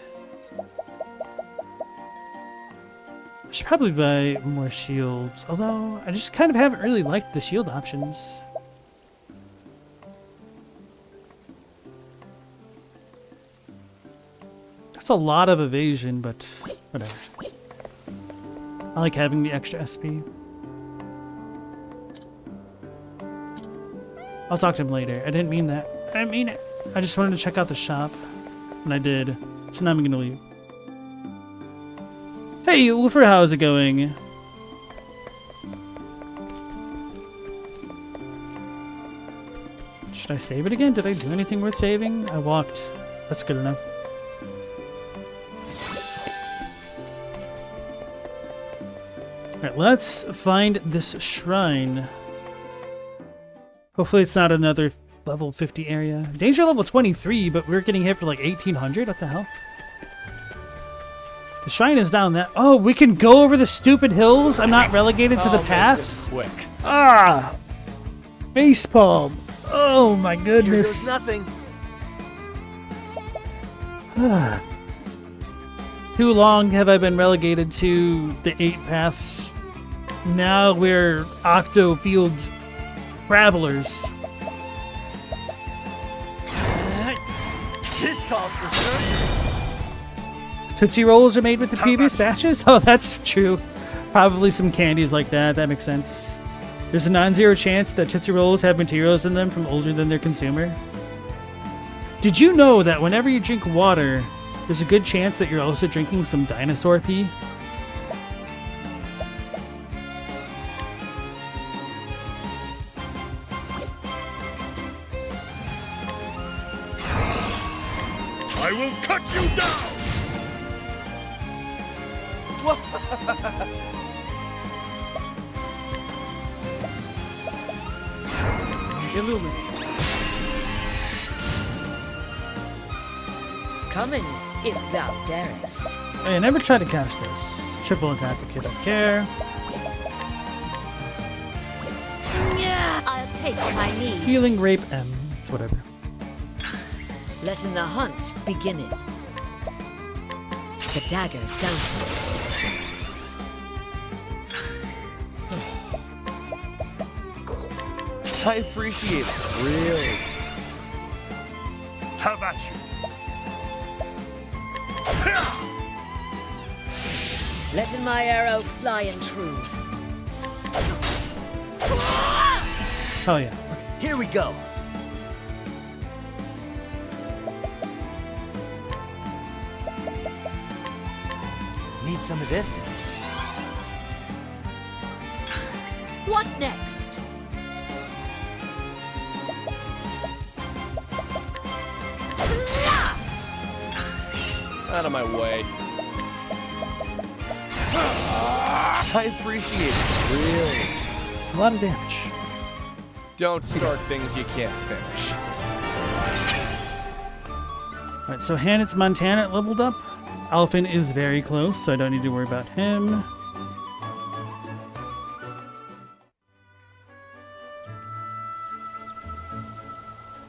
I should probably buy more shields, although I just kind of haven't really liked the shield options. That's a lot of evasion, but whatever. I like having the extra SP. I'll talk to him later. I didn't mean that. I didn't mean it. I just wanted to check out the shop. And I did. So now I'm gonna leave. Hey, Ulfer, how's it going? Should I save it again? Did I do anything worth saving? I walked. That's good enough. Alright, let's find this shrine. Hopefully it's not another level 50 area. Danger level 23, but we're getting hit for like 1800? What the hell? The shrine is down that. Oh, we can go over the stupid hills? I'm not relegated to the paths? Quick. Ah! Facepalm. Oh my goodness. Here goes nothing. Too long have I been relegated to the 8 paths. Now we're Octofield Travelers. This calls for surgery. Tootsie Rolls are made with the previous batches? Oh, that's true. Probably some candies like that. That makes sense. There's a non-zero chance that Tootsie Rolls have materials in them from older than their consumer. Did you know that whenever you drink water, there's a good chance that you're also drinking some dinosaur pee? I will cut you down! Illuminate. Come in, if thou darest. I never tried to catch this. Triple attack if you don't care. taste my need. Healing rape M. It's whatever. Letting the hunt begin. The dagger dances. I appreciate it, really. Have at you. Letting my arrow fly and true. Oh yeah. Here we go. Need some of this? What next? Out of my way. I appreciate it, really. It's a lot of damage. Don't start things you can't finish. Alright, so Hannett's Montana leveled up. Elephant is very close, so I don't need to worry about him.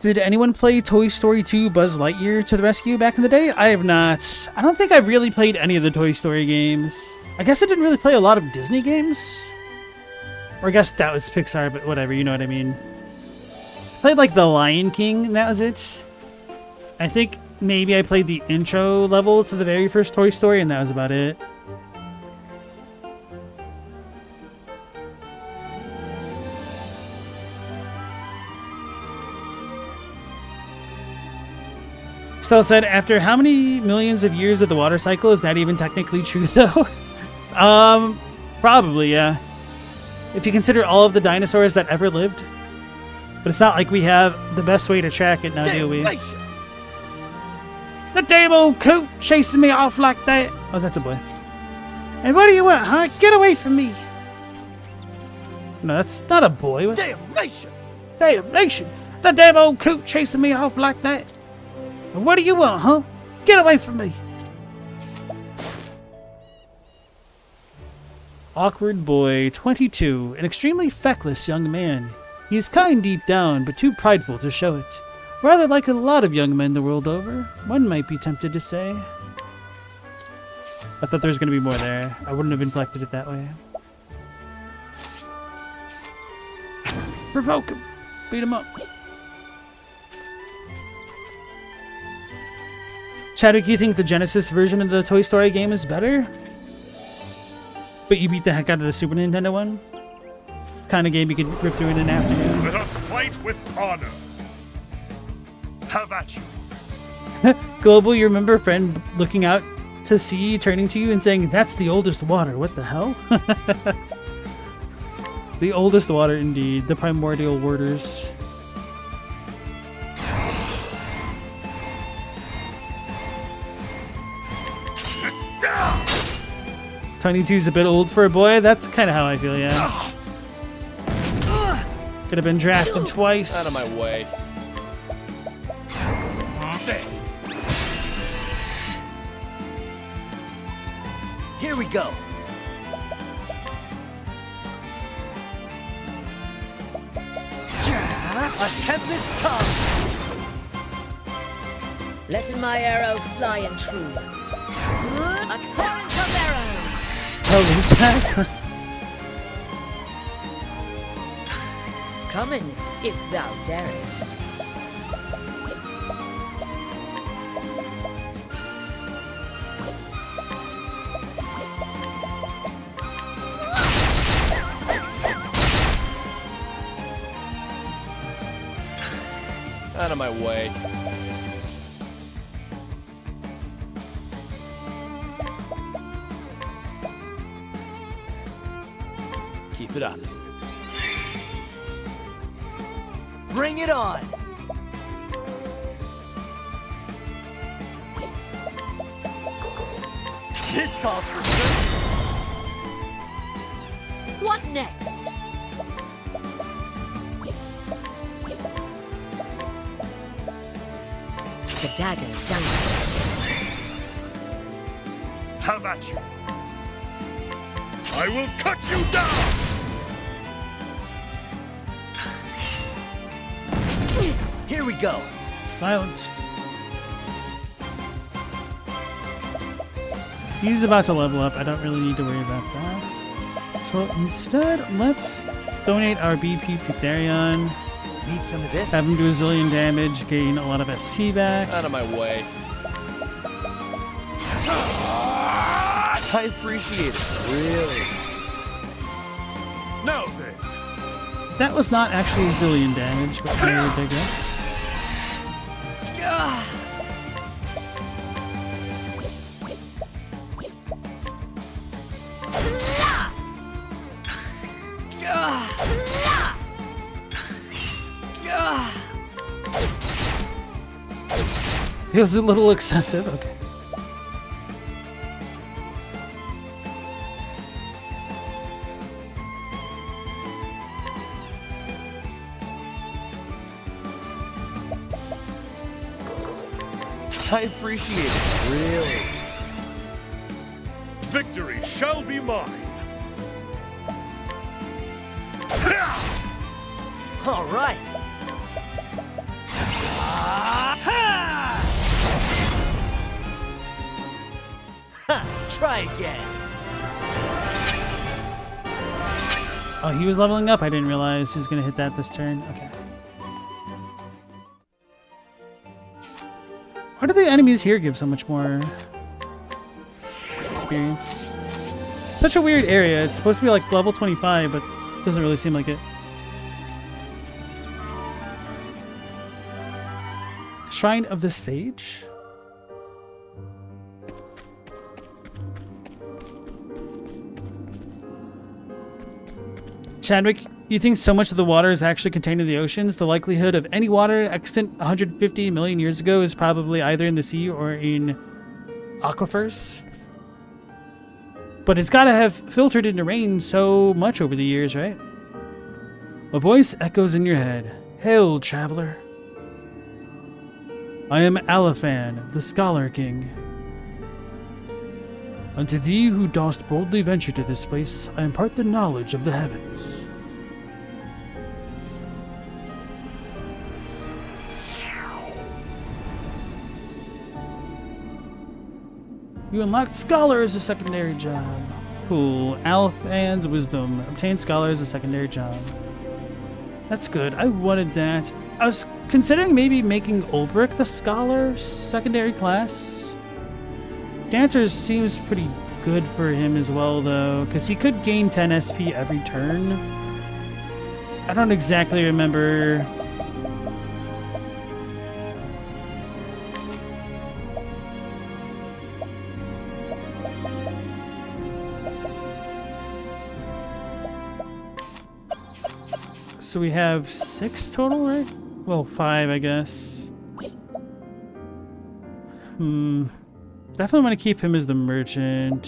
Did anyone play Toy Story 2 Buzz Lightyear to the Rescue back in the day? I have not. I don't think I've really played any of the Toy Story games. I guess I didn't really play a lot of Disney games. Or I guess that was Pixar, but whatever, you know what I mean. I played like The Lion King, and that was it. I think maybe I played the intro level to the very first Toy Story, and that was about it. Stella said, after how many millions of years of the water cycle is that even technically true, though? Probably, yeah. If you consider all of the dinosaurs that ever lived. But it's not like we have the best way to track it now, do we? The damn old coot chasing me off like that. Oh, that's a boy. And what do you want, huh? Get away from me. No, that's not a boy. What? Damnation! Damnation! The damn old coot chasing me off like that. And what do you want, huh? Get away from me. Awkward boy, 22, an extremely feckless young man. He is kind deep down, but too prideful to show it. Rather like a lot of young men the world over, one might be tempted to say. I thought there was going to be more there. I wouldn't have inflected it that way. Provoke him. Beat him up. Chadwick, you think the Genesis version of the Toy Story game is better? But you beat the heck out of the Super Nintendo one? It's the kind of game you could rip through in an afternoon. Let us fight with honor. Have at you. Global, you remember a friend looking out to sea, turning to you and saying, "That's the oldest water." What the hell? The oldest water indeed. The primordial waters. Tiny 2's a bit old for a boy. That's kind of how I feel, yeah. Could have been drafted twice. Out of my way. Here we go. A tempest comes. Letting my arrow fly and true. A torrent of arrows. Totally back. Coming, if thou darest. Out of my way. Keep it up. Bring it on! This calls for sure. What next? The dagger dances. Have at you. I will cut you down. Here we go. Silenced. He's about to level up. I don't really need to worry about that. So instead, let's donate our BP to Therion. Need some of this? Have him do a zillion damage, gain a lot of SP back. Out of my way. I appreciate it. Really? Now then. That was not actually a zillion damage, but I digress. Feels a little excessive. Okay. I appreciate it. Really? Victory shall be mine. All right. Try again. Oh, he was leveling up? I didn't realize he was going to hit that this turn. Okay. Why do the enemies here give so much more experience? Such a weird area. It's supposed to be like level 25, but it doesn't really seem like it. Shrine of the Sage? Chadwick, you think so much of the water is actually contained in the oceans? The likelihood of any water extant 150 million years ago is probably either in the sea or in aquifers. But it's got to have filtered into rain so much over the years, right? A voice echoes in your head. Hail, traveler. I am Alaphan, the Scholar King. Unto thee who dost boldly venture to this place, I impart the knowledge of the heavens. You unlocked Scholar as a secondary job. Cool. Alaphan's Wisdom. Obtain Scholar as a secondary job. That's good. I wanted that. I was considering maybe making Ulbrich the Scholar secondary class. Dancers seems pretty good for him as well, though, because he could gain 10 SP every turn. I don't exactly remember. So we have 6 total, right? Well, 5, I guess. Definitely want to keep him as the merchant.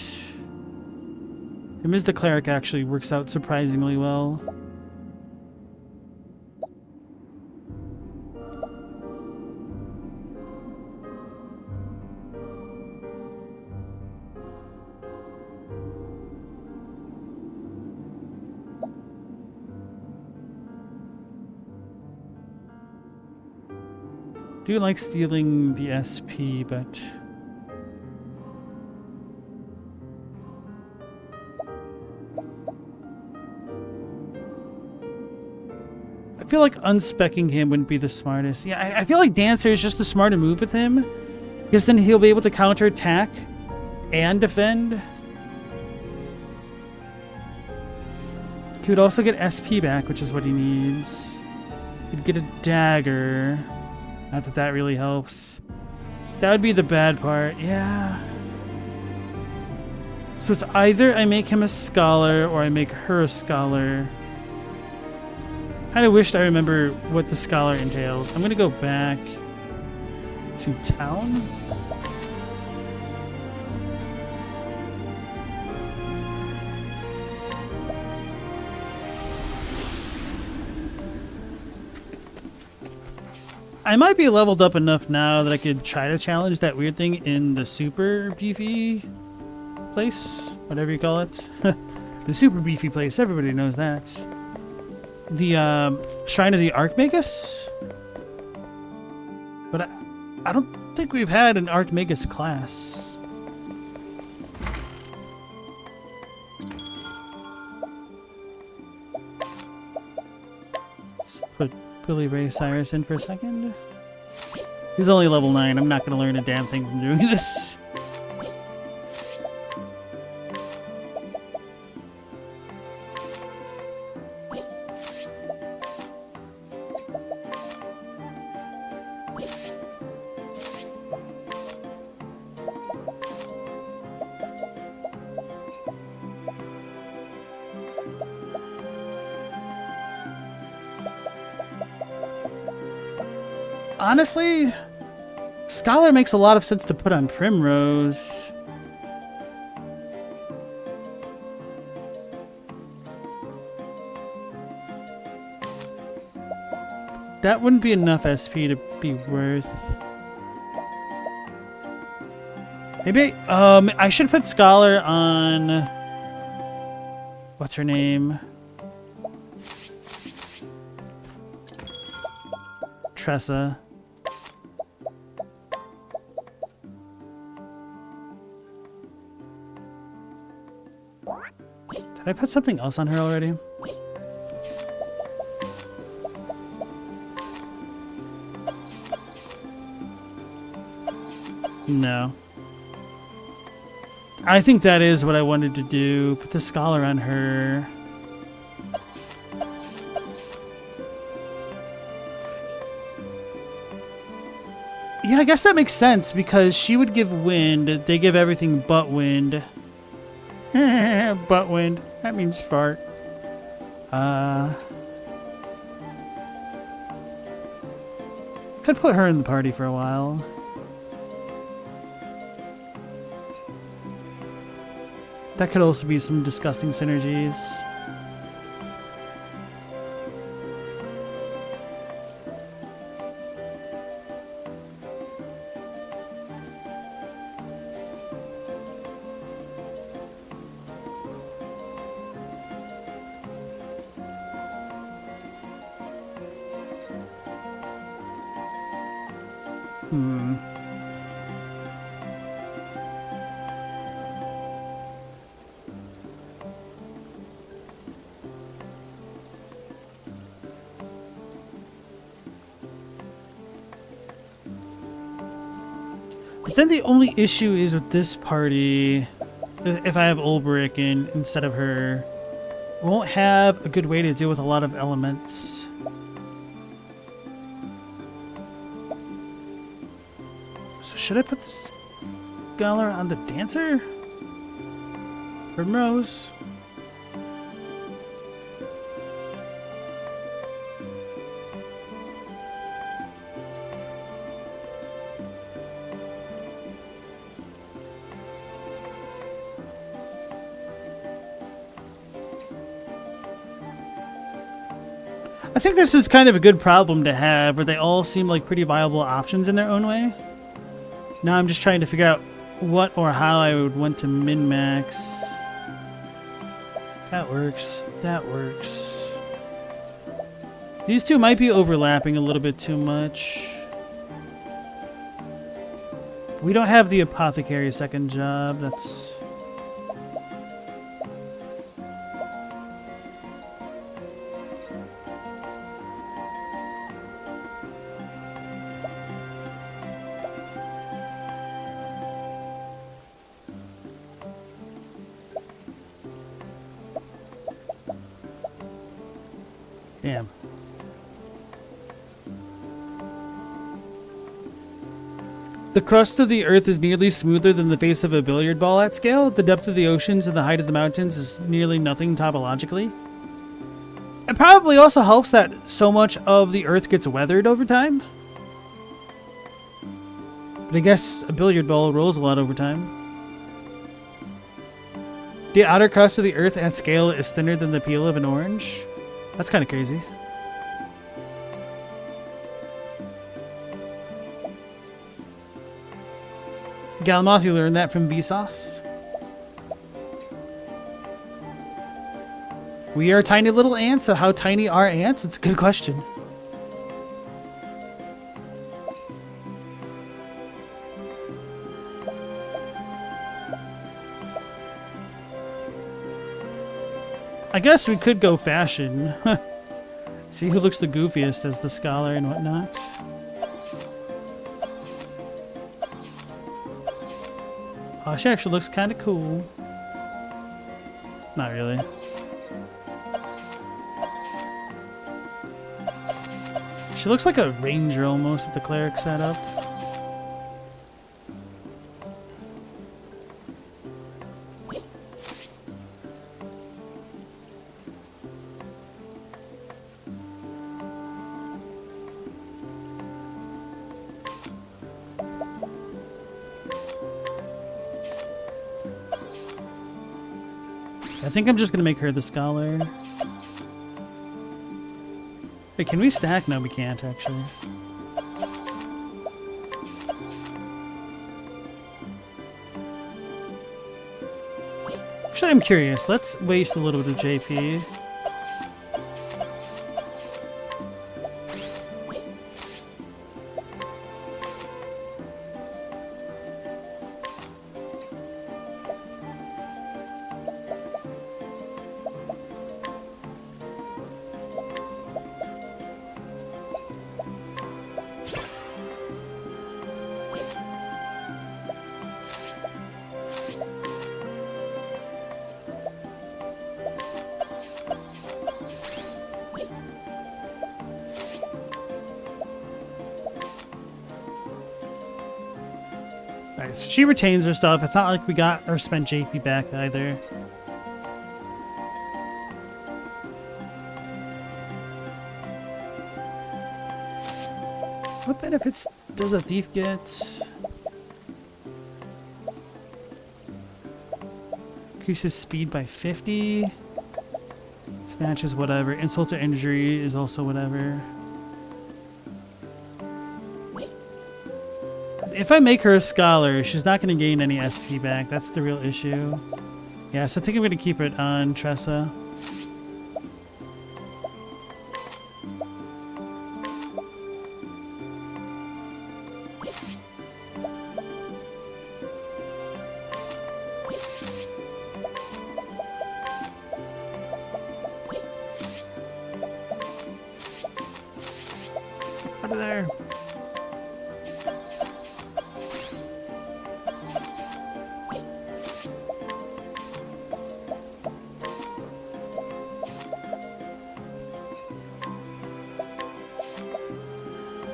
Him as the cleric actually works out surprisingly well. Do like stealing the SP, but I feel like unspecking him wouldn't be the smartest. Yeah, I feel like Dancer is just the smarter move with him, because then he'll be able to counter attack and defend. He would also get SP back, which is what he needs. He'd get a dagger. Not that that really helps. That would be the bad part. Yeah. So it's either I make him a scholar or I make her a scholar. Kind of wished I remember what the scholar entails. I'm going to go back to town. I might be leveled up enough now that I could try to challenge that weird thing in the super beefy place, whatever you call it. The super beefy place, everybody knows that. The Shrine of the Archmagus? But I don't think we've had an Archmagus class. Let's put Billy Ray Cyrus in for a second. He's only level 9. I'm not going to learn a damn thing from doing this. Honestly, Scholar makes a lot of sense to put on Primrose. That wouldn't be enough SP to be worth. Maybe I should put Scholar on what's her name? Tressa. Did I put something else on her already? No. I think that is what I wanted to do. Put the Scholar on her. Yeah, I guess that makes sense because she would give wind. They give everything but wind. Butt wind. That means fart. Could put her in the party for a while. That could also be some disgusting synergies. But then the only issue is with this party, if I have Ulbrich in instead of her, I won't have a good way to deal with a lot of elements. So should I put the Scholar on the Dancer? Primrose? I think this is kind of a good problem to have, where they all seem like pretty viable options in their own way. Now I'm just trying to figure out what or how I would want to min-max. That works. That works. These two might be overlapping a little bit too much. We don't have the Apothecary second job. That's... Damn. The crust of the earth is nearly smoother than the face of a billiard ball at scale. The depth of the oceans and the height of the mountains is nearly nothing topologically. It probably also helps that so much of the earth gets weathered over time. But I guess a billiard ball rolls a lot over time. The outer crust of the earth at scale is thinner than the peel of an orange. That's kind of crazy. Galmoth, you learned that from Vsauce. We are tiny little ants, so how tiny are ants? It's a good question. I guess we could go fashion. See who looks the goofiest as the scholar and whatnot. Oh, she actually looks kind of cool. Not really. She looks like a ranger almost with the cleric setup. I think I'm just gonna make her the scholar. Wait, can we stack? No, we can't actually. Actually, I'm curious. Let's waste a little bit of JP. Alright, so she retains her stuff. It's not like we got or spent JP back either. What benefits does a thief get? Increases speed by 50. Snatches whatever. Insult to injury is also whatever. If I make her a scholar, she's not going to gain any SP back. That's the real issue. Yeah, so I think I'm going to keep it on Tressa. Out of there.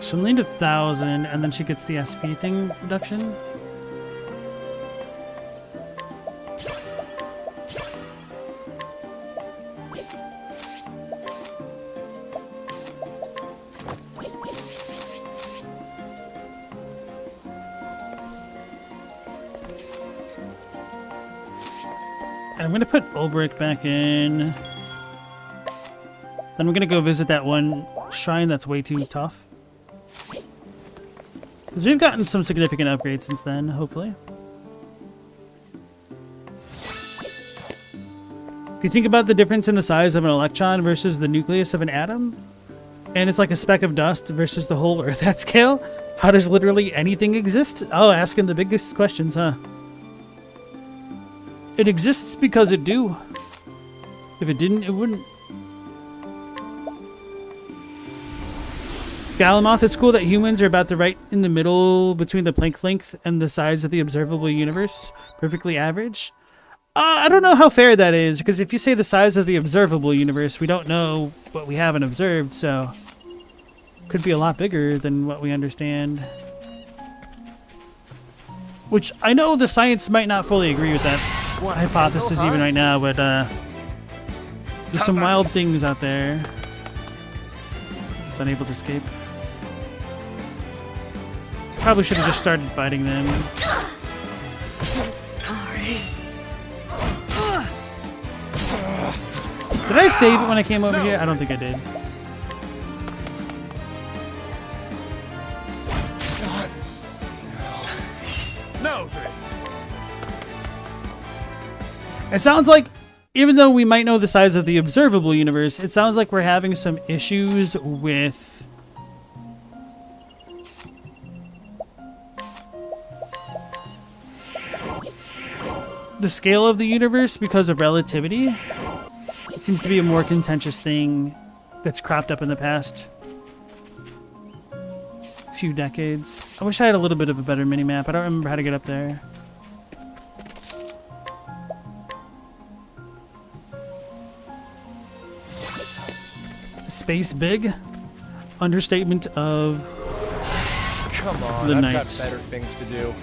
She'll need 1,000, and then she gets the SP thing reduction. And I'm going to put Ulbrich back in. Then we're going to go visit that one shrine that's way too tough. Because we've gotten some significant upgrades since then, hopefully. If you think about the difference in the size of an electron versus the nucleus of an atom, and it's like a speck of dust versus the whole Earth at scale, how does literally anything exist? Oh, asking the biggest questions, huh? It exists because it do. If it didn't, it wouldn't. Galamoth, it's cool that humans are about the right in the middle between the Planck length and the size of the observable universe. Perfectly average. I don't know how fair that is, because if you say the size of the observable universe, we don't know what we haven't observed, so... Could be a lot bigger than what we understand. Which, I know the science might not fully agree with that hypothesis even right now, but there's some wild things out there. Just unable to escape. Probably should have just started fighting them. I'm sorry. Did I save it when I came over here? I don't think I did. No. It sounds like, even though we might know the size of the observable universe, it sounds like we're having some issues with the scale of the universe because of relativity. seems to be a more contentious thing that's cropped up in the past few decades. I wish I had a little bit of a better mini-map. I don't remember how to get up there. Space big? Understatement of Come on, the I've night. got better things to do.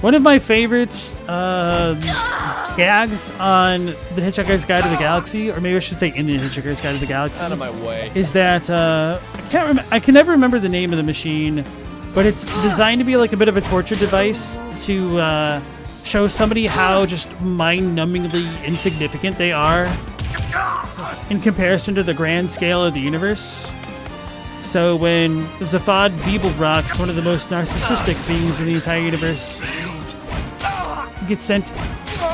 One of my favorites gags on The Hitchhiker's Guide to the Galaxy, or maybe I should say in The Hitchhiker's Guide to the Galaxy, Out of my way. is that I can never remember the name of the machine, but it's designed to be like a bit of a torture device to show somebody how just mind-numbingly insignificant they are in comparison to the grand scale of the universe. So when Zaphod Beeblebrox, one of the most narcissistic beings in the entire universe, gets sent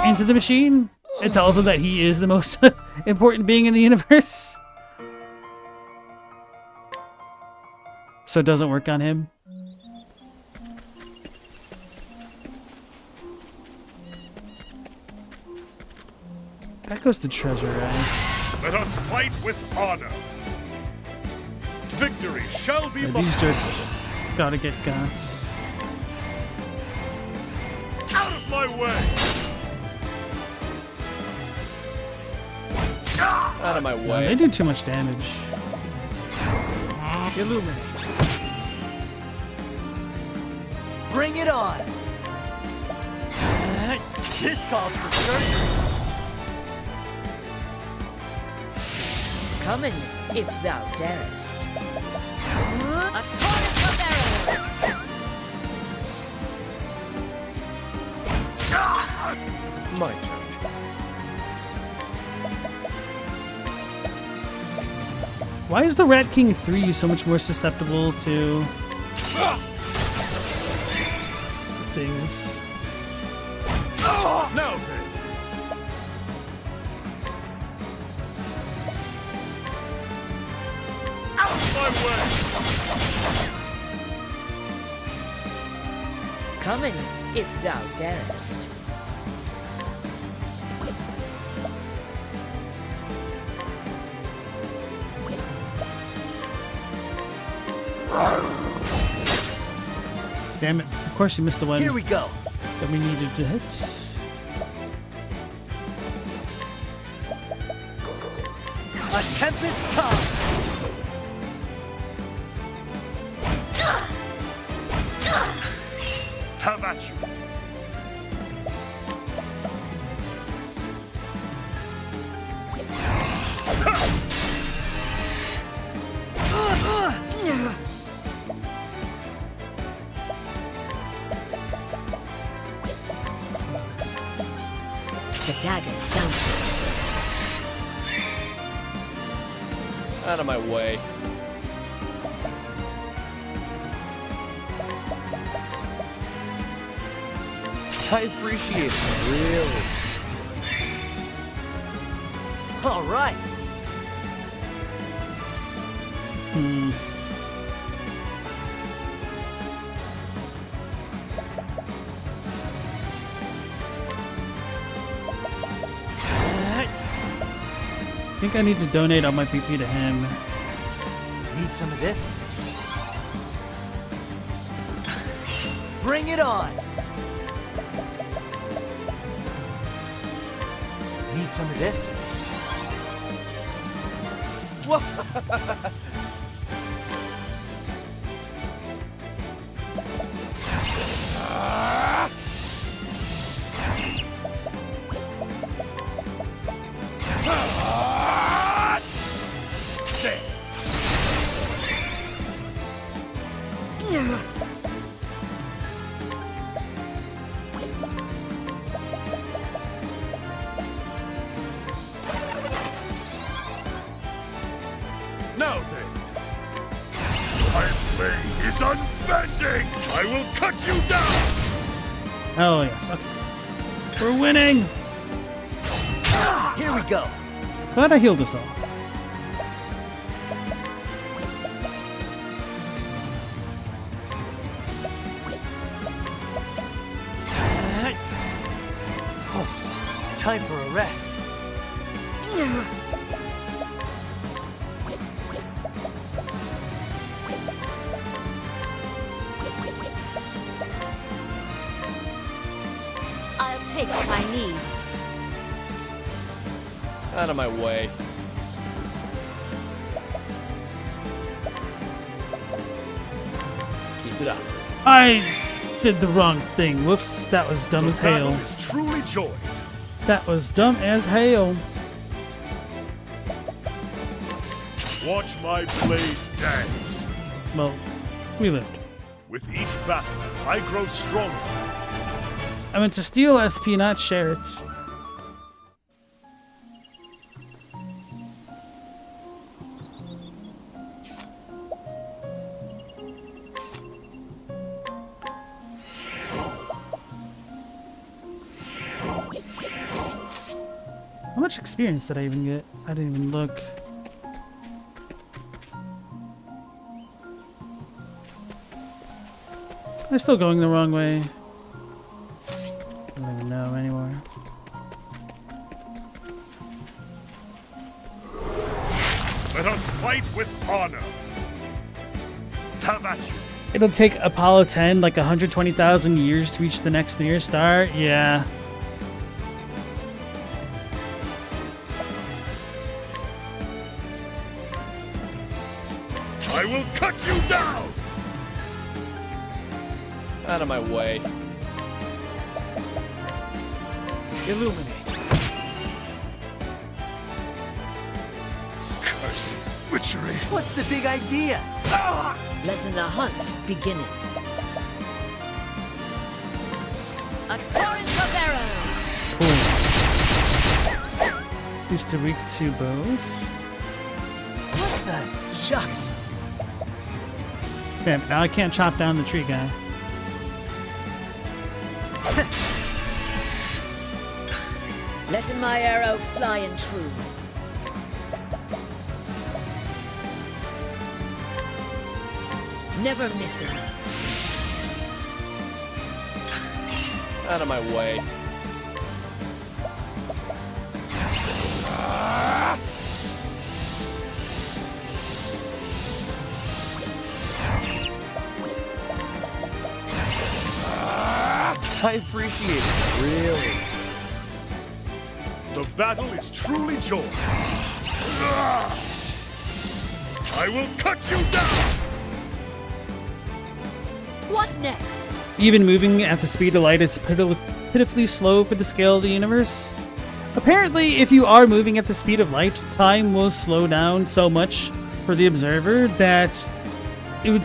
into the machine, it tells him that he is the most important being in the universe. So it doesn't work on him. That goes to treasure, right? Let us fight with honor. Victory shall be mine. These jerks gotta get got. Out of my way! Out of my way. They do too much damage. Illuminate. Bring it on. This calls for surgery. Come in, if thou darest. A torrent of arrows! My turn. Why is the Rat King 3 so much more susceptible to things? Now then. Out of my way! Come in, if thou darest. Damn it. Of course you missed the one Here we go. that we needed to hit. A tempest comes. Have at you. The dagger bounces. Out of my way. I appreciate it, really. All right. I think I need to donate all my PP to him. Need some of this? Bring it on. Need some of this? Whoa. Now then. My blade is unbending! I will cut you down! Oh, yes. Okay. We're winning! Here we go. Glad I healed us all. time for a rest. I'll take what I need. Out of my way. Keep it up. I did the wrong thing. Whoops, that was dumb as hail. Battle is truly joy. That was dumb as hail. Watch my blade dance. Well, we lived. With each battle, I grow stronger. I meant to steal SP, not share it. How much experience did I even get? I didn't even look. I'm still going the wrong way. I don't even know anymore. Let us fight with honor. Have at you. It'll take Apollo 10 like 120,000 years to reach the next nearest star? Yeah. I will cut you down! Out of my way. Illuminate. Cursed witchery. What's the big idea? Letting the hunt begin. A torrent of arrows! Used to weak to bows. What the shucks? Damn, now I can't chop down the tree guy. Letting my arrow fly and true. Never missing. Out of my way. I appreciate it. Really? The battle is truly joy. I will cut you down! What next? Even moving at the speed of light is pitifully slow for the scale of the universe. Apparently, if you are moving at the speed of light, time will slow down so much for the observer that it would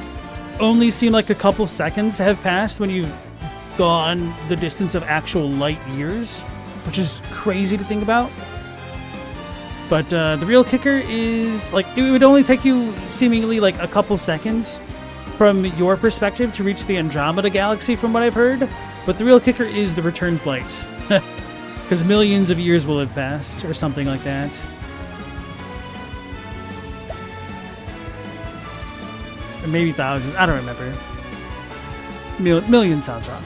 only seem like a couple seconds have passed when you've gone the distance of actual light years, which is crazy to think about. But the real kicker is, like, it would only take you seemingly like a couple seconds from your perspective to reach the Andromeda Galaxy, from what I've heard. But the real kicker is the return flight. Because millions of years will have passed, or something like that. Or maybe thousands, I don't remember. Million sounds wrong.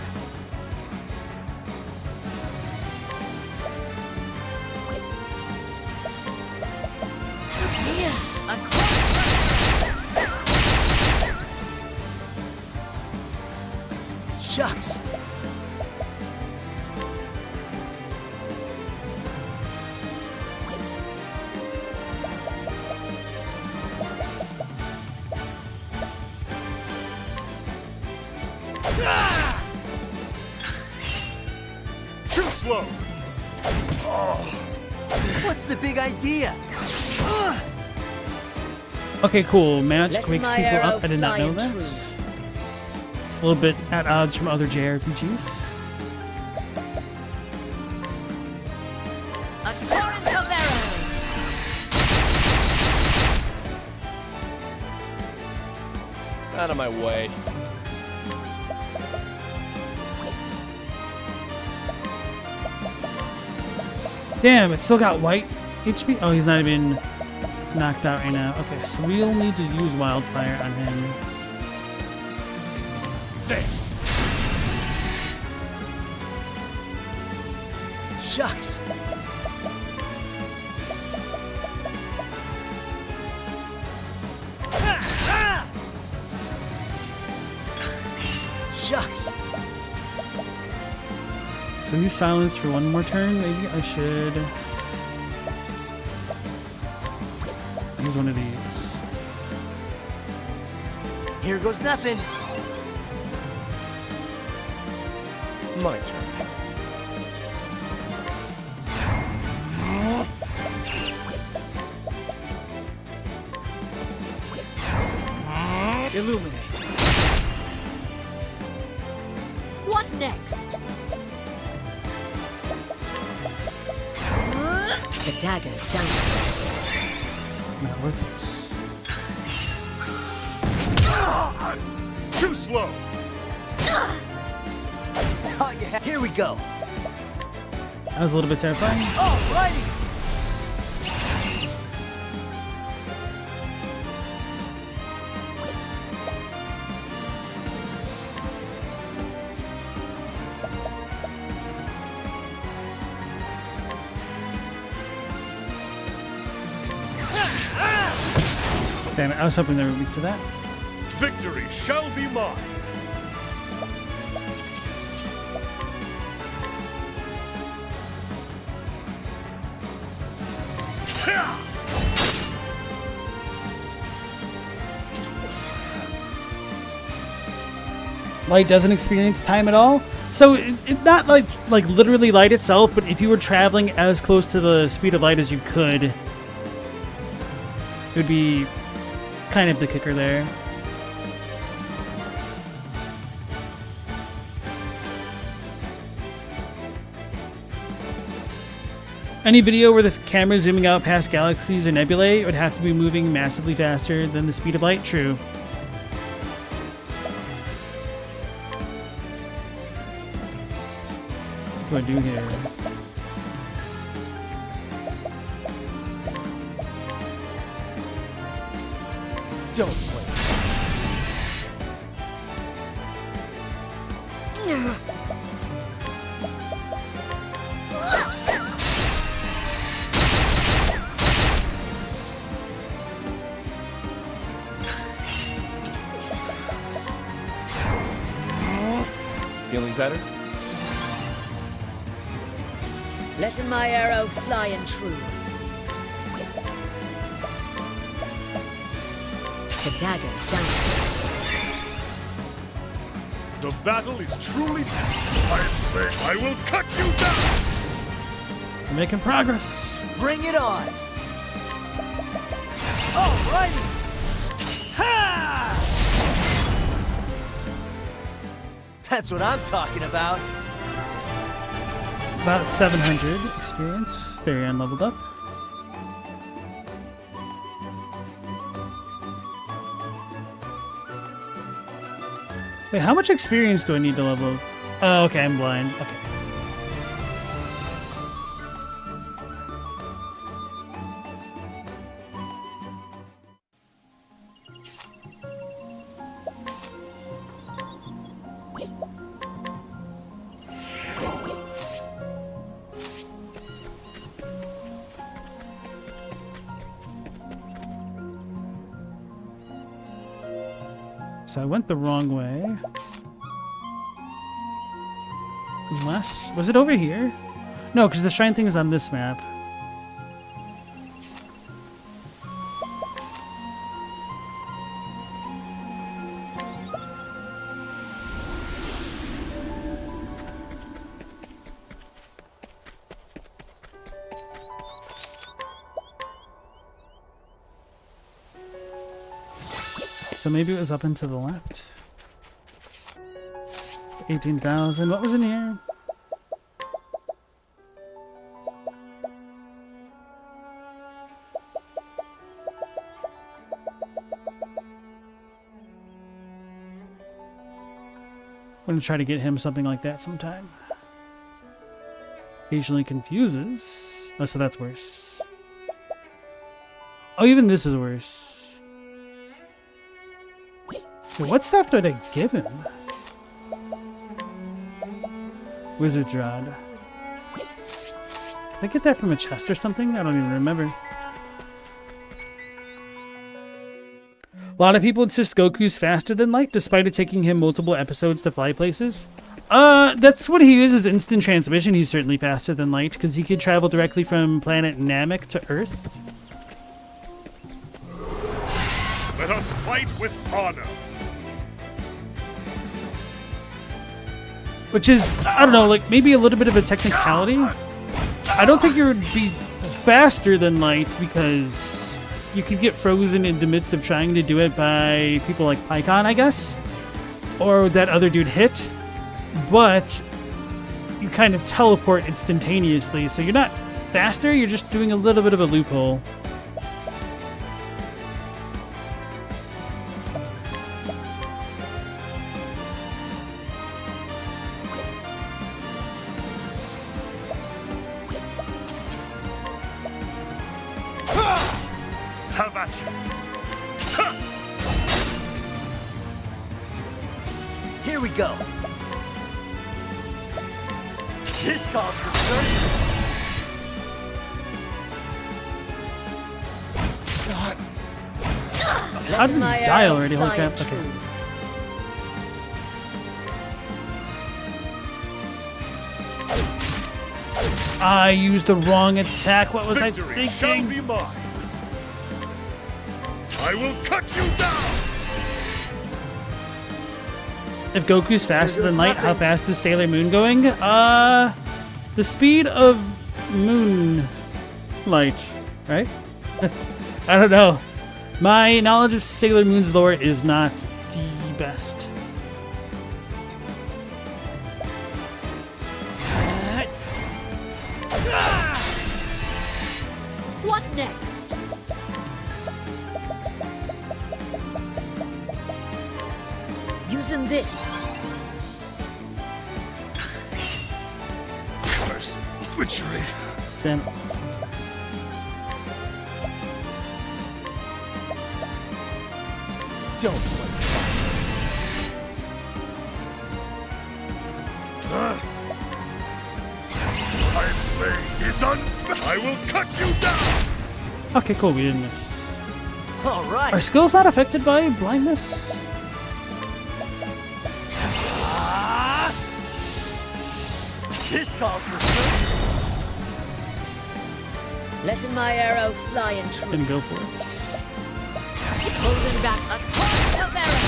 Shucks. Too slow. What's the big idea? Okay, cool. Match Let wakes my people arrow up. I did not fly know and that. true. It's a little bit at odds from other JRPGs. A torrent of arrows! Out of my way. Damn, it's still got white HP. Oh, he's not even knocked out right now. Okay, so we'll need to use Wildfire on him. Shucks. Shucks. So he's silenced for one more turn. Maybe I should use one of these. Here goes nothing. My turn. Illuminate. What next? The dagger dances. Not worth it. Too slow. Oh yeah, here we go. That was a little bit terrifying. Alrighty. Damn it, I was hoping they were weak to that. Victory shall be mine. Light doesn't experience time at all. So it not like literally light itself, but if you were traveling as close to the speed of light as you could, it would be kind of the kicker there. Any video where the camera is zooming out past galaxies or nebulae would have to be moving massively faster than the speed of light. True. What do I do here? Don't play. Feeling better? Letting my arrow fly and true. The dagger dances. The battle is truly. I will cut you down. We're making progress. Bring it on. Alrighty. Ha! That's what I'm talking about. About 700 experience. Therion leveled up. Wait, how much experience do I need to level up? Oh, okay, I'm blind. Okay. So I went the wrong way. Unless... was it over here? No, because the shrine thing is on this map. So maybe it was up and to the left. 18,000. What was in here? I'm gonna try to get him something like that sometime. Occasionally confuses. Oh, so that's worse. Oh, even this is worse. What stuff did I give him? Wizard's Rod. I get that from a chest or something? I don't even remember. A lot of people insist Goku's faster than light, despite it taking him multiple episodes to fly places. That's what he uses, instant transmission. He's certainly faster than light, because he could travel directly from planet Namek to Earth. Let us fight with honor. Which is, I don't know, like maybe a little bit of a technicality. I don't think you would be faster than light because you could get frozen in the midst of trying to do it by people like Pycon, I guess. Or that other dude hit. But you kind of teleport instantaneously. So you're not faster, you're just doing a little bit of a loophole. Have at you. Here we go. This calls for surgery. How did he die already? Holy crap. Okay. I used the wrong attack. What was Victory I shall thinking? be mine. I will cut you down. If Goku's faster than light, how fast is Sailor Moon going? The speed of moonlight, right? I don't know. My knowledge of Sailor Moon's lore is not the best. What next? Using this. Curse witchery. Damn. Don't. My blade is I will cut you down. Okay, cool. We didn't miss. All right. Are skills not affected by blindness? This calls for surgery. Letting my arrow fly in true. Didn't go for it. Holding back a torrent of arrows.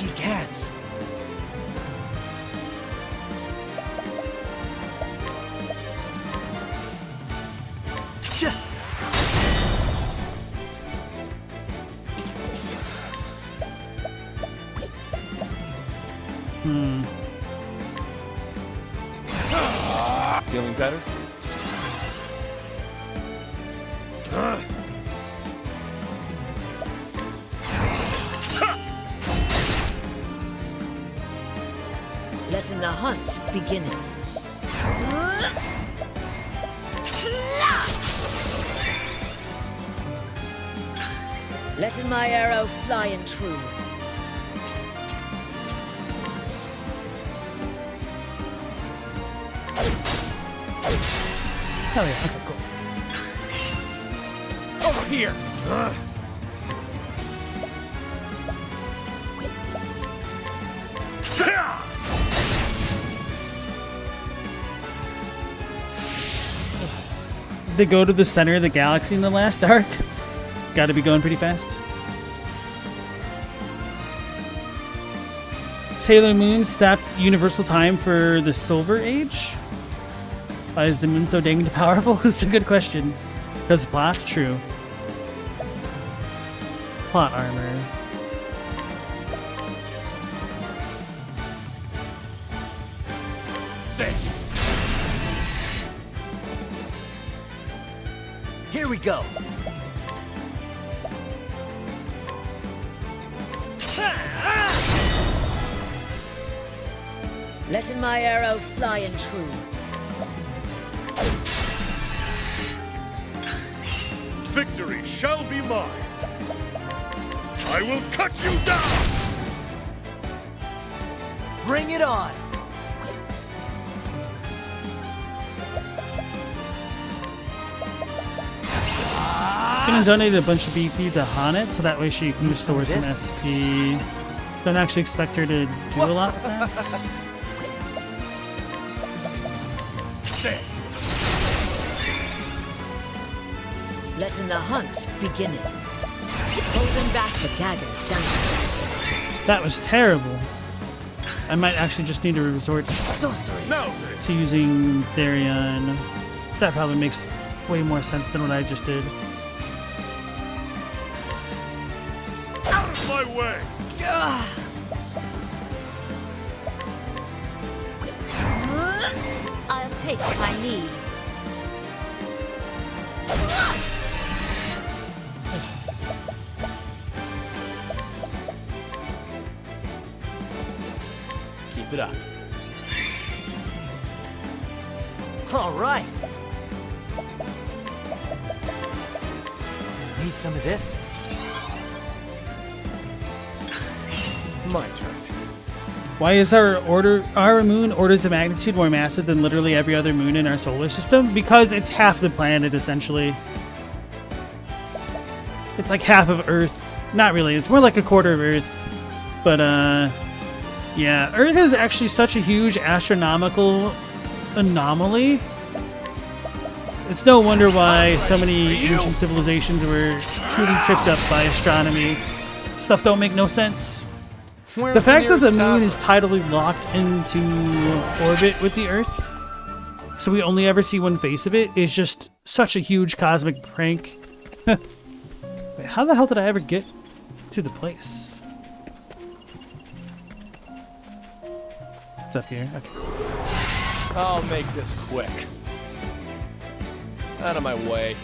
You cats. Feeling better? Letting the hunt begin. Letting my arrow fly in true. Hell yeah, okay, cool. Over here! They go to the center of the galaxy in the last arc. Gotta be going pretty fast. Sailor Moon stopped universal time for the Silver Age? Why is the moon so dang powerful? It's a good question. Because plot? True. Plot armor. Here we go. Letting my arrow fly in true. Victory shall be mine. I will cut you down. Bring it on! I'm gonna donate a bunch of BP to Hanet so that way she can restore some SP. Don't actually expect her to do a lot with that. Letting the hunt begin. Holding back the dagger down. That was terrible. I might actually just need to resort Sorcery. to using Therion. That probably makes way more sense than what I just did. Out of my way! I'll take what I need. Keep it up. All right. Need some of this? My turn. Why is our moon orders of magnitude more massive than literally every other moon in our solar system? Because it's half the planet, essentially. It's like half of Earth. Not really, it's more like a quarter of Earth. But, yeah, Earth is actually such a huge astronomical anomaly. It's no wonder why so many ancient civilizations were truly tripped up by astronomy. Stuff don't make no sense. The fact that the moon is tidally locked into orbit with the Earth, so we only ever see one face of it, is just such a huge cosmic prank. Wait, how the hell did I ever get to the place? It's up here. Okay. I'll make this quick. Out of my way.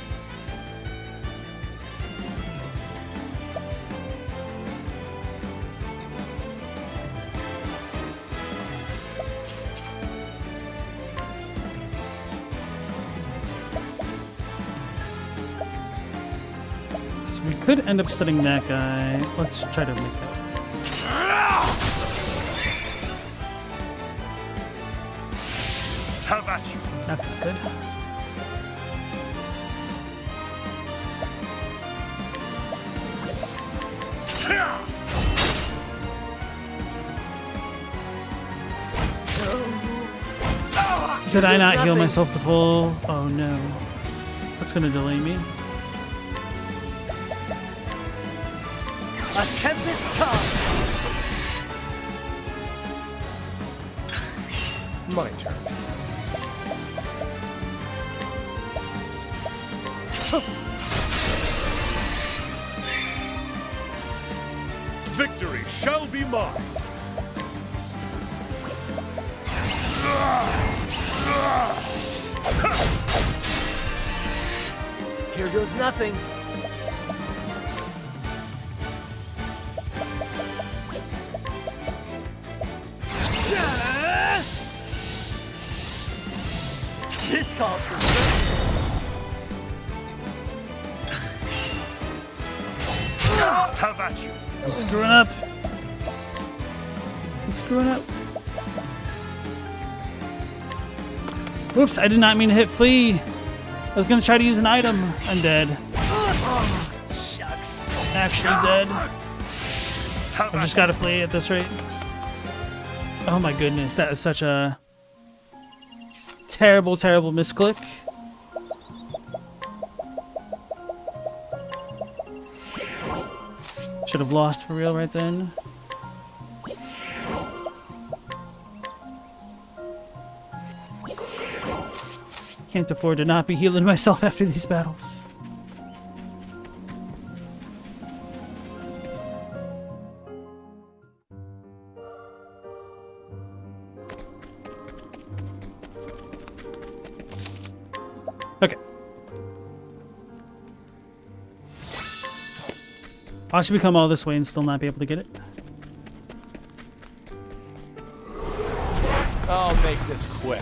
So we could end up setting that guy. Let's try to make that. How about you? That's not good. Did I not heal myself to full? Oh no. That's gonna delay me. A tempest comes! My turn. Victory shall be mine. Here goes nothing. This calls for How about you? I'm screwing up. I'm screwing up. Whoops, I did not mean to hit flee. I was gonna try to use an item. I'm dead. shucks. Actually dead. I just gotta flee at this rate. Oh my goodness, that is such a terrible, terrible misclick. Should have lost for real right then. Can't afford to not be healing myself after these battles. Okay. I should become all this way and still not be able to get it. I'll make this quick.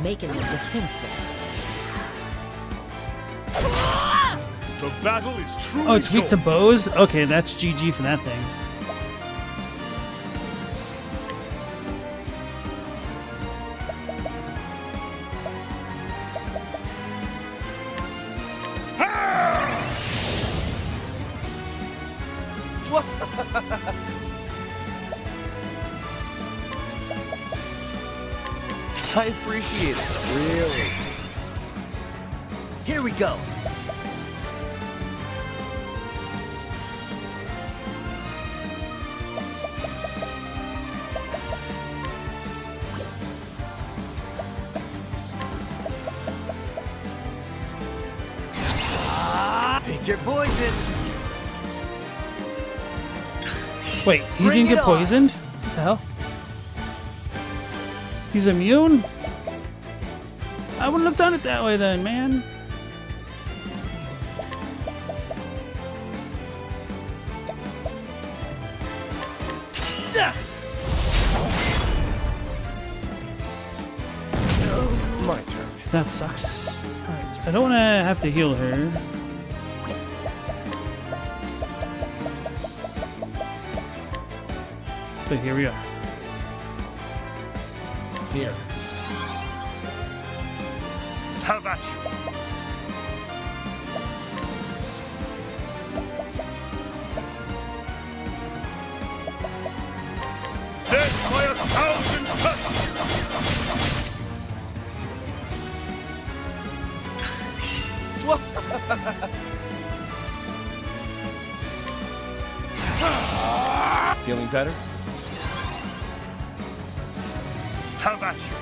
making them defenseless. The battle is truly Oh, it's weak to joined. bows? Okay, that's GG for that thing. I appreciate it. Really. Here we go. Pick your poison. Wait, he Bring didn't it get on. poisoned? What the hell? He's immune? I wouldn't have done it that way then, man. My turn. That sucks. Alright, I don't want to have to heal her. But here we are. Here. Have at you. Death by 1,000 cuts. Feeling better? Have at you.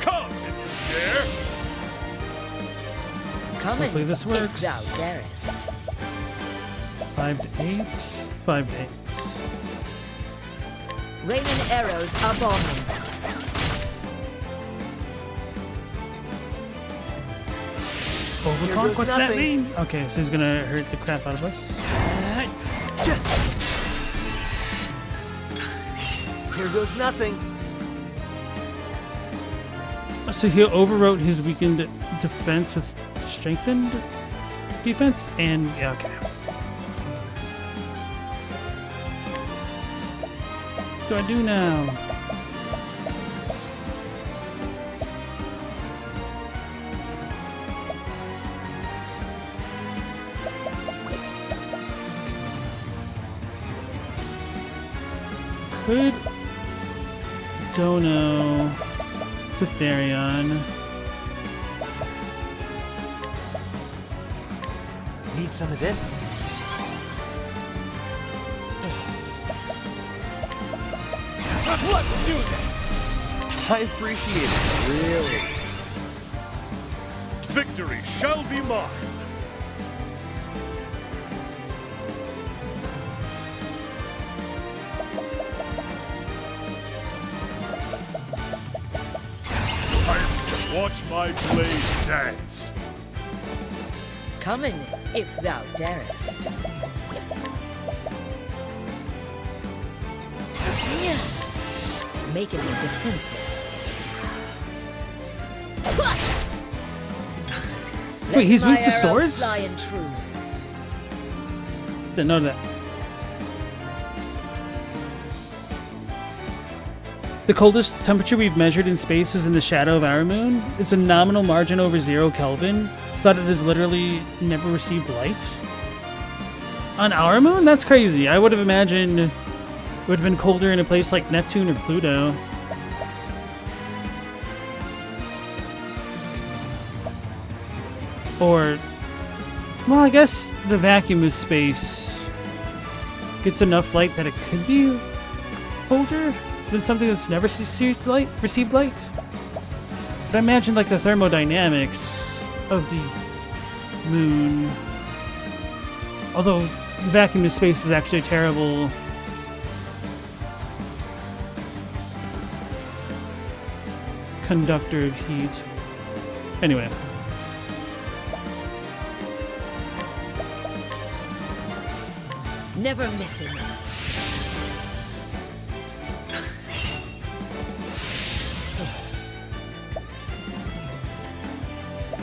Come if you dare. Come Hopefully in, this if works. thou darest. 5 to 8. 5 to 8. Raining arrows upon him. Overclock, goes what's that nothing. mean? Okay, so he's gonna hurt the crap out of us. Here goes nothing. So he overwrote his weakened defense with strengthened defense, and yeah, okay. What do I do now? Could Dono to Therion. Need some of this? Let's do this. I appreciate it. Really. Victory shall be mine. Watch my blade dance. Come in, if thou darest. Making them defenseless. Wait, he's Let weak my to arrow swords? fly and true. Didn't know that. The coldest temperature we've measured in space is in the shadow of our moon. It's a nominal margin over 0 Kelvin, so that it has literally never received light. On our moon? That's crazy. I would have imagined it would have been colder in a place like Neptune or Pluto. Or, well, I guess the vacuum of space gets enough light that it could be colder than something that's never received light. But I imagine like the thermodynamics of the moon. Although the vacuum of space is actually a terrible conductor of heat. Anyway. Never missing.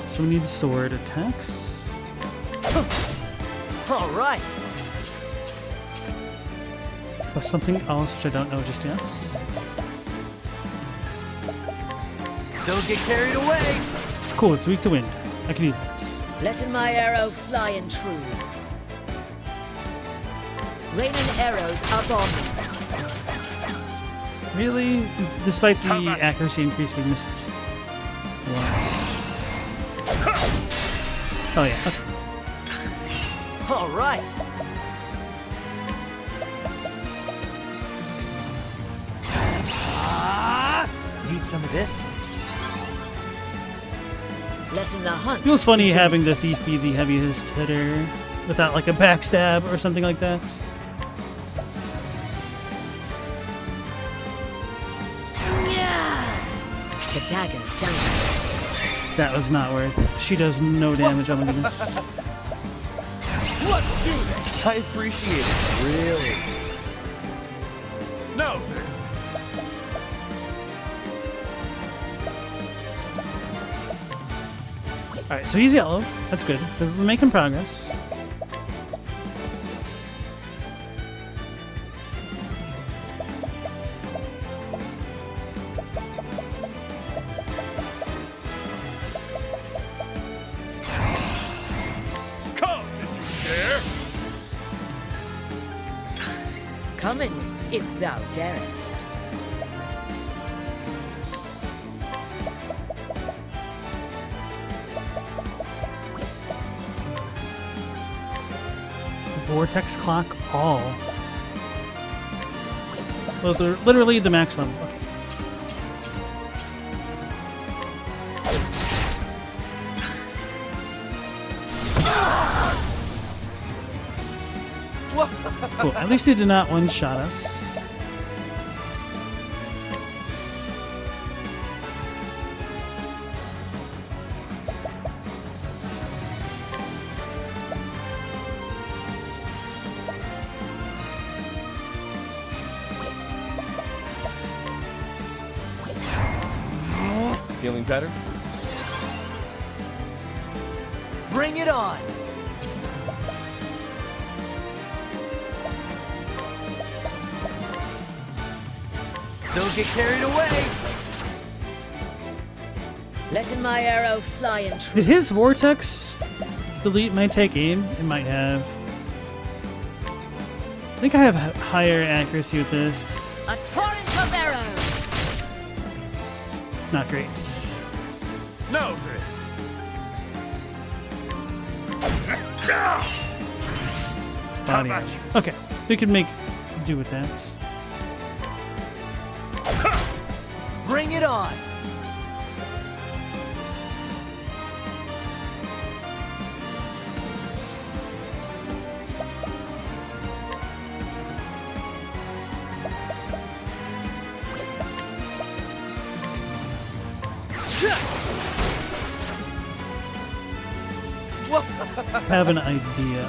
So we need sword attacks. All right. Or something else which I don't know just yet. Don't get carried away. Cool, it's weak to wind. I can use that. Letting my arrow fly and true. Raining arrows up on me. Really? Despite the accuracy increase, we missed a lot. Oh yeah, okay. All right. Need some of this? Letting the hunt. Feels funny having the thief be the heaviest hitter without like a backstab or something like that. The dagger down. That was not worth it. She does no damage, oh my goodness. Let's do this. I appreciate it. Really? No. Alright, so he's yellow. That's good. We're making progress. Come if you dare. Coming, if thou darest. Vortex clock all. Well, they're literally the max level. Okay. Cool. At least they did not one-shot us. Feeling better? Bring it on. Don't get carried away. Letting my arrow fly and true. Did his vortex delete my take aim? It might have. I think I have higher accuracy with this. A torrent of arrows. Not great. No. Body edge. Okay, we can make do with that. Bring it on. Have an idea.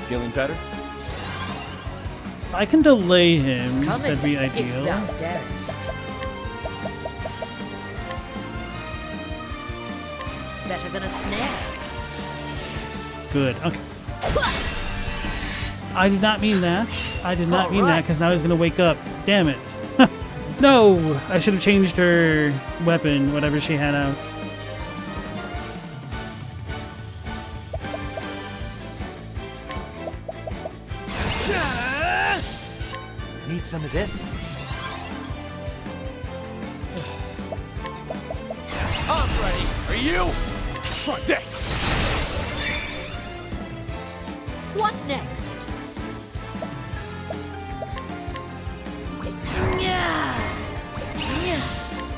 Feeling better? If I can delay him, Coming, that'd be if ideal. thou darest. Better than a snare. Good. Okay. I did not mean that. I did not mean that because now he's gonna wake up. Damn it. No! I should have changed her weapon, whatever she had out. Need some of this? I'm ready. Are you? Try this. What next?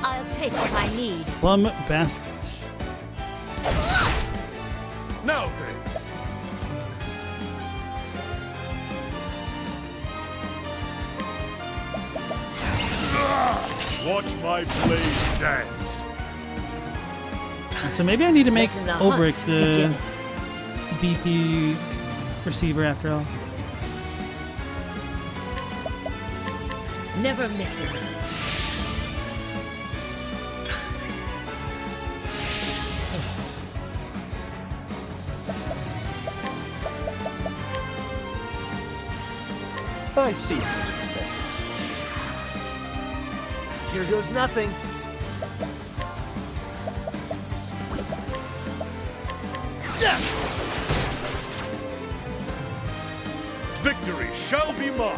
I'll take what I need. Plum basket. No. Watch my blade dance. So maybe I need to make Letting the Ulbrich hunt the begin. BP receiver after all. Never missing. I see faces. Here goes nothing. Victory shall be mine.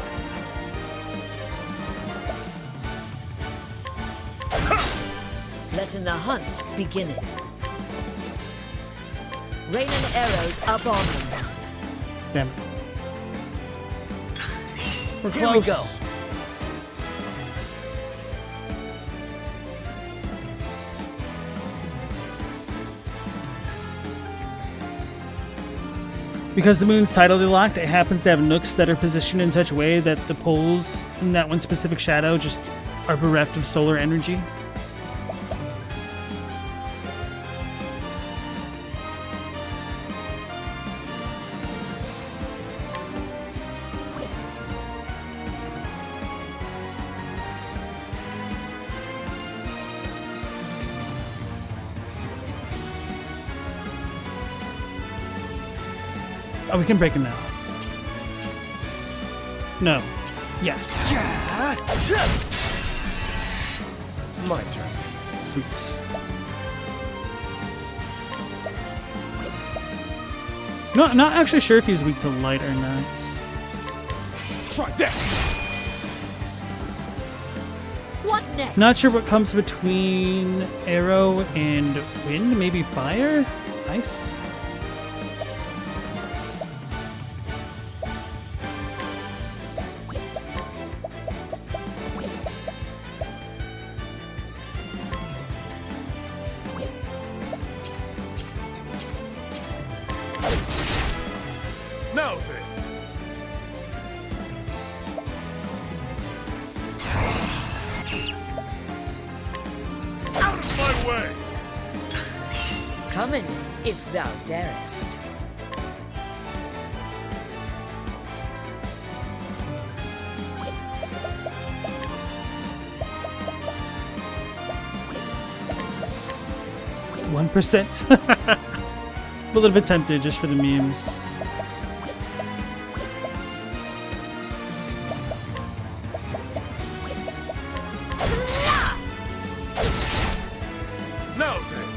Letting the hunt begin. Raining arrows up on them. Damn it. We're Here close. we go. Because the moon's tidally locked, it happens to have nooks that are positioned in such a way that the poles in that one specific shadow just are bereft of solar energy. Oh, we can break him now. No. Yes. My turn. Sweet. No, not actually sure if he's weak to light or not. Try this. What next? Not sure what comes between arrow and wind. Maybe fire? Ice? Now then. Out of my way. Coming, if thou darest. One 1%. A little bit tempted just for the memes. Now then.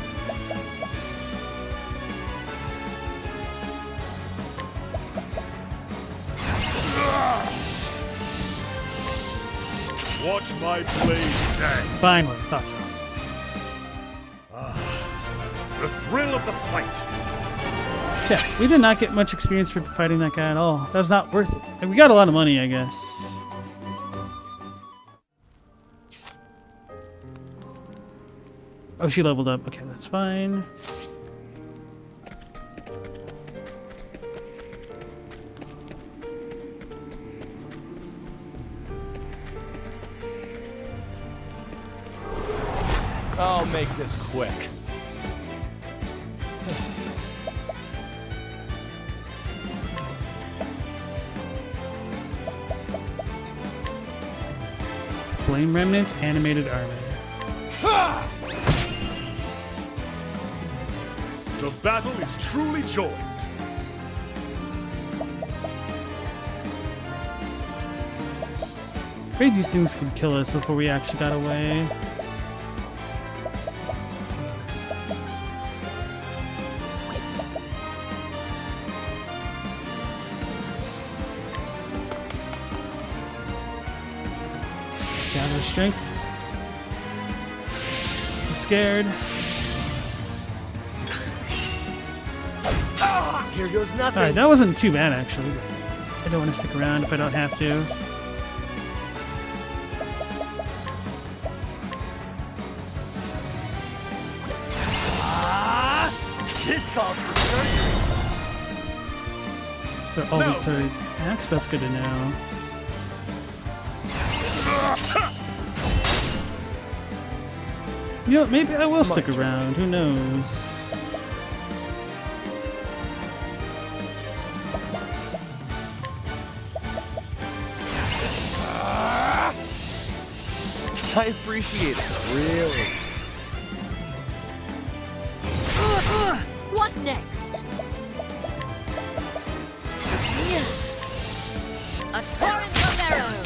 Watch my blade dance. Finally, thought so. The thrill of the fight. Yeah, we did not get much experience for fighting that guy at all. That was not worth it. And we got a lot of money, I guess. Oh, she leveled up. Okay, that's fine. I'll make this quick. Flame Remnant, animated armor. The battle is truly joined. Afraid these things could kill us before we actually got away. Gather strength. I'm scared. Here goes nothing. Alright, that wasn't too bad actually. I don't want to stick around if I don't have to. This calls for surgery. They're all weak to axe, that's good to know. You know, maybe I will stick around. Who knows? I appreciate it, really. What next? A torrent of arrows!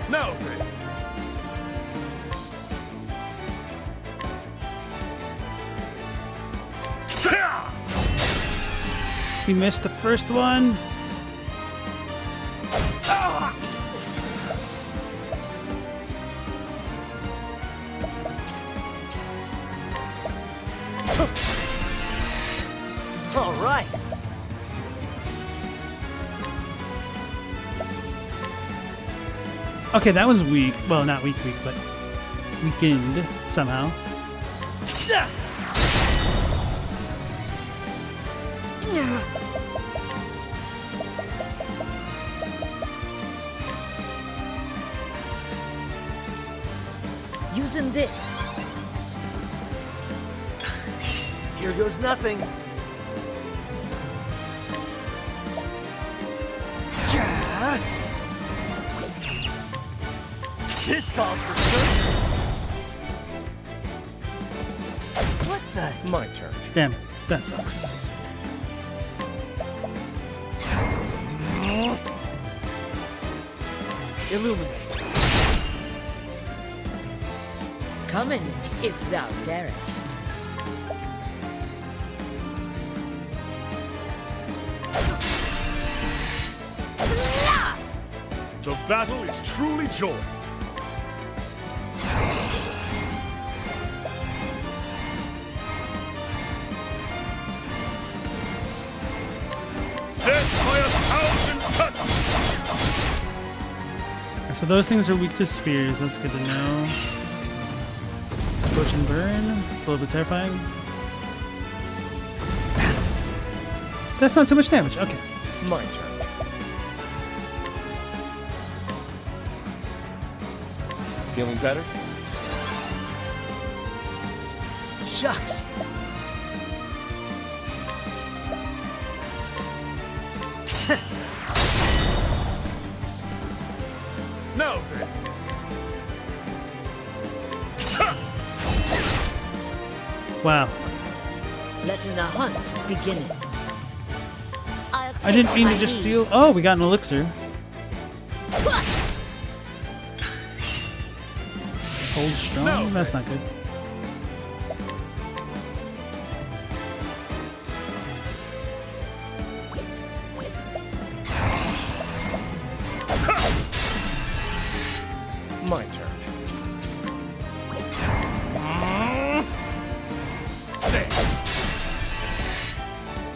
Now then. We missed the first one. All right. Okay, that one's weak. Well, not weak, but weakened somehow. Using this. Here goes nothing. This calls for surgery. What the? My turn. Damn, that sucks. Illuminate. Come in, if thou darest. The battle is truly joined. Death by 1,000 cuts! So those things are weak to spears. That's good to know. Scorch and burn. It's a little bit terrifying. That's not too much damage. Okay. My turn. Feeling better? Shucks. Now then. Wow. Letting the hunt begin. I didn't mean to just steal. Oh, we got an elixir. Hold strong? No. That's not good. My turn.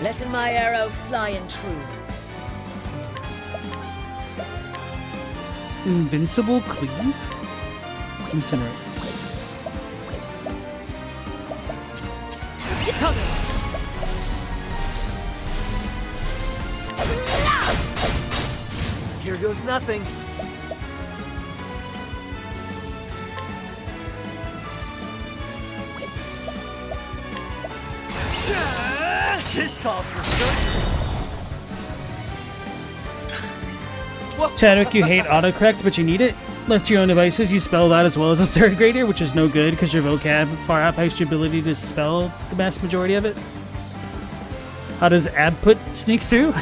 Letting my arrow fly and true. Invincible cleave? Incinerate. Here goes nothing. This calls for surgery. Chadwick, you hate autocorrect, but you need it. Left to your own devices, you spell that as well as a third grader, which is no good because your vocab far outpaced your ability to spell the vast majority of it. How does abput sneak through?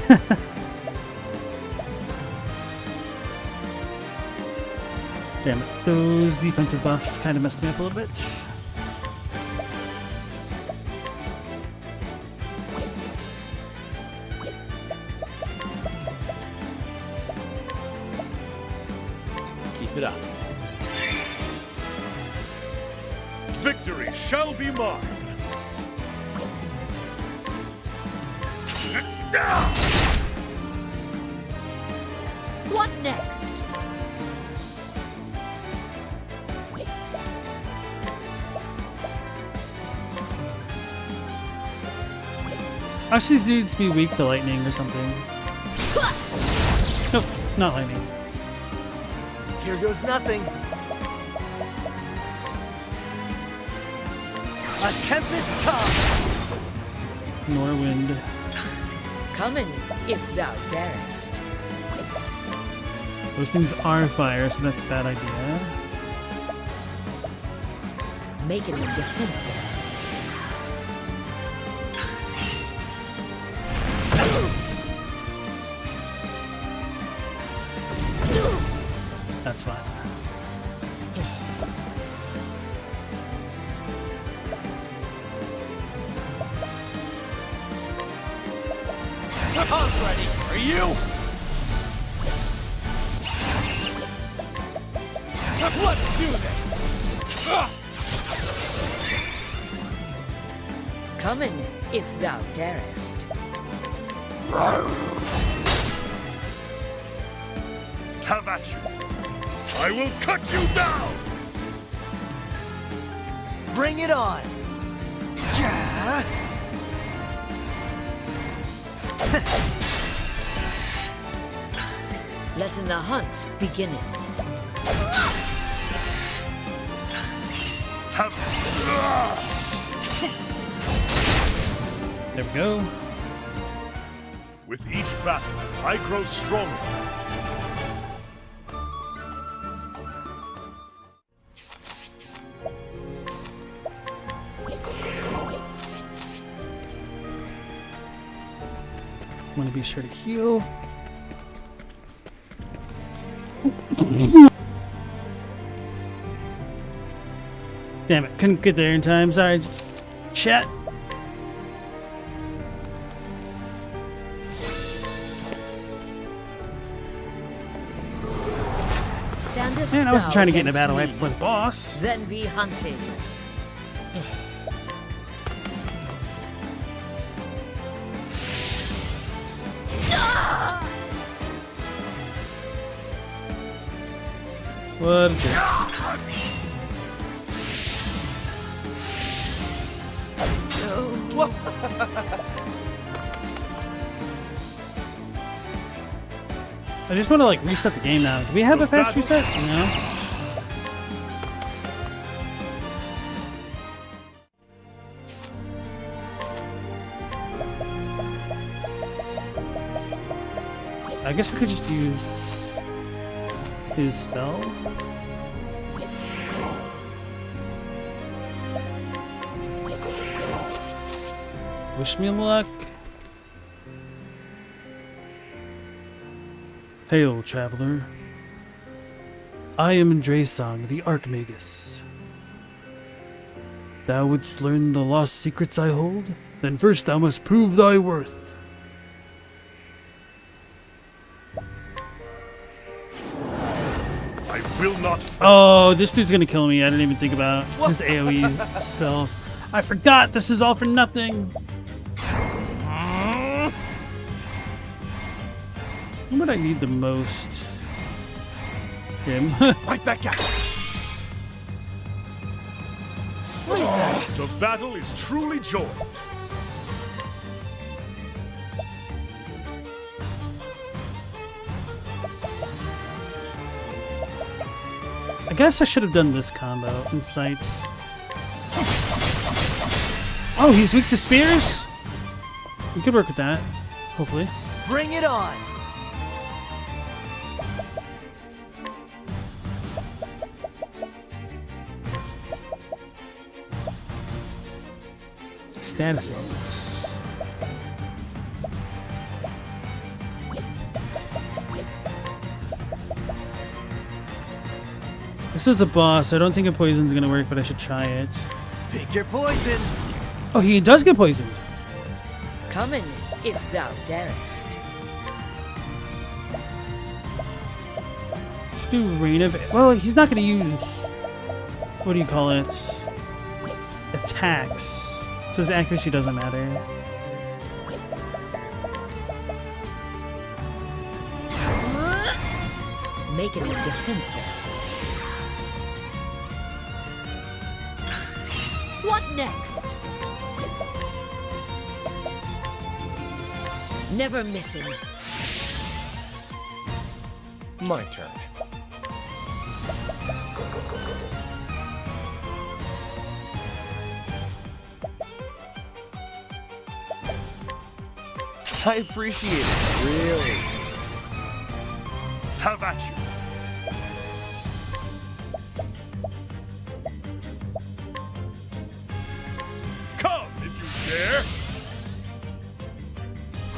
Damn it. Those defensive buffs kind of messed me up a little bit. Keep it up. Victory shall be mine. What next? Actually, these dudes be weak to lightning or something. Nope. Not lightning. Here goes nothing. A tempest comes. Norwind. Coming, if thou darest. Those things are fire, so that's a bad idea. Making them defenseless. That's fine. I'm ready. Are you? Let's do this. Coming, if thou darest. Have at you. I will cut you down. Bring it on. Yeah. Letting the hunt begin. There we go. With each battle, I grow stronger. I'm gonna be sure to heal. Damn it, couldn't get there in time. Sorry, chat. Standest Man, I wasn't thou trying to get in a against battle me, right before the boss. Then be hunted. What is it? I just want to like reset the game now. Do we have a fast reset? No. I guess we could just use his spell. Wish me luck. Hail, traveler. I am Draesong, the Archmagus. Thou wouldst learn the lost secrets I hold? Then first thou must prove thy worth. I will not fail. Oh, this dude's gonna kill me. I didn't even think about his AoE spells. I forgot this is all for nothing. What would I need the most? Him. Right back at you. The battle is truly joy. I guess I should have done this combo. Insight. Oh, he's weak to spears? We could work with that. Hopefully. Bring it on. Status ailments. This is a boss. I don't think a poison's gonna work, but I should try it. Pick your poison. Oh, he does get poisoned. Coming, if thou darest. Should do Rain of... Well, he's not gonna use... What do you call it? Attacks. So his accuracy doesn't matter. Making them defenseless. What next? Never missing. My turn. I appreciate it, really. Have at you. Come if you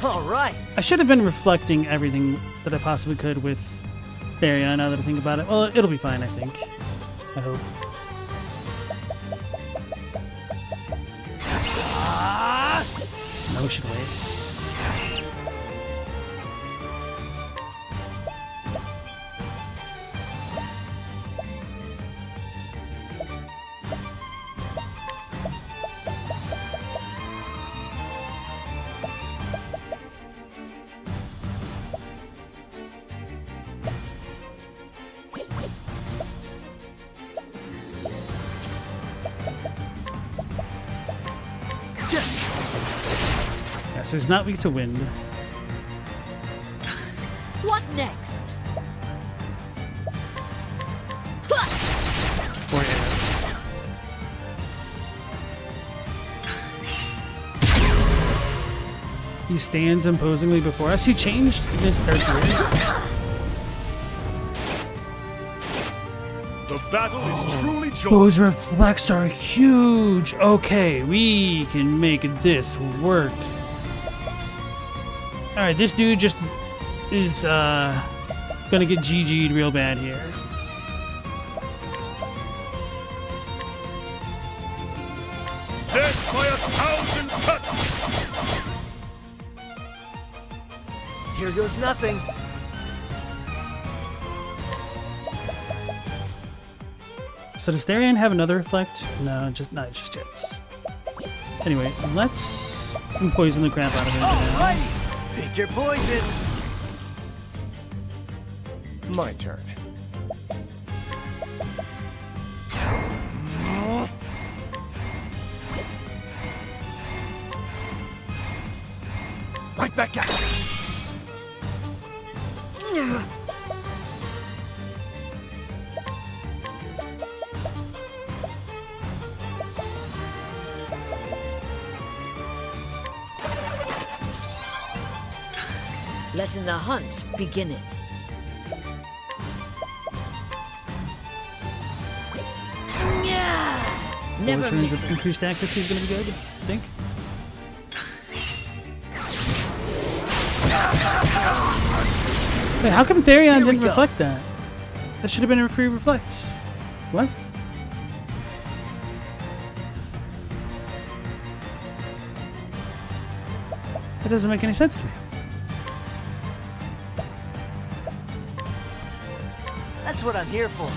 dare. All right. I should have been reflecting everything that I possibly could with Theria, now that I think about it. Well, it'll be fine, I think. I hope. No, we should wait. Yeah, so he's not weak to wind. What next? Or arrows. He stands imposingly before us. He changed this archery. The battle is truly joined. Those reflects are huge. Okay, we can make this work. Alright, this dude just is gonna get GG'd real bad here. Death by 1,000 cuts. Here goes nothing. So does Therian have another reflect? No, not just yet. Anyway, let's poison the crap out of him. Alrighty. Pick your poison. My turn. Right back at you. Letting the hunt begin. Never Four turns miss of it. increased accuracy is going to be good, I think. Wait, how come Therian didn't reflect that? That should have been a free reflect. What? That doesn't make any sense to me. That's what I'm here for.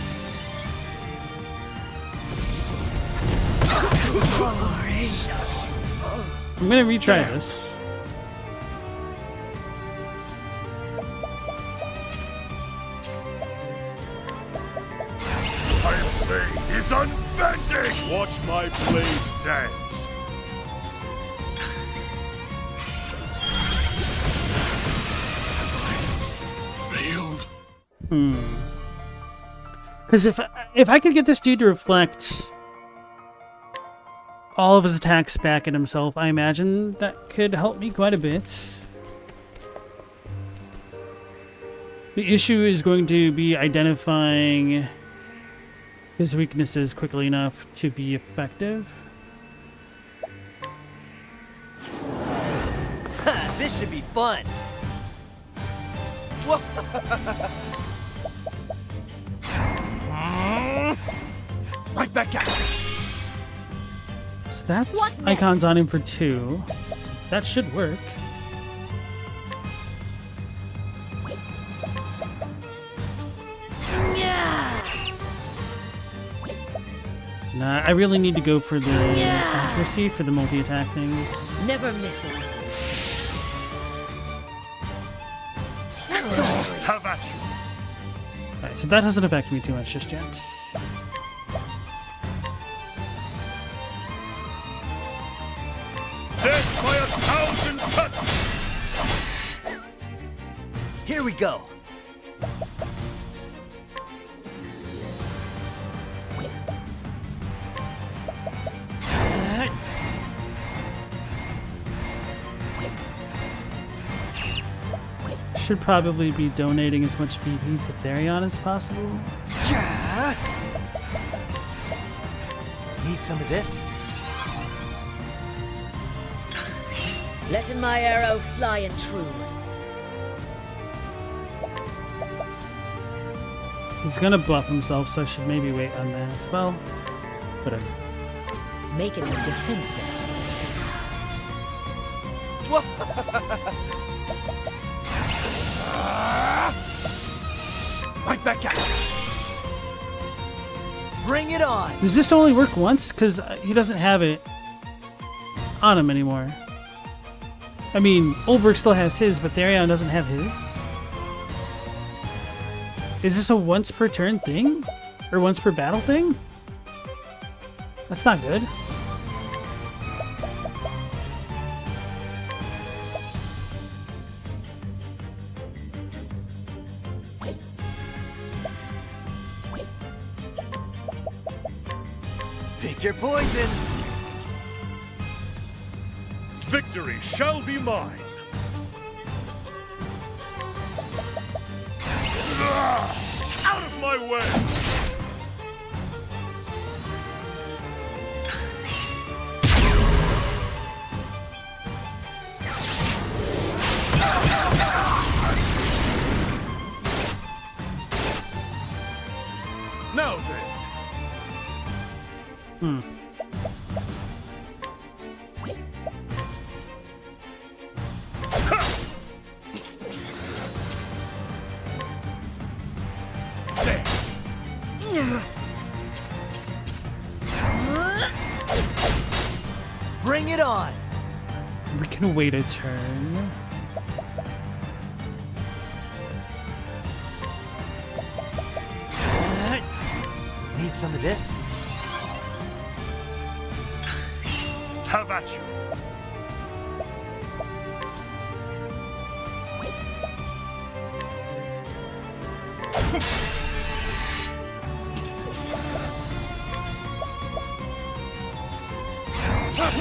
Shucks. I'm going to retry this. My blade is unbending! Watch my blade dance. Failed. Because if I could get this dude to reflect all of his attacks back at himself, I imagine that could help me quite a bit. The issue is going to be identifying his weaknesses quickly enough to be effective. This should be fun. Whoa. Right back at you. So that's icons on him for 2. So that should work. Nah, I really need to go for the accuracy for the multi-attack things. Never miss it. Have at you. Alright, so that doesn't affect me too much just yet. Death by 1,000 cuts. Here we go. should probably be donating as much BP to Therion as possible. Need some of this? Letting my arrow fly and true. He's gonna buff himself, so I should maybe wait on that. Well, whatever. Making them defenseless. Right back at you. Bring it on. Does this only work once? Because he doesn't have it on him anymore. I mean, Olberg still has his, but Therion doesn't have his. Is this a once per turn thing? Or once per battle thing? That's not good. Pick your poison. Victory shall be mine. Out of my way! Now then. Bring it on. We can wait a turn. Need some of this? Have at you.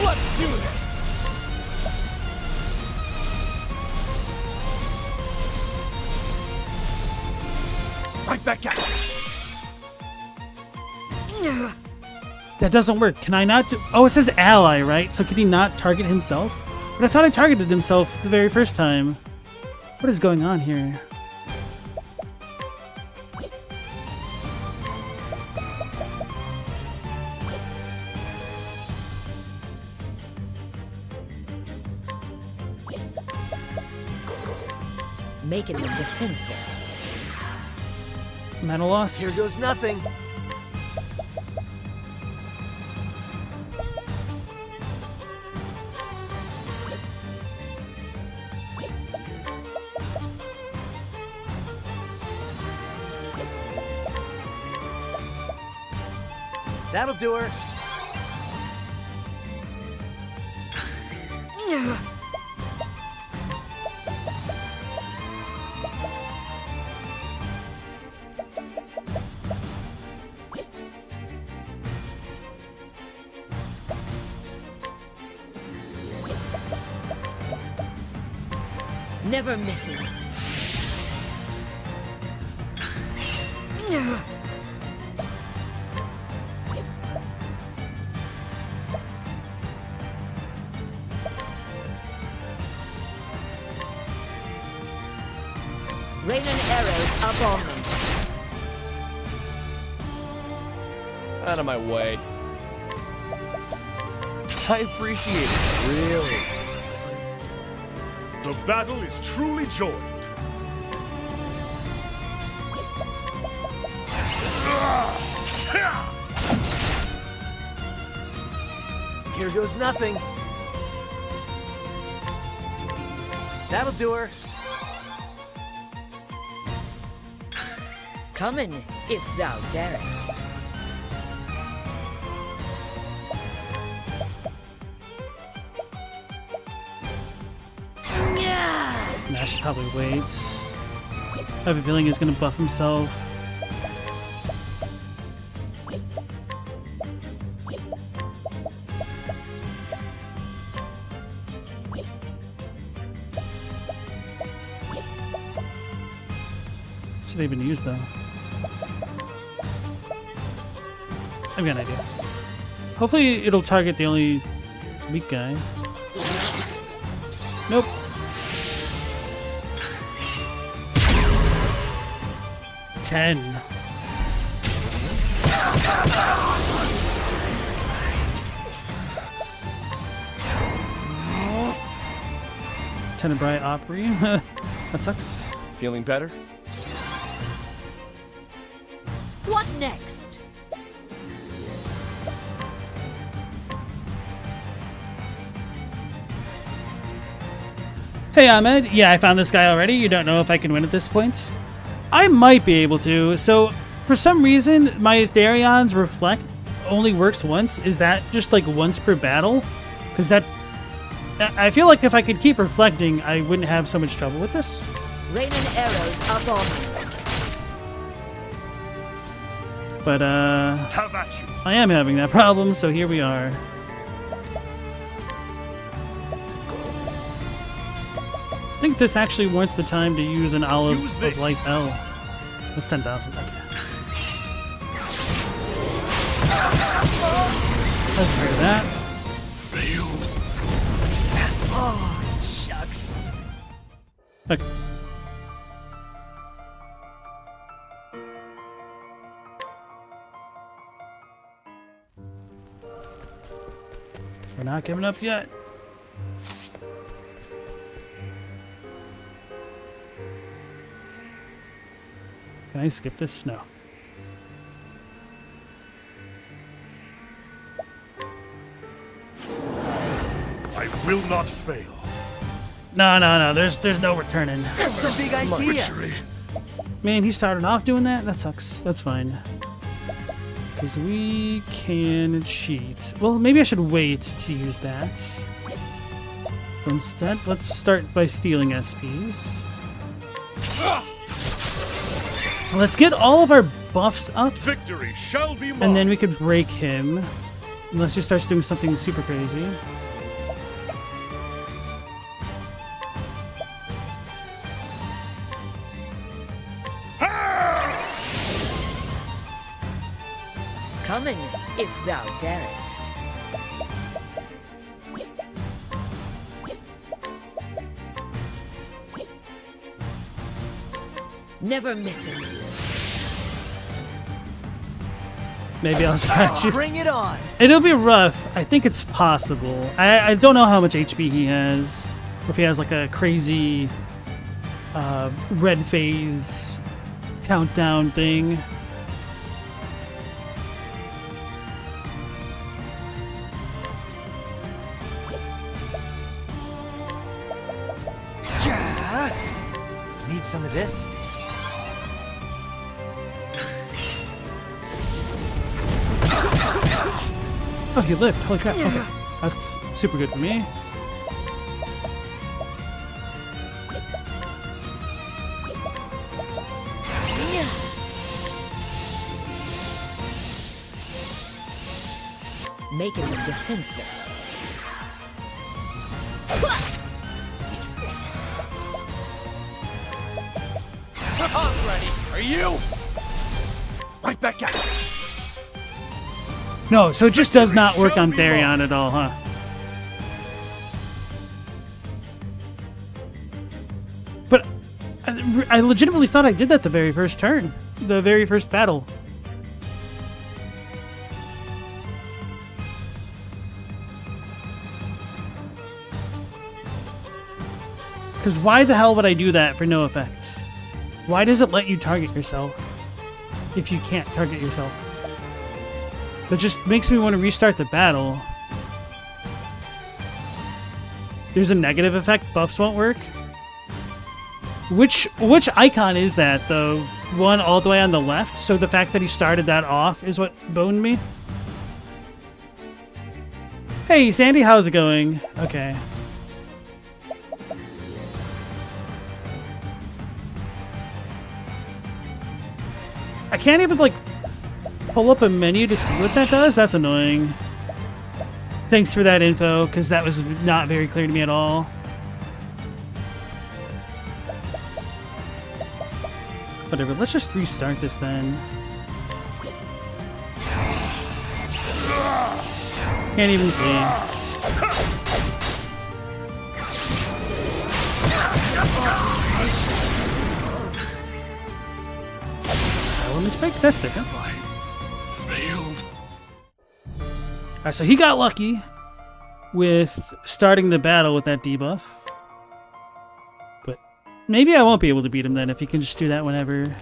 Let's do this. Right back at you. That doesn't work. Can I not do... Oh, it says ally, right? So can he not target himself? But I thought I targeted himself the very first time. What is going on here? Making them defenseless. Mana loss? Here goes nothing. That'll do her. Never missing. Raining arrows up on them. Out of my way. I appreciate it. Really? The battle is truly joined. Here goes nothing. That'll do her. Coming, if thou darest. I should probably wait. I have a feeling he's gonna buff himself. Should they even use though? I've got an idea. Hopefully it'll target the only weak guy. Nope. Ten. Tenebrae Opry. That sucks. Feeling better? What next? Hey Ahmed, yeah, I found this guy already. You don't know if I can win at this point? I might be able to. So, for some reason, my Therion's Reflect only works once. Is that just like once per battle? Because that... I feel like if I could keep reflecting, I wouldn't have so much trouble with this. Raining arrows up on me. But, How about you? I am having that problem, so here we are. I think this actually warrants the time to use an Olive of Life L. That's 10,000. Okay. Let's hear that. Failed. Oh, shucks. Okay. We're not giving up yet. Can I skip this? No. I will not fail. No. There's no returning. That's a big idea. Witchery. Man, he started off doing that? That sucks. That's fine. Because we can cheat. Well, maybe I should wait to use that. Instead, let's start by stealing SPs. Let's get all of our buffs up, Victory shall be mine. and then we could break him. Unless he starts doing something super crazy. Coming, if thou darest. Never missing. Maybe I'll scratch you. Bring it on. It'll be rough. I think it's possible. I don't know how much HP he has. Or if he has like a crazy red phase countdown thing. Yeah. Need some of this? Oh, he lived. Holy crap. Okay. That's super good for me. Making them defenseless. I'm ready. Are you? Right back at you. No, so it just does not work on Therion at all, huh? But I legitimately thought I did that the very first turn. The very first battle. Because why the hell would I do that for no effect? Why does it let you target yourself if you can't target yourself? That just makes me want to restart the battle. There's a negative effect. Buffs won't work. Which icon is that, though? One all the way on the left? So the fact that he started that off is what boned me? Hey, Sandy, how's it going? Okay. I can't even, like, pull up a menu to see what that does? That's annoying. Thanks for that info, because that was not very clear to me at all. Whatever, let's just restart this then. Can't even clean. Element break? That's different. Failed. Alright, so he got lucky with starting the battle with that debuff. But maybe I won't be able to beat him then if he can just do that whenever.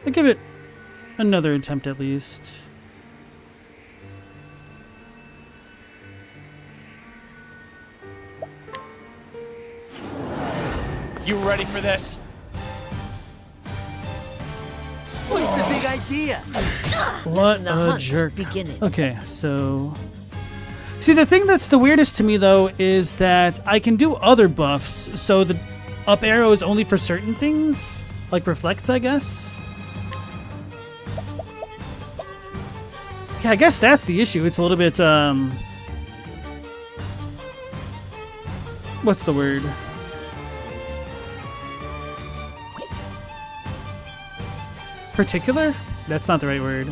I'll give it another attempt at least. You ready for this? What's the big idea? What The a hunt jerk. beginning. Okay, so... See, the thing that's the weirdest to me, though, is that I can do other buffs, so the up arrow is only for certain things? Like reflects, I guess? Yeah, I guess that's the issue. It's a little bit, what's the word? Particular? That's not the right word.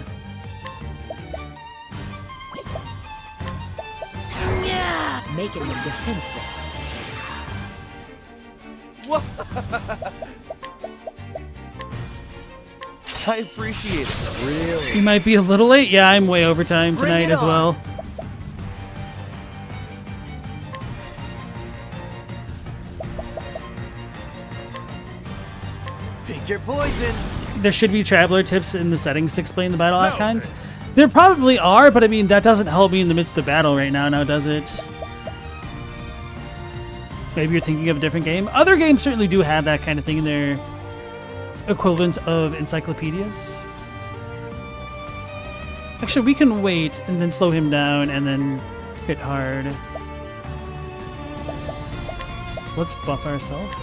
Yeah, making them defenseless. I appreciate it. Really? You might be a little late. Yeah, I'm way overtime Bring tonight it as on. well. Pick your poison. There should be traveler tips in the settings to explain the battle icons. There probably are, but I mean, that doesn't help me in the midst of battle right now, does it? Maybe you're thinking of a different game. Other games certainly do have that kind of thing in their equivalent of encyclopedias. Actually, we can wait and then slow him down and then hit hard. So let's buff ourselves.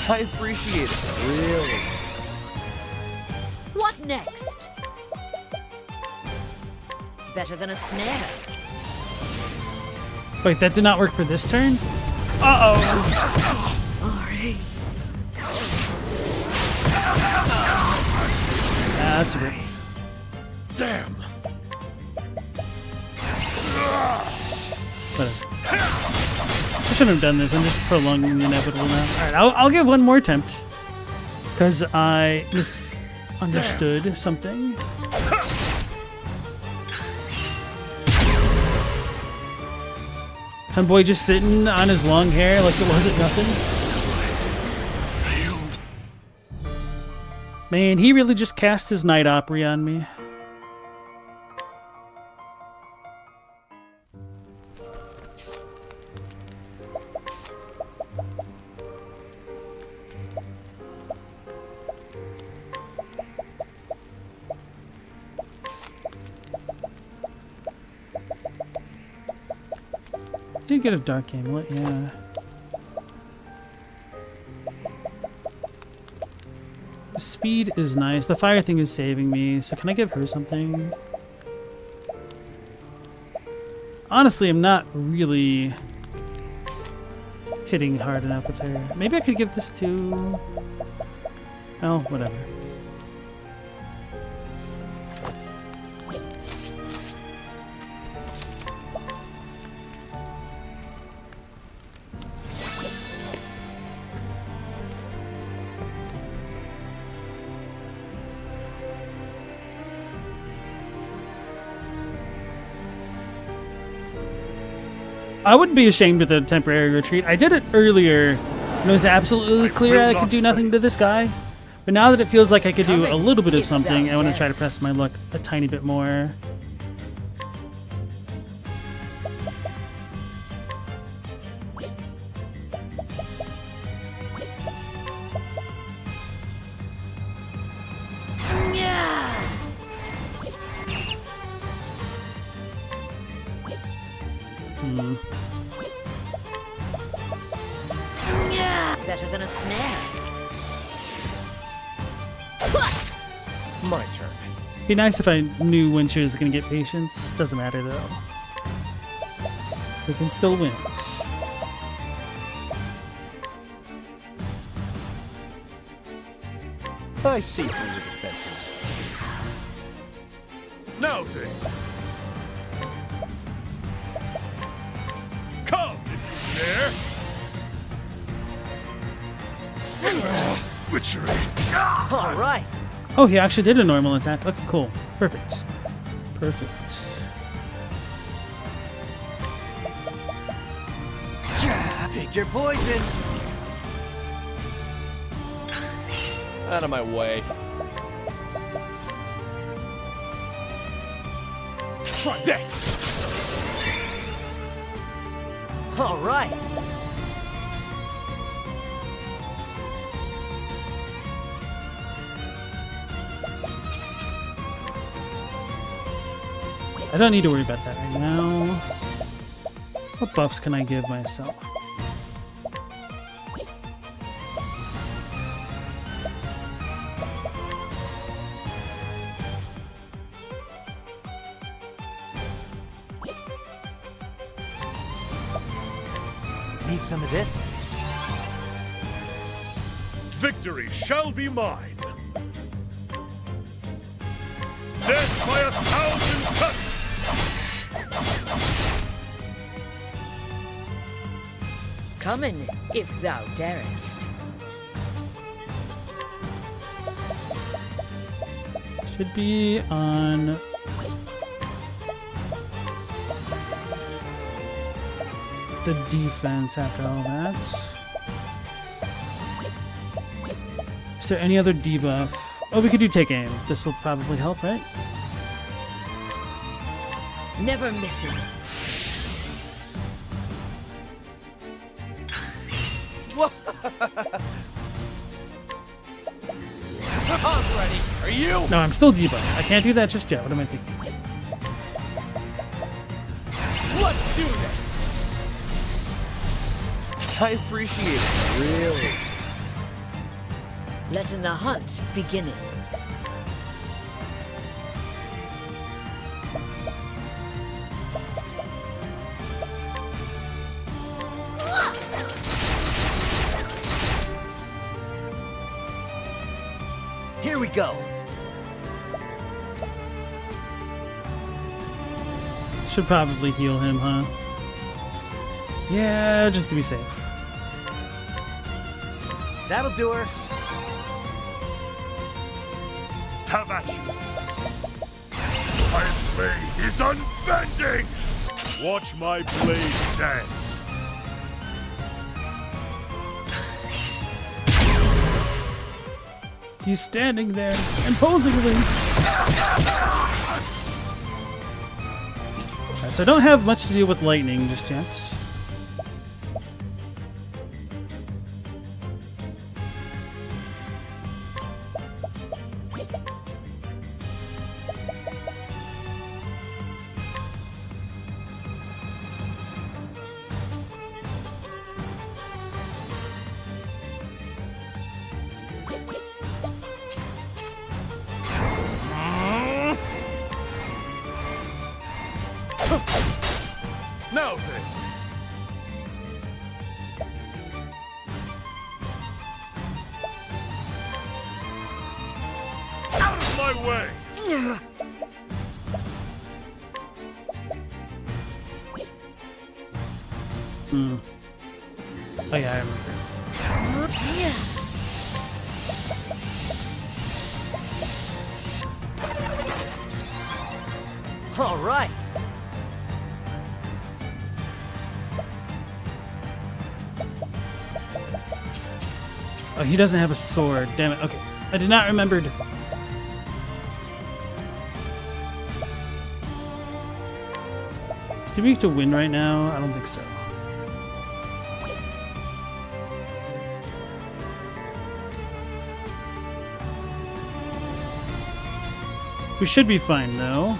I appreciate it. Really? What next? Better than a snare. Wait, that did not work for this turn? Uh-oh. Sorry. That's right. Damn. Whatever. I shouldn't have done this. I'm just prolonging the inevitable now. Alright, I'll give one more attempt. Because I misunderstood something. Homeboy just sitting on his long hair like it wasn't nothing. Failed. Man, he really just cast his Night Opry on me. Did get a dark amulet, yeah. The speed is nice. The fire thing is saving me, so can I give her something? Honestly, I'm not really hitting hard enough with her. Maybe I could give this to... Oh, whatever. I wouldn't be ashamed with a temporary retreat. I did it earlier when it was absolutely clear I could do nothing to this guy. But now that it feels like I could do a little bit of something, I want to try to press my luck a tiny bit more. on a snare. My turn. Be nice if I knew when she was gonna get patience. Doesn't matter though. We can still win it. I see through the defenses. Now then. Come, if you dare. Witchery. All right. Oh, he actually did a normal attack. Okay, cool. Perfect. Perfect. Pick your poison. Out of my way. Try this. All right. I don't need to worry about that right now. What buffs can I give myself? Need some of this? Victory shall be mine. Death by 1,000 cuts. Come in, if thou darest. Should be on the defense after all that. Is there any other debuff? Oh, we could do take aim. This will probably help, right? Never missing. I'm ready. Are you? No, I'm still debuff. I can't do that just yet. What am I thinking? Let's do this. I appreciate it. Really. Letting the hunt begin. Here we go. Should probably heal him, huh? Yeah, just to be safe. That'll do her. Have at you. My blade is unbending. Watch my blade dance. He's standing there, imposingly. Alright, so I don't have much to deal with lightning just yet. Now then. Out of my way. Hmm. Oh yeah, I remember. All right. Oh, he doesn't have a sword. Damn it. Okay. I did not remember. Is he weak to win right now? I don't think so. We should be fine, though.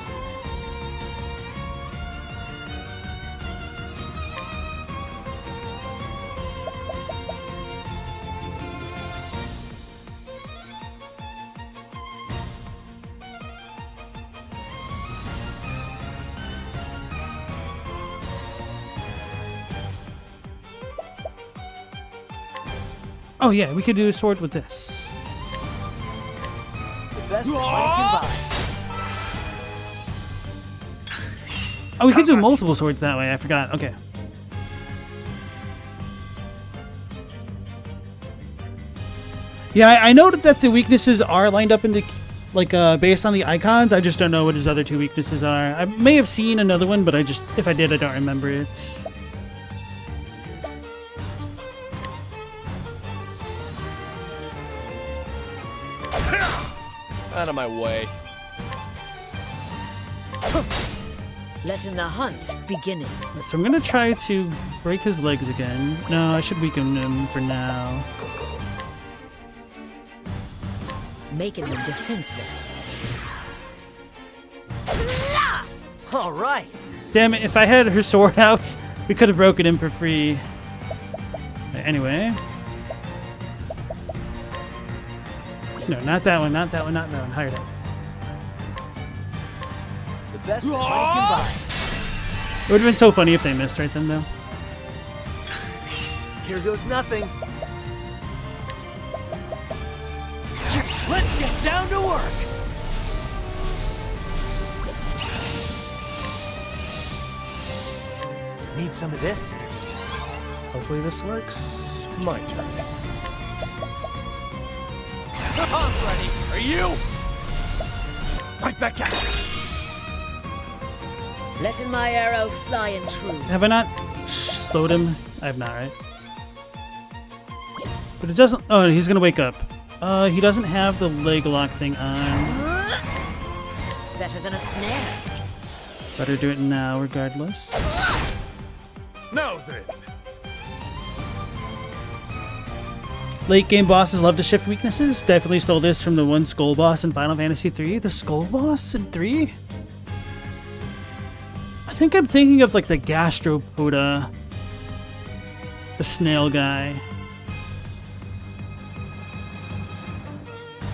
Oh yeah, we could do a sword with this. The best that money can buy. Oh, we could do multiple swords that way. I forgot. Okay. Yeah, I noted that the weaknesses are lined up in the, like, based on the icons. I just don't know what his other two weaknesses are. I may have seen another one, but if I did, I don't remember it. Out of my way. Letting the hunt begin. So I'm gonna try to break his legs again. No, I should weaken him for now. Making them defenseless. All right. Damn it, if I had her sword out, we could have broken him for free. Anyway. No, not that one, not that one, not that one. Higher that. The best that money can buy. It would have been so funny if they missed right then, though. Here goes nothing. Let's get down to work. Need some of this? Hopefully this works. My turn. I'm ready. Are you? Right back at you. Letting my arrow fly and true. Have I not slowed him? I have not, right? But it doesn't... Oh, he's gonna wake up. He doesn't have the leg lock thing on. Better than a snare. Better do it now, regardless. Now then. Late game bosses love to shift weaknesses. Definitely stole this from the one skull boss in Final Fantasy III. The skull boss in 3? I think I'm thinking of like the gastropoda. The snail guy.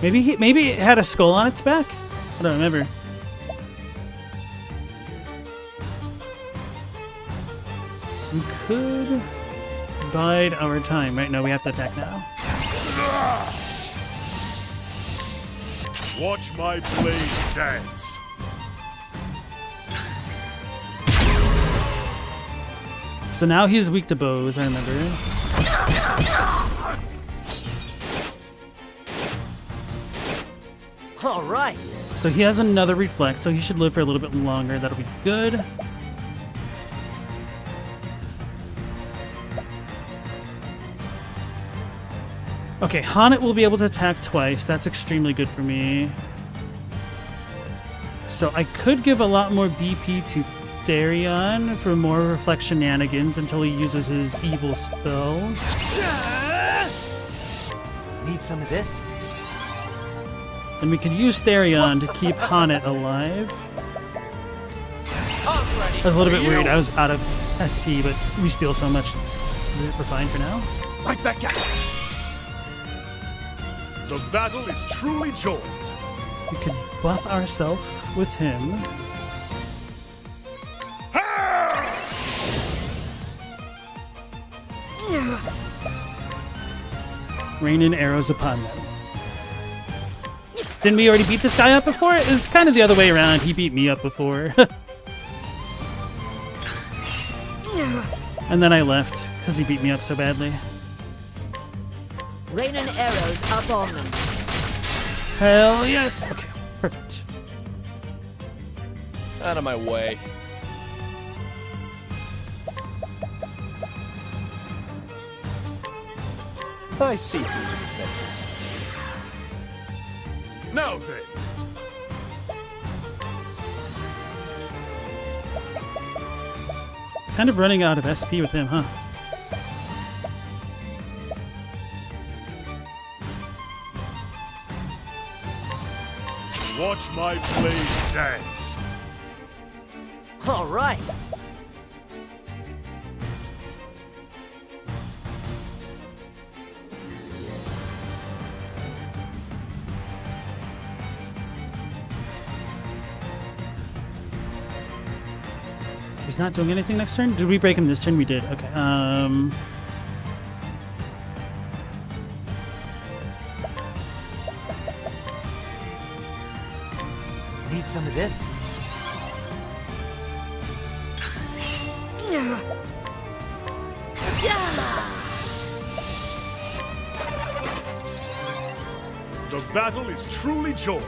Maybe it had a skull on its back? I don't remember. So we could bide our time. Right now we have to attack now. Watch my blade dance. So now he's weak to bows, I remember. All right. So he has another reflect, so he should live for a little bit longer. That'll be good. Okay, Haunted will be able to attack twice. That's extremely good for me. So I could give a lot more BP to Therion for more reflect shenanigans until he uses his evil spell. Need some of this? And we could use Therion to keep Haunted alive. I was a little bit worried I was out of SP, but we steal so much, we're fine for now. Right back at you. The battle is truly joined. We could buff ourselves with him. Rain in arrows upon them. Didn't we already beat this guy up before? It was kind of the other way around. He beat me up before. And then I left because he beat me up so badly. Raining arrows up on them. Hell yes! Okay, perfect. Out of my way. I see through the defenses. Now then. Kind of running out of SP with him, huh? Watch my blade dance. All right. He's not doing anything next turn? Did we break him this turn? We did. Okay. Need some of this? The battle is truly joined.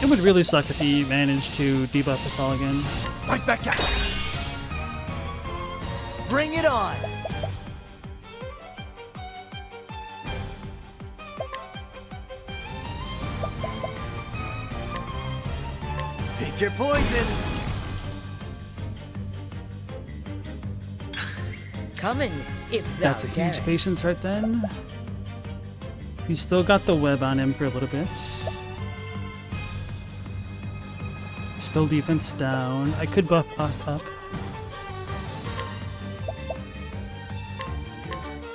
It would really suck if he managed to debuff us all again. Right back at you. Bring it on! Pick your poison! Coming, if thou That's a huge darest. patience right then. He's still got the web on him for a little bit. Still defense down. I could buff us up.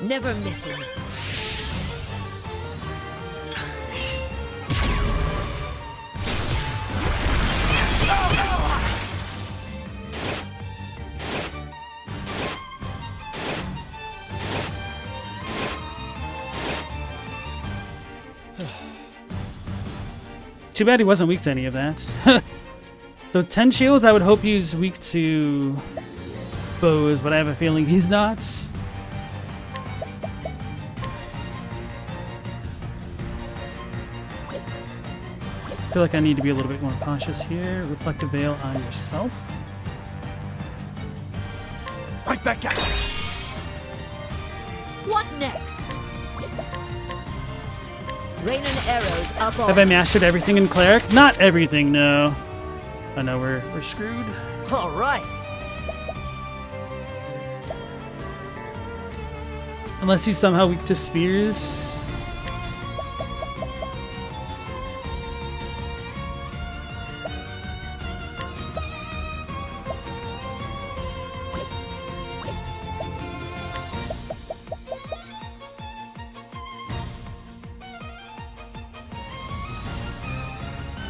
Never missing. Too bad he wasn't weak to any of that. The 10 shields, I would hope he's weak to bows, but I have a feeling he's not. I feel like I need to be a little bit more cautious here. Reflective Veil on yourself. Right back at you. What next? Rain and arrows up on. Have I mastered everything in Cleric? Not everything, no. I know we're screwed. All right. Unless he's somehow weak to spears.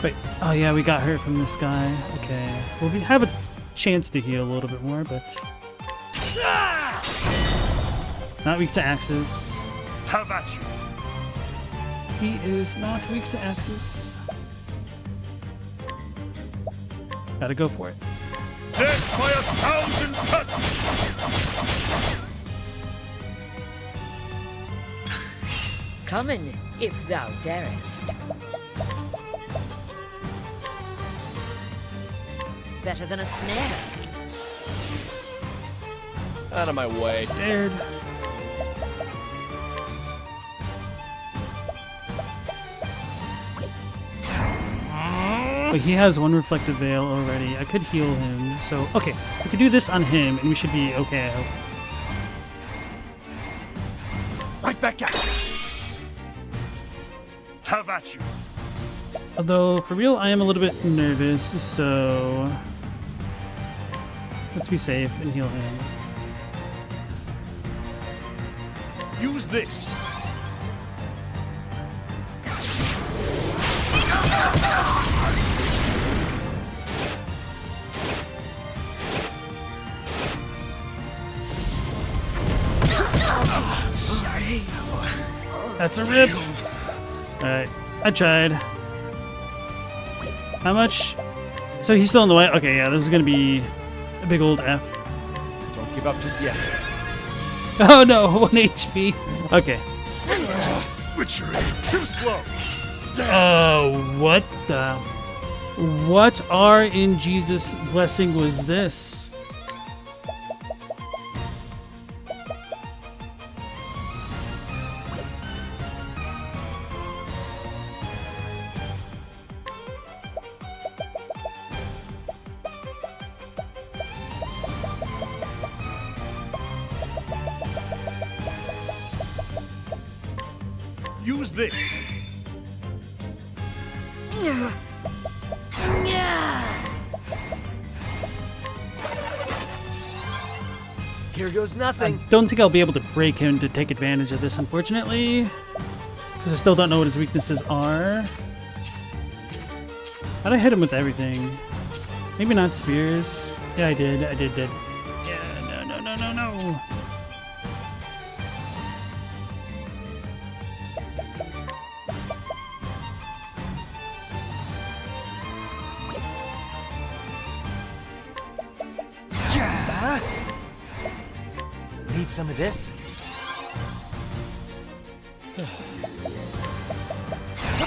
Wait, oh yeah, we got hurt from this guy. Okay, well we have a chance to heal a little bit more, but not weak to axes. Have at you. He is not weak to axes. Gotta go for it. Death by 1,000 cuts! Coming, if thou darest. Better than a snare. Out of my way. Scared. But he has one reflective veil already. I could heal him. So, okay. We could do this on him and we should be okay, I hope. Right back at you. Have at you. Although, for real, I am a little bit nervous, so let's be safe and heal him. Use this. That's a rip. Alright, I tried. How much? So he's still in the way? Okay, yeah, this is gonna be a big old F. Don't give up just yet. Oh no, 1 HP. Okay. Witchery. Too slow. Oh, what the? What are in Jesus' blessing was this? Use this. Here goes nothing. I don't think I'll be able to break him to take advantage of this, unfortunately. Because I still don't know what his weaknesses are. How'd I hit him with everything? Maybe not spears. Yeah, I did. I did. Yeah, no. Need some of this?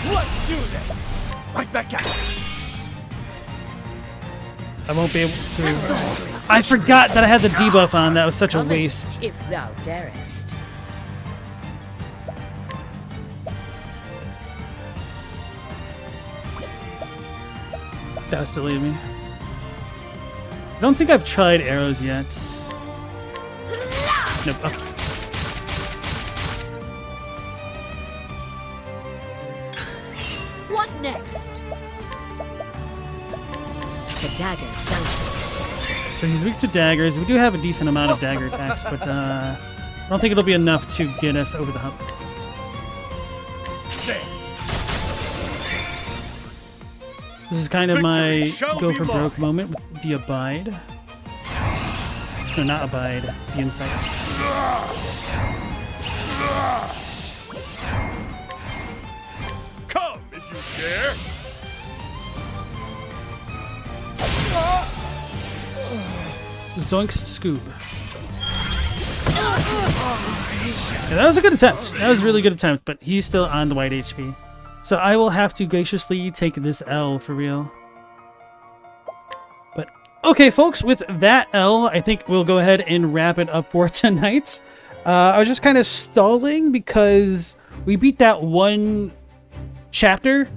Let's do this! Right back at you! I won't be able to. I forgot that I had the debuff on. That was such a waste. If thou darest. That was silly of me. I don't think I've tried arrows yet. Nope. Oh. What next? The dagger fell. So he's weak to daggers. We do have a decent amount of dagger attacks, but I don't think it'll be enough to get us over the hump. This is kind of my go for broke moment with the Abide. No, not Abide. The Insight. Come if you dare. Zoink's Scoop. Yeah, that was a good attempt. That was a really good attempt, but he's still on the white HP. So I will have to graciously take this L for real. But okay, folks, with that L, I think we'll go ahead and wrap it up for tonight. I was just kind of stalling because we beat that one chapter,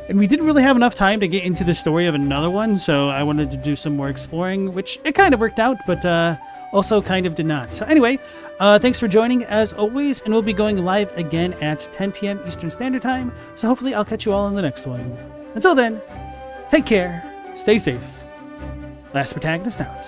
and we didn't really have enough time to get into the story of another one, so I wanted to do some more exploring, which it kind of worked out, but also kind of did not. So anyway, thanks for joining as always, and we'll be going live again at 10 p.m. Eastern Standard Time, so hopefully I'll catch you all in the next one. Until then, take care, stay safe. Last Protagonist out.